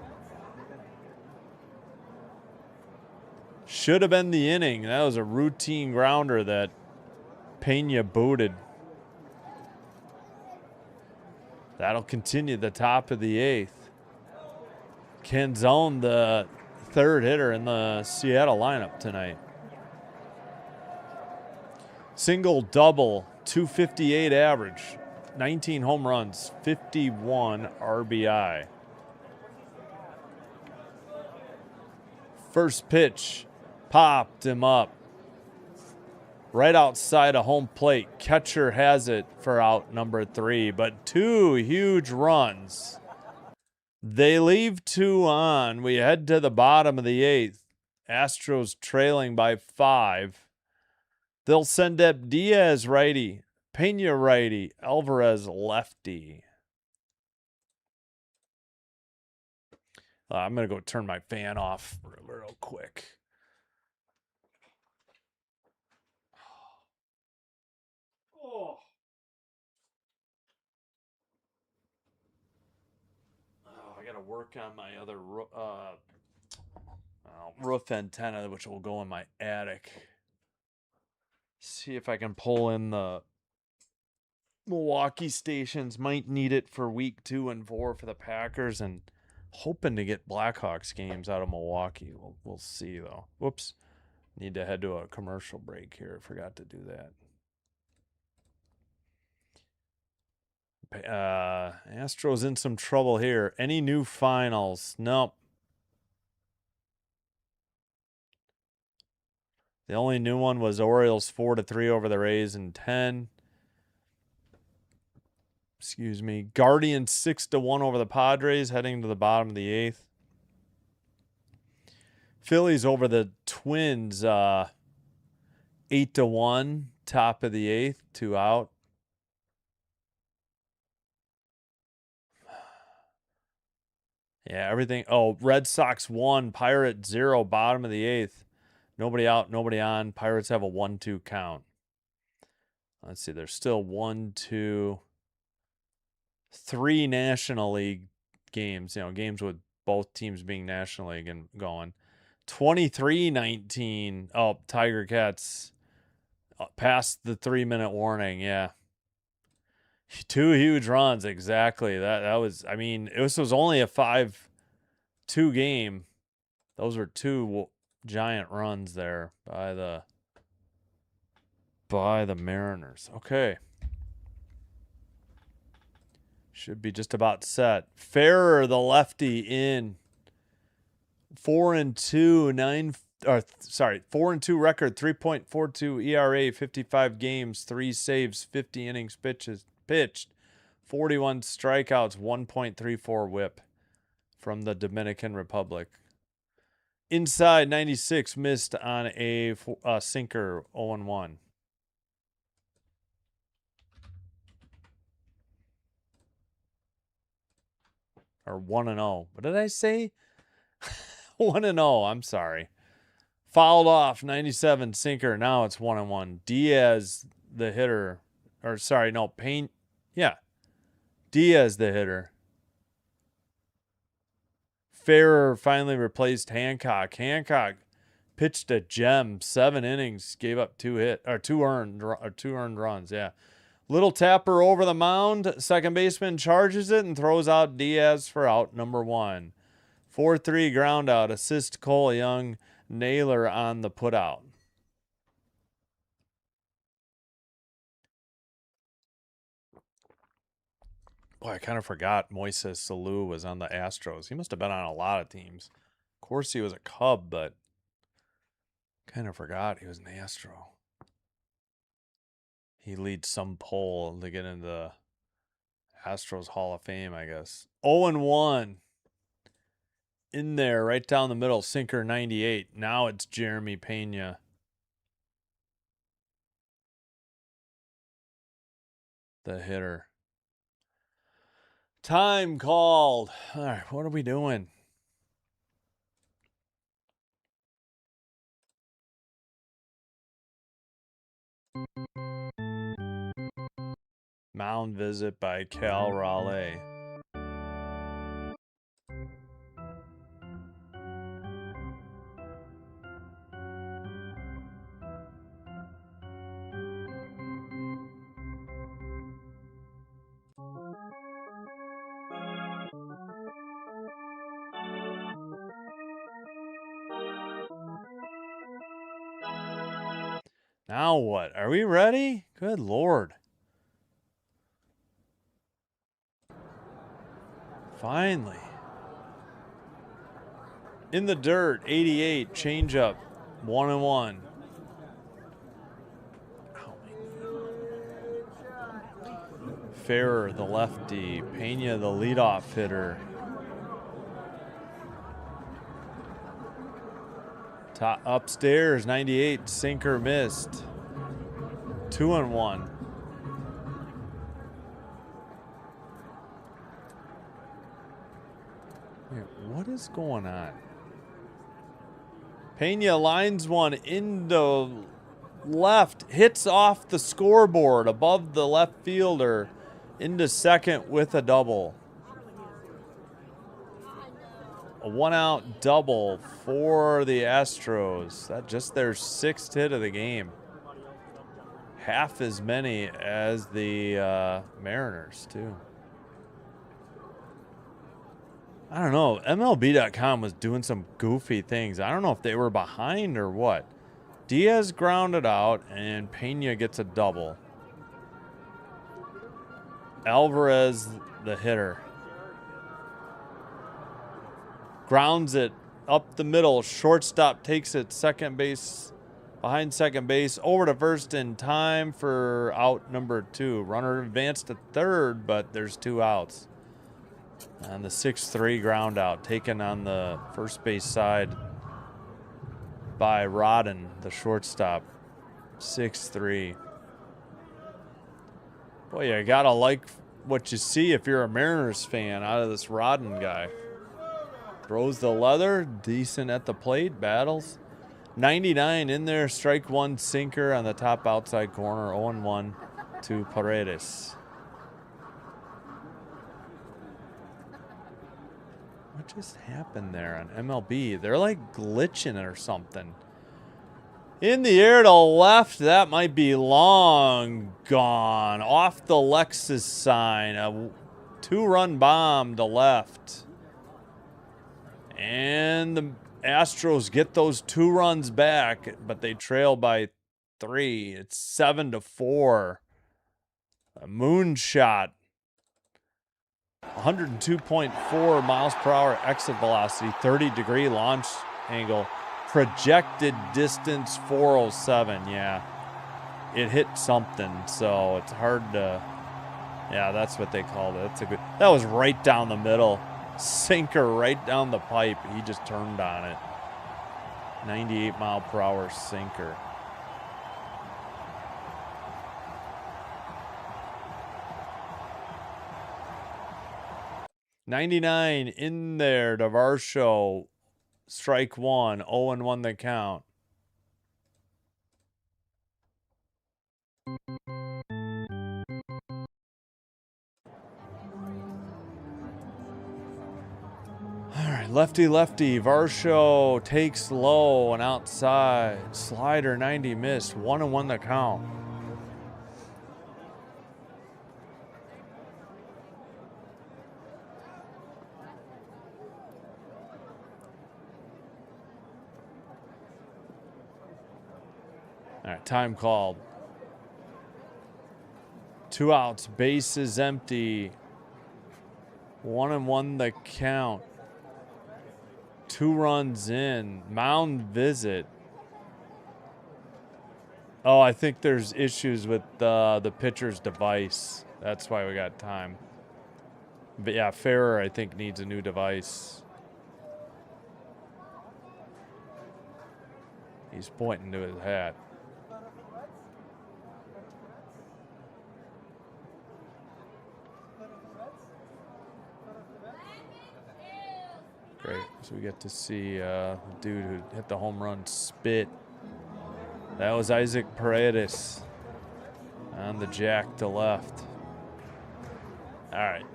Should have been the inning. That was a routine grounder that Pena booted. That'll continue the top of the 8th. Canzone, the third hitter in the Seattle lineup tonight. Single, double, 258 average, 19 home runs, 51 RBI. First pitch, popped him up. Right outside of home plate. Catcher has it for out number 3, but 2 huge runs. They leave 2 on. We head to the bottom of the 8th. Astros trailing by 5. They'll send up Diaz righty, Pena righty, Alvarez lefty. I'm going to go turn my fan off real quick. Oh. I got to work on my other roof antenna, which will go in my attic. See if I can pull in the Milwaukee stations. Might need it for week 2 and 4 for the Packers, and hoping to get Blackhawks games out of Milwaukee. We'll see, though. Whoops. Need to head to a commercial break here. Forgot to do that. Astros in some trouble here. Any new finals? Nope. The only new one was Orioles 4-3 over the Rays in 10. Excuse me. Guardians 6-1 over the Padres, heading to the bottom of the 8th. Phillies over the Twins 8-1, top of the 8th, 2 out. Yeah, everything. Oh, Red Sox 1, Pirates 0, bottom of the 8th. Nobody out, nobody on. Pirates have a 1-2 count. Let's see. There's still 1, 2, 3 National League games. Games with both teams being National League and going. 23-19. Oh, Tiger Cats past the 3-minute warning. Yeah. 2 huge runs. Exactly. That was, I mean, this was only a 5-2 game. Those were 2 giant runs there by the Mariners. Okay. Should be just about set. Ferrer, the lefty, in 4-2 record, 3.42 ERA, 55 games, 3 saves, 50 innings pitched, 41 strikeouts, 1.34 whip from the Dominican Republic. Inside 96, missed on a sinker, 0-1. Or 1-0. What did I say? 1-0. I'm sorry. Fouled off, 97, sinker. Now it's 1-1. Diaz, the hitter. Or sorry, no, Payne. Yeah. Diaz, the hitter. Ferrer finally replaced Hancock. Hancock pitched a gem, 7 innings, gave up 2 earned runs. Yeah. Little tapper over the mound. Second baseman charges it and throws out Diaz for out number 1. 4-3 ground out. Assist Cole Young. Naylor on the putout. Boy, I kind of forgot Moises Alou was on the Astros. He must have been on a lot of teams. Of course he was a Cub, but kind of forgot he was an Astro. He leads some poll to get into the Astros Hall of Fame, I guess. 0-1. In there, right down the middle, sinker 98. Now it's Jeremy Pena. The hitter. Time called. All right, what are we doing? Mound visit by Cal Raleigh. Now what? Are we ready? Good Lord. Finally. In the dirt, 88, changeup, 1-1. Ferrer, the lefty. Pena, the leadoff hitter. Top upstairs, 98, sinker missed. 2-1. Wait, what is going on? Pena lines one into left, hits off the scoreboard above the left fielder into second with a double. A 1-out double for the Astros. That's just their 6th hit of the game. Half as many as the Mariners, too. I don't know. MLB.com was doing some goofy things. I don't know if they were behind or what. Diaz grounded out, and Pena gets a double. Alvarez, the hitter. Grounds it up the middle. Shortstop takes it. Second base Behind second base, over to first in time for out number 2. Runner advanced to third, but there's 2 outs. And the 6-3 ground out, taken on the first base side by Rodden, the shortstop. 6-3. Boy, you gotta like what you see if you're a Mariners fan out of this Rodden guy. Throws the leather, decent at the plate, battles. 99 in there, strike 1 sinker on the top outside corner, 0-1 to Paredes. What just happened there on MLB? They're like glitching or something. In the air to left, that might be long gone. Off the Lexus sign, a 2-run bomb to left. And the Astros get those 2 runs back, but they trail by 3. It's 7-4. A moonshot. 102.4 miles per hour exit velocity, 30-degree launch angle, projected distance 407. Yeah, it hit something, so it's hard to. Yeah, that's what they called it. That's a good. That was right down the middle, sinker right down the pipe. He just turned on it. 98 mile per hour sinker. '99 in there to Varsho. Strike 1, 0-1 the count. All right, lefty, Varsho takes low and outside. Slider 90 missed, 1-1 the count. All right, time called. 2 outs, base is empty. 1-1 the count. 2 runs in. Mound visit. Oh, I think there's issues with the pitcher's device. That's why we got time. But yeah, Ferrer, I think, needs a new device. He's pointing to his hat. Great. So we get to see the dude who hit the home run spit. That was Isaac Paredes on the jack to left. All right.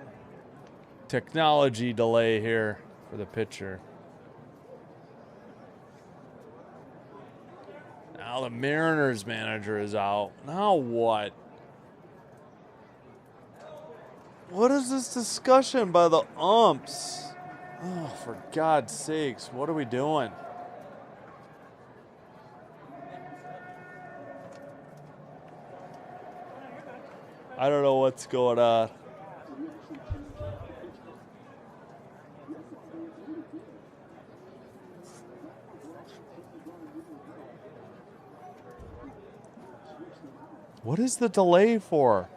Technology delay here for the pitcher. Now the Mariners manager is out. Now what? What is this discussion by the umps? Oh, for God's sakes, what are we doing? I don't know what's going on. What is the delay for?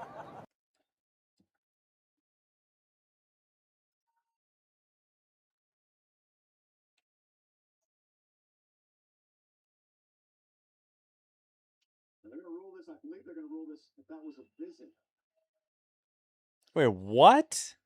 They're going to rule this. I believe they're going to rule this if that was a visit.
Wait, what?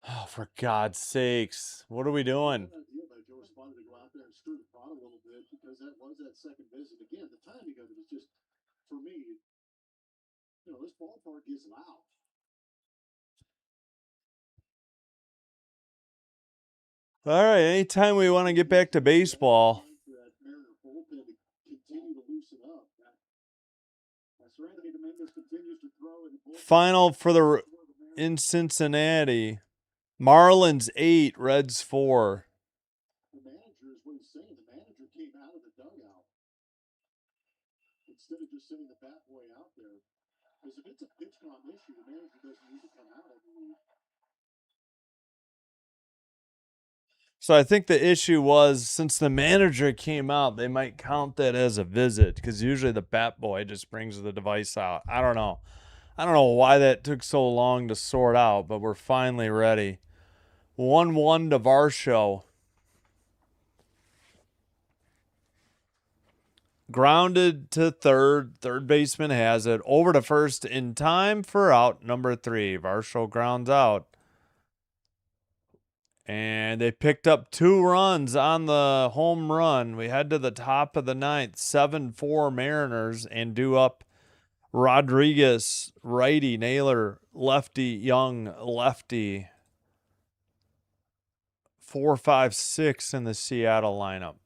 Oh, for God's sakes. What are we doing?
Joe responded to go out there and stir the pot a little bit because that was that second visit. Again, the timing of it was just, for me, this ballpark is loud.
All right, anytime we want to get back to baseball. Final for the in Cincinnati. Marlins 8, Reds 4.
The manager is what he's saying. The manager came out of the dugout instead of just sending the bat boy out there. Because if it's a pitch count issue, the manager doesn't need to come out, I believe.
So I think the issue was, since the manager came out, they might count that as a visit, because usually the bat boy just brings the device out. I don't know. I don't know why that took so long to sort out, but we're finally ready. 1-1 to Varsho. Grounded to third. Third baseman has it. Over to first in time for out number 3. Varsho grounds out. And they picked up 2 runs on the home run. We head to the top of the ninth. 7-4 Mariners, and due up Rodriguez, righty. Naylor, lefty. Young, lefty. 4, 5, 6 in the Seattle lineup.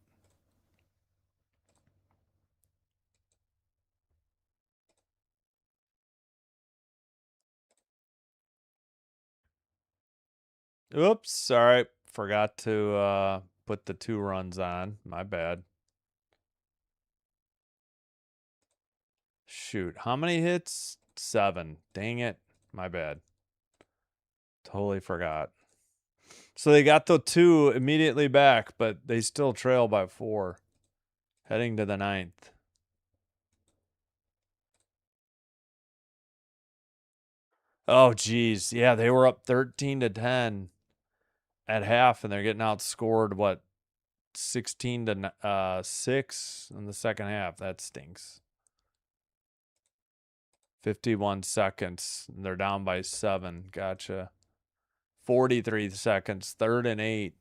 Oops, sorry. Forgot to put the 2 runs on. My bad. Shoot. How many hits? 7. Dang it. My bad. Totally forgot. So they got the 2 immediately back, but they still trail by 4. Heading to the ninth. Oh, geez. Yeah, they were up 13-10 at half, and they're getting outscored, what, 16-6 in the second half. That stinks. 51 seconds. They're down by 7. Gotcha. 43 seconds. 3rd and 8.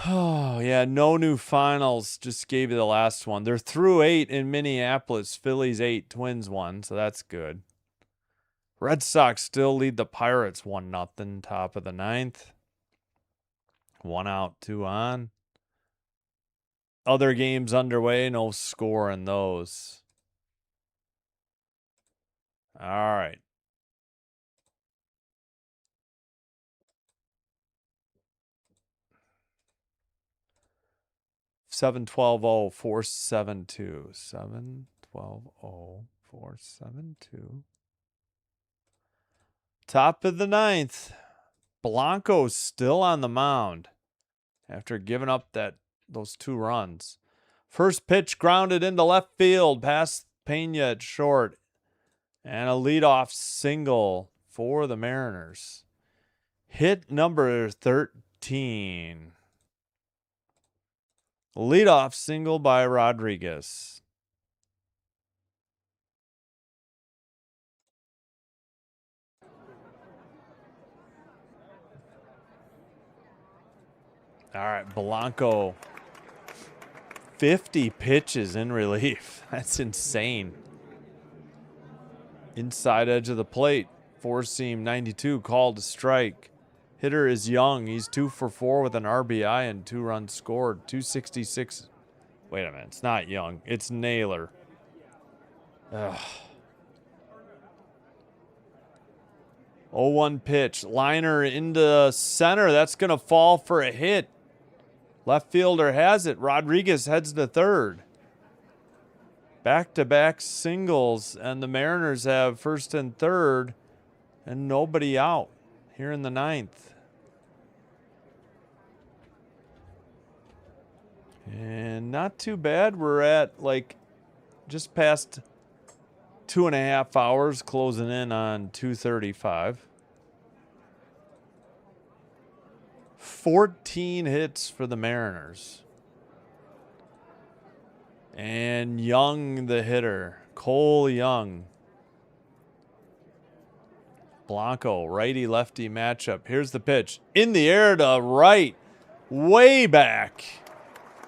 Oh, yeah. No new finals. Just gave you the last one. They're through 8 in Minneapolis. Phillies 8, Twins 1. So that's good. Red Sox still lead the Pirates 1-0. Top of the ninth. 1 out, 2 on. Other games underway. No score in those. All right. Seven 472. 472. Top of the ninth. Blanco's still on the mound after giving up those 2 runs. First pitch grounded into left field past Pena at short. And a leadoff single for the Mariners. Hit number 13. Leadoff single by Rodriguez. All right, Blanco. 50 pitches in relief. That's insane. Inside edge of the plate. 4-seam 92 called to strike. Hitter is Young. He's 2 for 4 with an RBI and 2 runs scored. 266. Wait a minute. It's not Young. It's Naylor. Ugh. 0-1 pitch. Liner into center. That's going to fall for a hit. Left fielder has it. Rodriguez heads to third. Back-to-back singles, and the Mariners have first and third and nobody out here in the ninth. And not too bad. We're at like just past 2.5 hours, closing in on 2:35. 14 hits for the Mariners. And Young, the hitter. Cole Young. Blanco, righty-lefty matchup. Here's the pitch. In the air to right. Way back.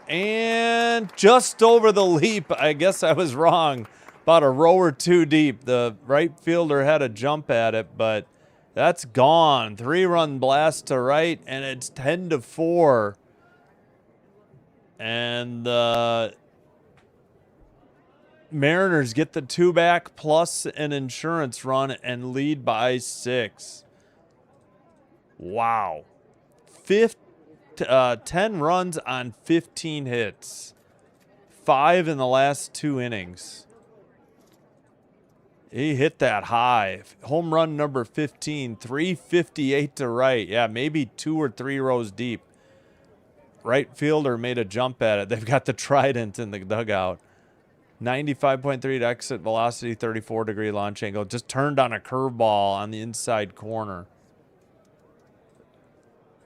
And just over the leap. I guess I was wrong. About a row or 2 deep. The right fielder had a jump at it, but that's gone. 3-run blast to right, and it's 10-4. And the Mariners get the 2 back plus an insurance run and lead by 6. Wow. 10 runs on 15 hits. 5 in the last 2 innings. He hit that high. Home run number 15, 358 to right. Yeah, maybe 2 or 3 rows deep. Right fielder made a jump at it. They've got the trident in the dugout. 95.3 to exit velocity, 34-degree launch angle. Just turned on a curveball on the inside corner.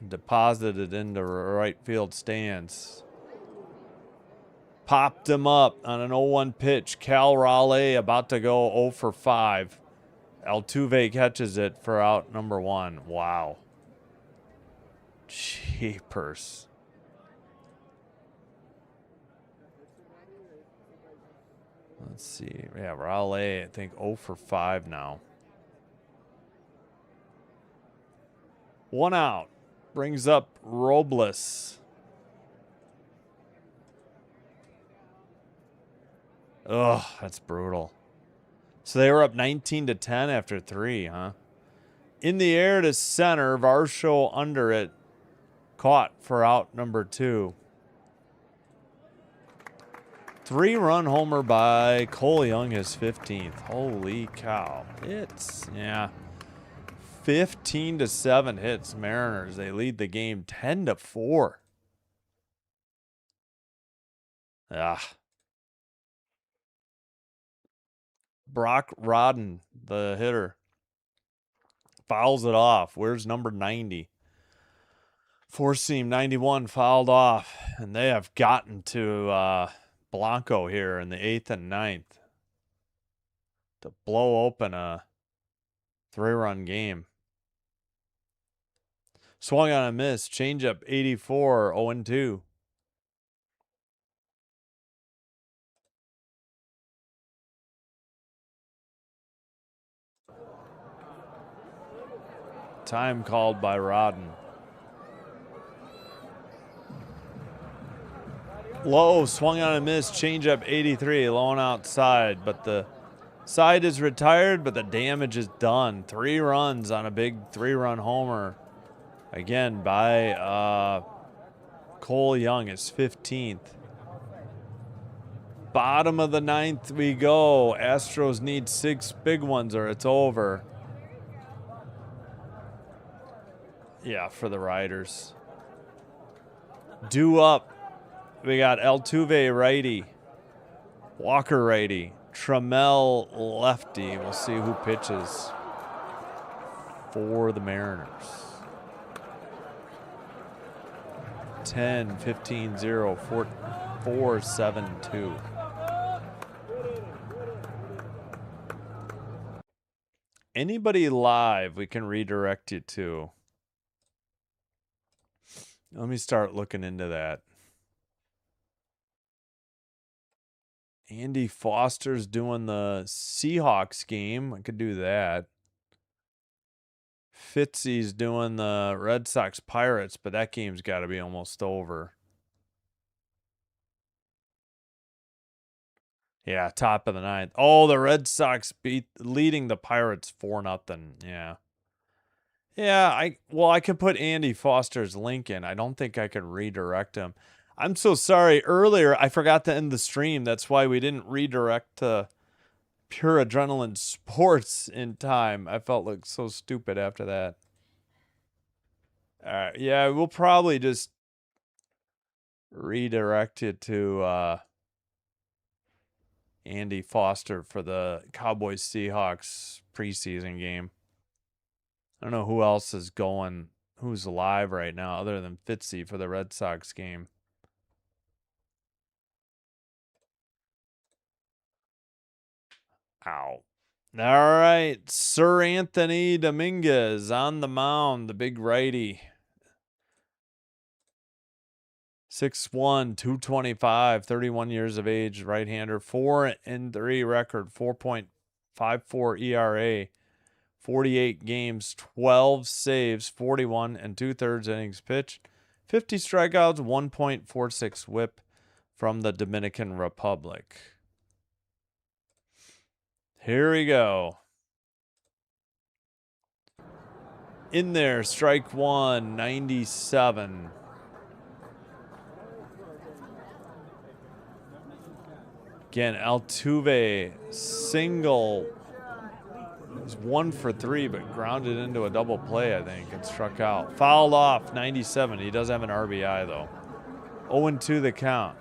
Deposited into right field stands. Popped him up on an 0-1 pitch. Cal Raleigh about to go 0 for 5. Altuve catches it for out number 1. Wow. Jeepers. Let's see. Yeah, Raleigh, I think 0 for 5 now. 1 out. Brings up Robles. Ugh, that's brutal. So they were up 19 to 10 after 3, huh? In the air to center, Varsho under it. Caught for out number 2. 3-run homer by Cole Young, his 15th. Holy cow. It's, yeah. 15 to 7 hits, Mariners. They lead the game 10 to 4. Ah. Brock Rodden, the hitter, fouls it off. Where's number 90? Four-seam 91 fouled off, and they have gotten to Blanco here in the 8th and 9th to blow open a 3-run game. Swung on a miss, changeup 84, 0-2. Time called by Rodden. Low, swung on a miss, changeup 83, low and outside, but the side is retired, but the damage is done. 3 runs on a big 3-run homer. Again, by Cole Young, his 15th. Bottom of the 9th we go. Astros need 6 big ones or it's over. Yeah, for the Riders. Due up. We got Altuve righty. Walker righty. Trammell lefty. We'll see who pitches for the Mariners. 10, 15, 0, 4, 7, 2. Anybody live we can redirect you to? Let me start looking into that. Andy Foster's doing the Seahawks game. I could do that. Fitzy's doing the Red Sox Pirates, but that game's got to be almost over. Yeah, top of the 9th. Oh, the Red Sox leading the Pirates 4-0. Yeah. Yeah, I could put Andy Foster's link in. I don't think I could redirect him. I'm so sorry. Earlier, I forgot to end the stream. That's why we didn't redirect to Pure Adrenaline Sports in time. I felt like so stupid after that. All right. Yeah, we'll probably just redirect it to Andy Foster for the Cowboys Seahawks preseason game. I don't know who else is going, who's live right now other than Fitzy for the Red Sox game. Ow. All right. Sir Anthony Dominguez on the mound, the big righty. 6'1", 225, 31 years of age, right-hander, 4-3 record, 4.54 ERA, 48 games, 12 saves, 41 2/3 innings pitched, 50 strikeouts, 1.46 whip from the Dominican Republic. Here we go. In there, strike 1, 97. Again, Altuve, single, He's 1 for 3, but grounded into a double play, I think, and struck out. Fouled off, 97. He does have an RBI, though. 0-2 the count.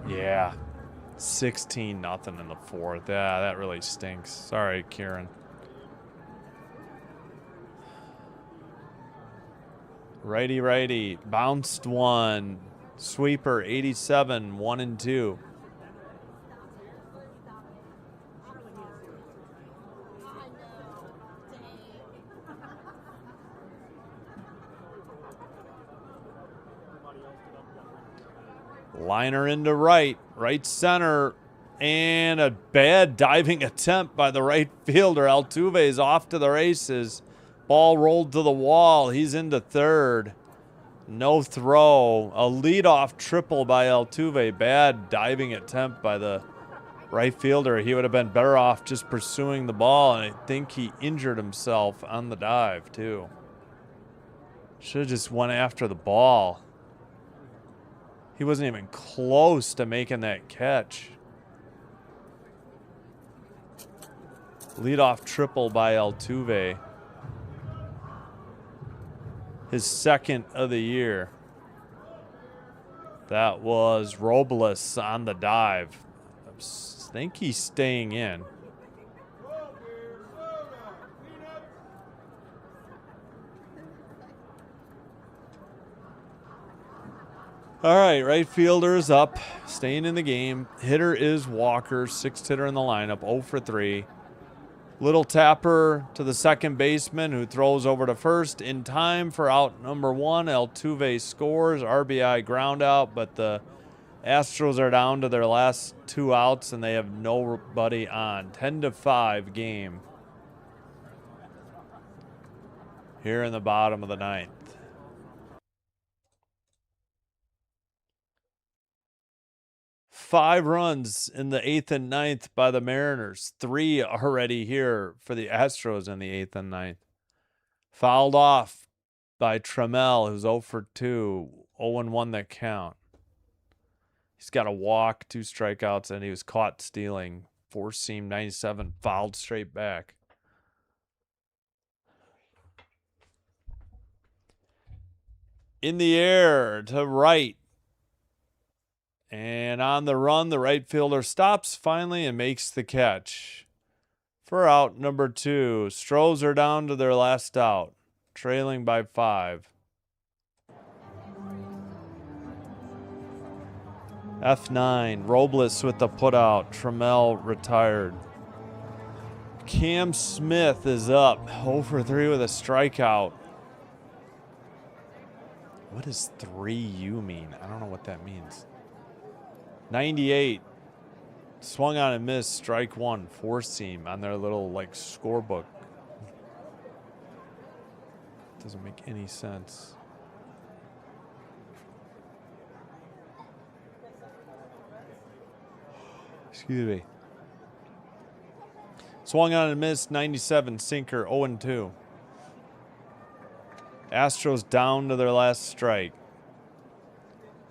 Yeah. 16-0 in the fourth. Yeah, that really stinks. Sorry, Kieran. Righty. Bounced one. Sweeper, 87, 1-2. Liner into right center, and a bad diving attempt by the right fielder. Altuve's off to the races. Ball rolled to the wall. He's into third. No throw. A leadoff triple by Altuve. Bad diving attempt by the right fielder. He would have been better off just pursuing the ball, and I think he injured himself on the dive, too. Should have just went after the ball. He wasn't even close to making that catch. Leadoff triple by Altuve. His second of the year. That was Robles on the dive. I think he's staying in. All right, right fielder is up, staying in the game. Hitter is Walker, sixth hitter in the lineup, 0 for 3. Little tapper to the second baseman who throws over to first in time for out number 1. Altuve scores, RBI ground out, but the Astros are down to their last 2 outs and they have nobody on. 10-5 game here in the bottom of the ninth. 5 runs in the 8th and 9th by the Mariners. 3 already here for the Astros in the 8th and 9th. Fouled off by Trammell, who's 0 for 2. 0-1 that count. He's got a walk, 2 strikeouts, and he was caught stealing. 4-seam 97, fouled straight back. In the air to right. And on the run, the right fielder stops finally and makes the catch. For out number 2, Stros are down to their last out, trailing by 5. F9, Robles with the putout. Trammell retired. Cam Smith is up, 0 for 3 with a strikeout. What does 3U mean? I don't know what that means. 98. Swung on and missed. Strike 1. 4-seam on their little, like, scorebook. Doesn't make any sense. Excuse me. Swung on and missed. 97. Sinker. 0-2. Astros down to their last strike.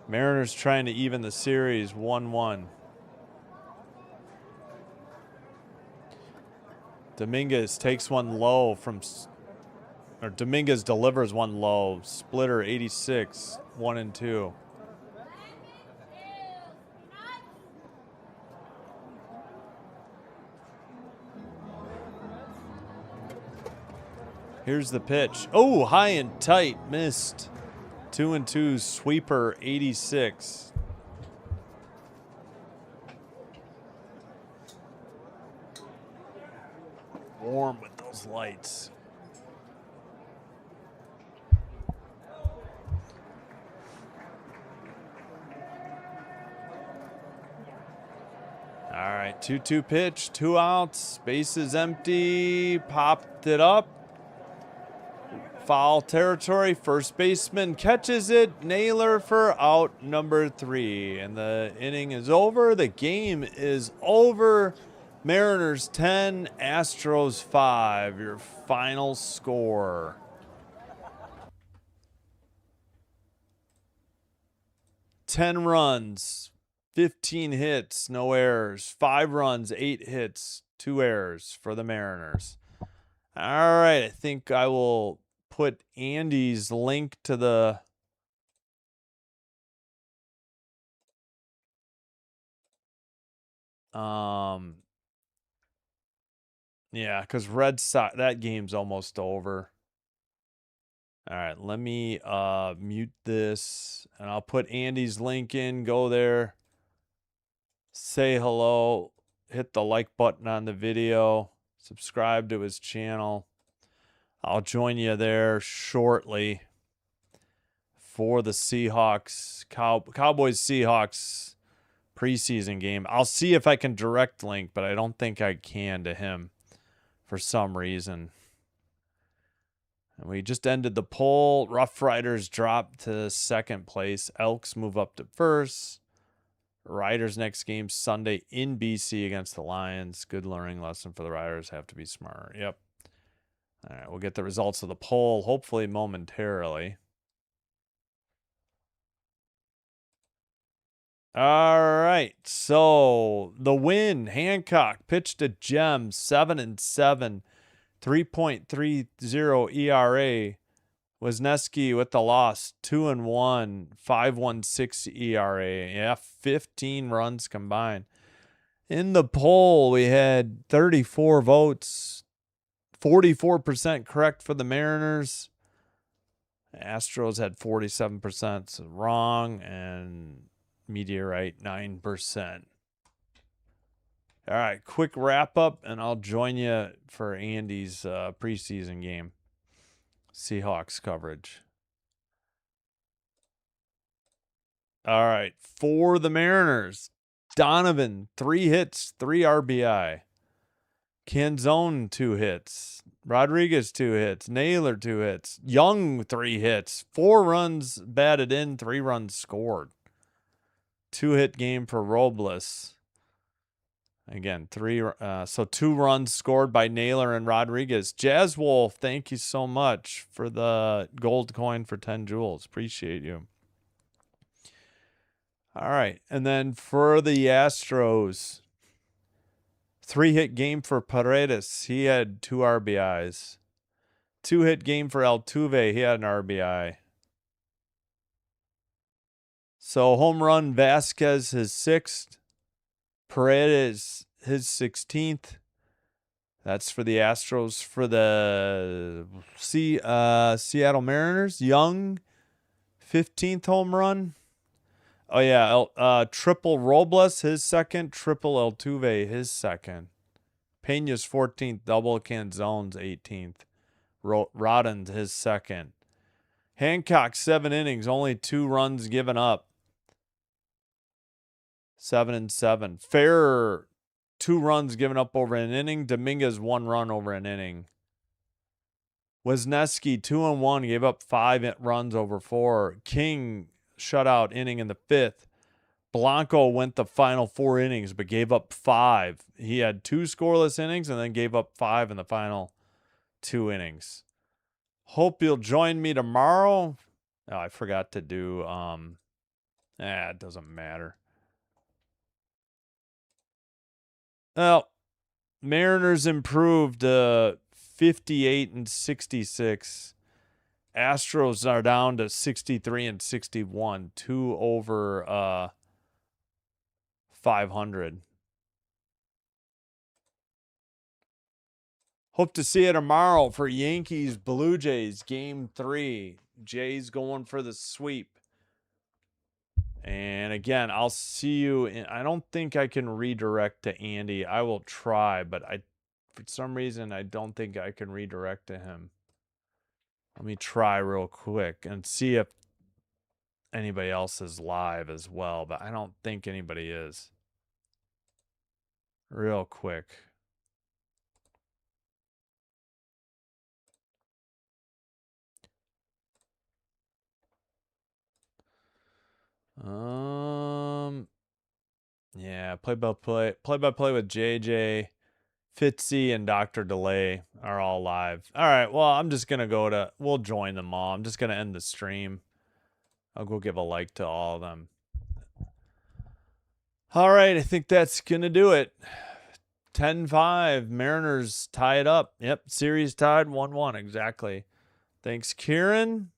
Mariners trying to even the series 1-1. Dominguez takes one low Dominguez delivers one low. Splitter 86, 1-2. Here's the pitch. Oh, high and tight, missed. 2-2 sweeper 86. Warm with those lights. All right, 2-2 pitch, 2 outs, bases empty, popped it up. Foul territory, first baseman catches it. Naylor for out number 3. And the inning is over. The game is over. Mariners 10, Astros 5. Your final score. Ten runs, 15 hits, no errors. 5 runs, 8 hits, 2 errors for the Mariners. All right, I think I will put Andy's link to the yeah, because Red Sox, that game's almost over. All right, let me mute this and I'll put Andy's link in. Go there, say hello, hit the like button on the video, subscribe to his channel. I'll join you there shortly for the Seahawks, Cowboys Seahawks preseason game. I'll see if I can direct link, but I don't think I can to him for some reason. And we just ended the poll. Rough Riders drop to second place. Elks move up to first. Riders next game Sunday in BC against the Lions. Good learning lesson for the Riders. Have to be smarter. Yep. All right, we'll get the results of the poll hopefully momentarily. All right, so the win. Hancock pitched a gem, 7-7, 3.30 ERA. Wisniewski with the loss, 2-1, 5.16 ERA. Yeah, 15 runs combined. In the poll, we had 34 votes, 44% correct for the Mariners. Astros had 47%, so wrong, and Meteorite 9%. All right, quick wrap up, and I'll join you for Andy's preseason game. Seahawks coverage. All right, for the Mariners, Donovan, 3 hits, 3 RBI. Canzone, 2 hits. Rodriguez, 2 hits. Naylor, 2 hits. Young, 3 hits. 4 runs batted in, 3 runs scored. 2-hit game for Robles. Again, 2 runs scored by Naylor and Rodriguez. Jazz Wolf, thank you so much for the gold coin for 10 jewels. Appreciate you. All right, and then for the Astros, 3-hit game for Paredes. He had 2 RBIs. 2-hit game for Altuve. He had an RBI. So home run, Vasquez, his 6th. Paredes, his 16th. That's for the Astros. For the Seattle Mariners, Young, 15th home run. Oh, yeah, triple Robles, his 2nd. Triple Altuve, his 2nd. Pena's 14th. Double Canzone's 18th. Rodden's his 2nd. Hancock, 7 innings. Only 2 runs given up. 7-7. Ferrer, 2 runs given up over an inning. Dominguez, 1 run over an inning. Wisniewski, 2-1, gave up 5 runs over 4. King, shutout inning in the 5th. Blanco went the final 4 innings, but gave up 5. He had 2 scoreless innings and then gave up 5 in the final 2 innings. Hope you'll join me tomorrow. Oh, I forgot to do, it doesn't matter. Well, Mariners improved 58-66. Astros are down to 63-61, 2 over 500. Hope to see you tomorrow for Yankees Blue Jays game 3. Jays going for the sweep. And again, I'll see you I don't think I can redirect to Andy. I will try, but for some reason I don't think I can redirect to him. Let me try real quick and see if anybody else is live as well, but I don't think anybody is. Real quick. Yeah, play-by-play with JJ, Fitzy, and Dr. Delay are all live. All right, well, I'm just going to we'll join them all. I'm just going to end the stream. I'll go give a like to all of them. All right, I think that's going to do it. 10-5. Mariners tie it up. Yep, series tied 1-1. Exactly. Thanks, Kieran.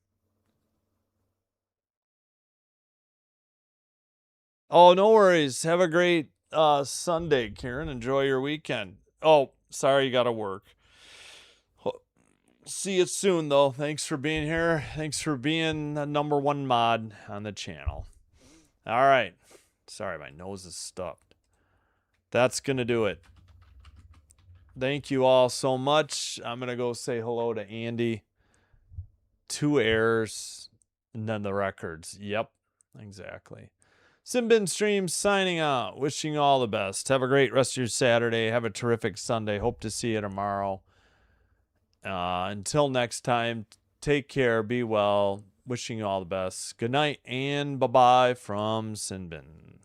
Oh, no worries. Have a great Sunday, Kieran. Enjoy your weekend. Oh, sorry you got to work. See you soon, though. Thanks for being here. Thanks for being the #1 mod on the channel. All right. Sorry, my nose is stuffed. That's going to do it. Thank you all so much. I'm going to go say hello to Andy. 2 errors, and then the records. Yep, exactly. Simbin Stream signing out. Wishing you all the best. Have a great rest of your Saturday. Have a terrific Sunday. Hope to see you tomorrow. Until next time, take care. Be well. Wishing you all the best. Good night and bye-bye from Sinbin.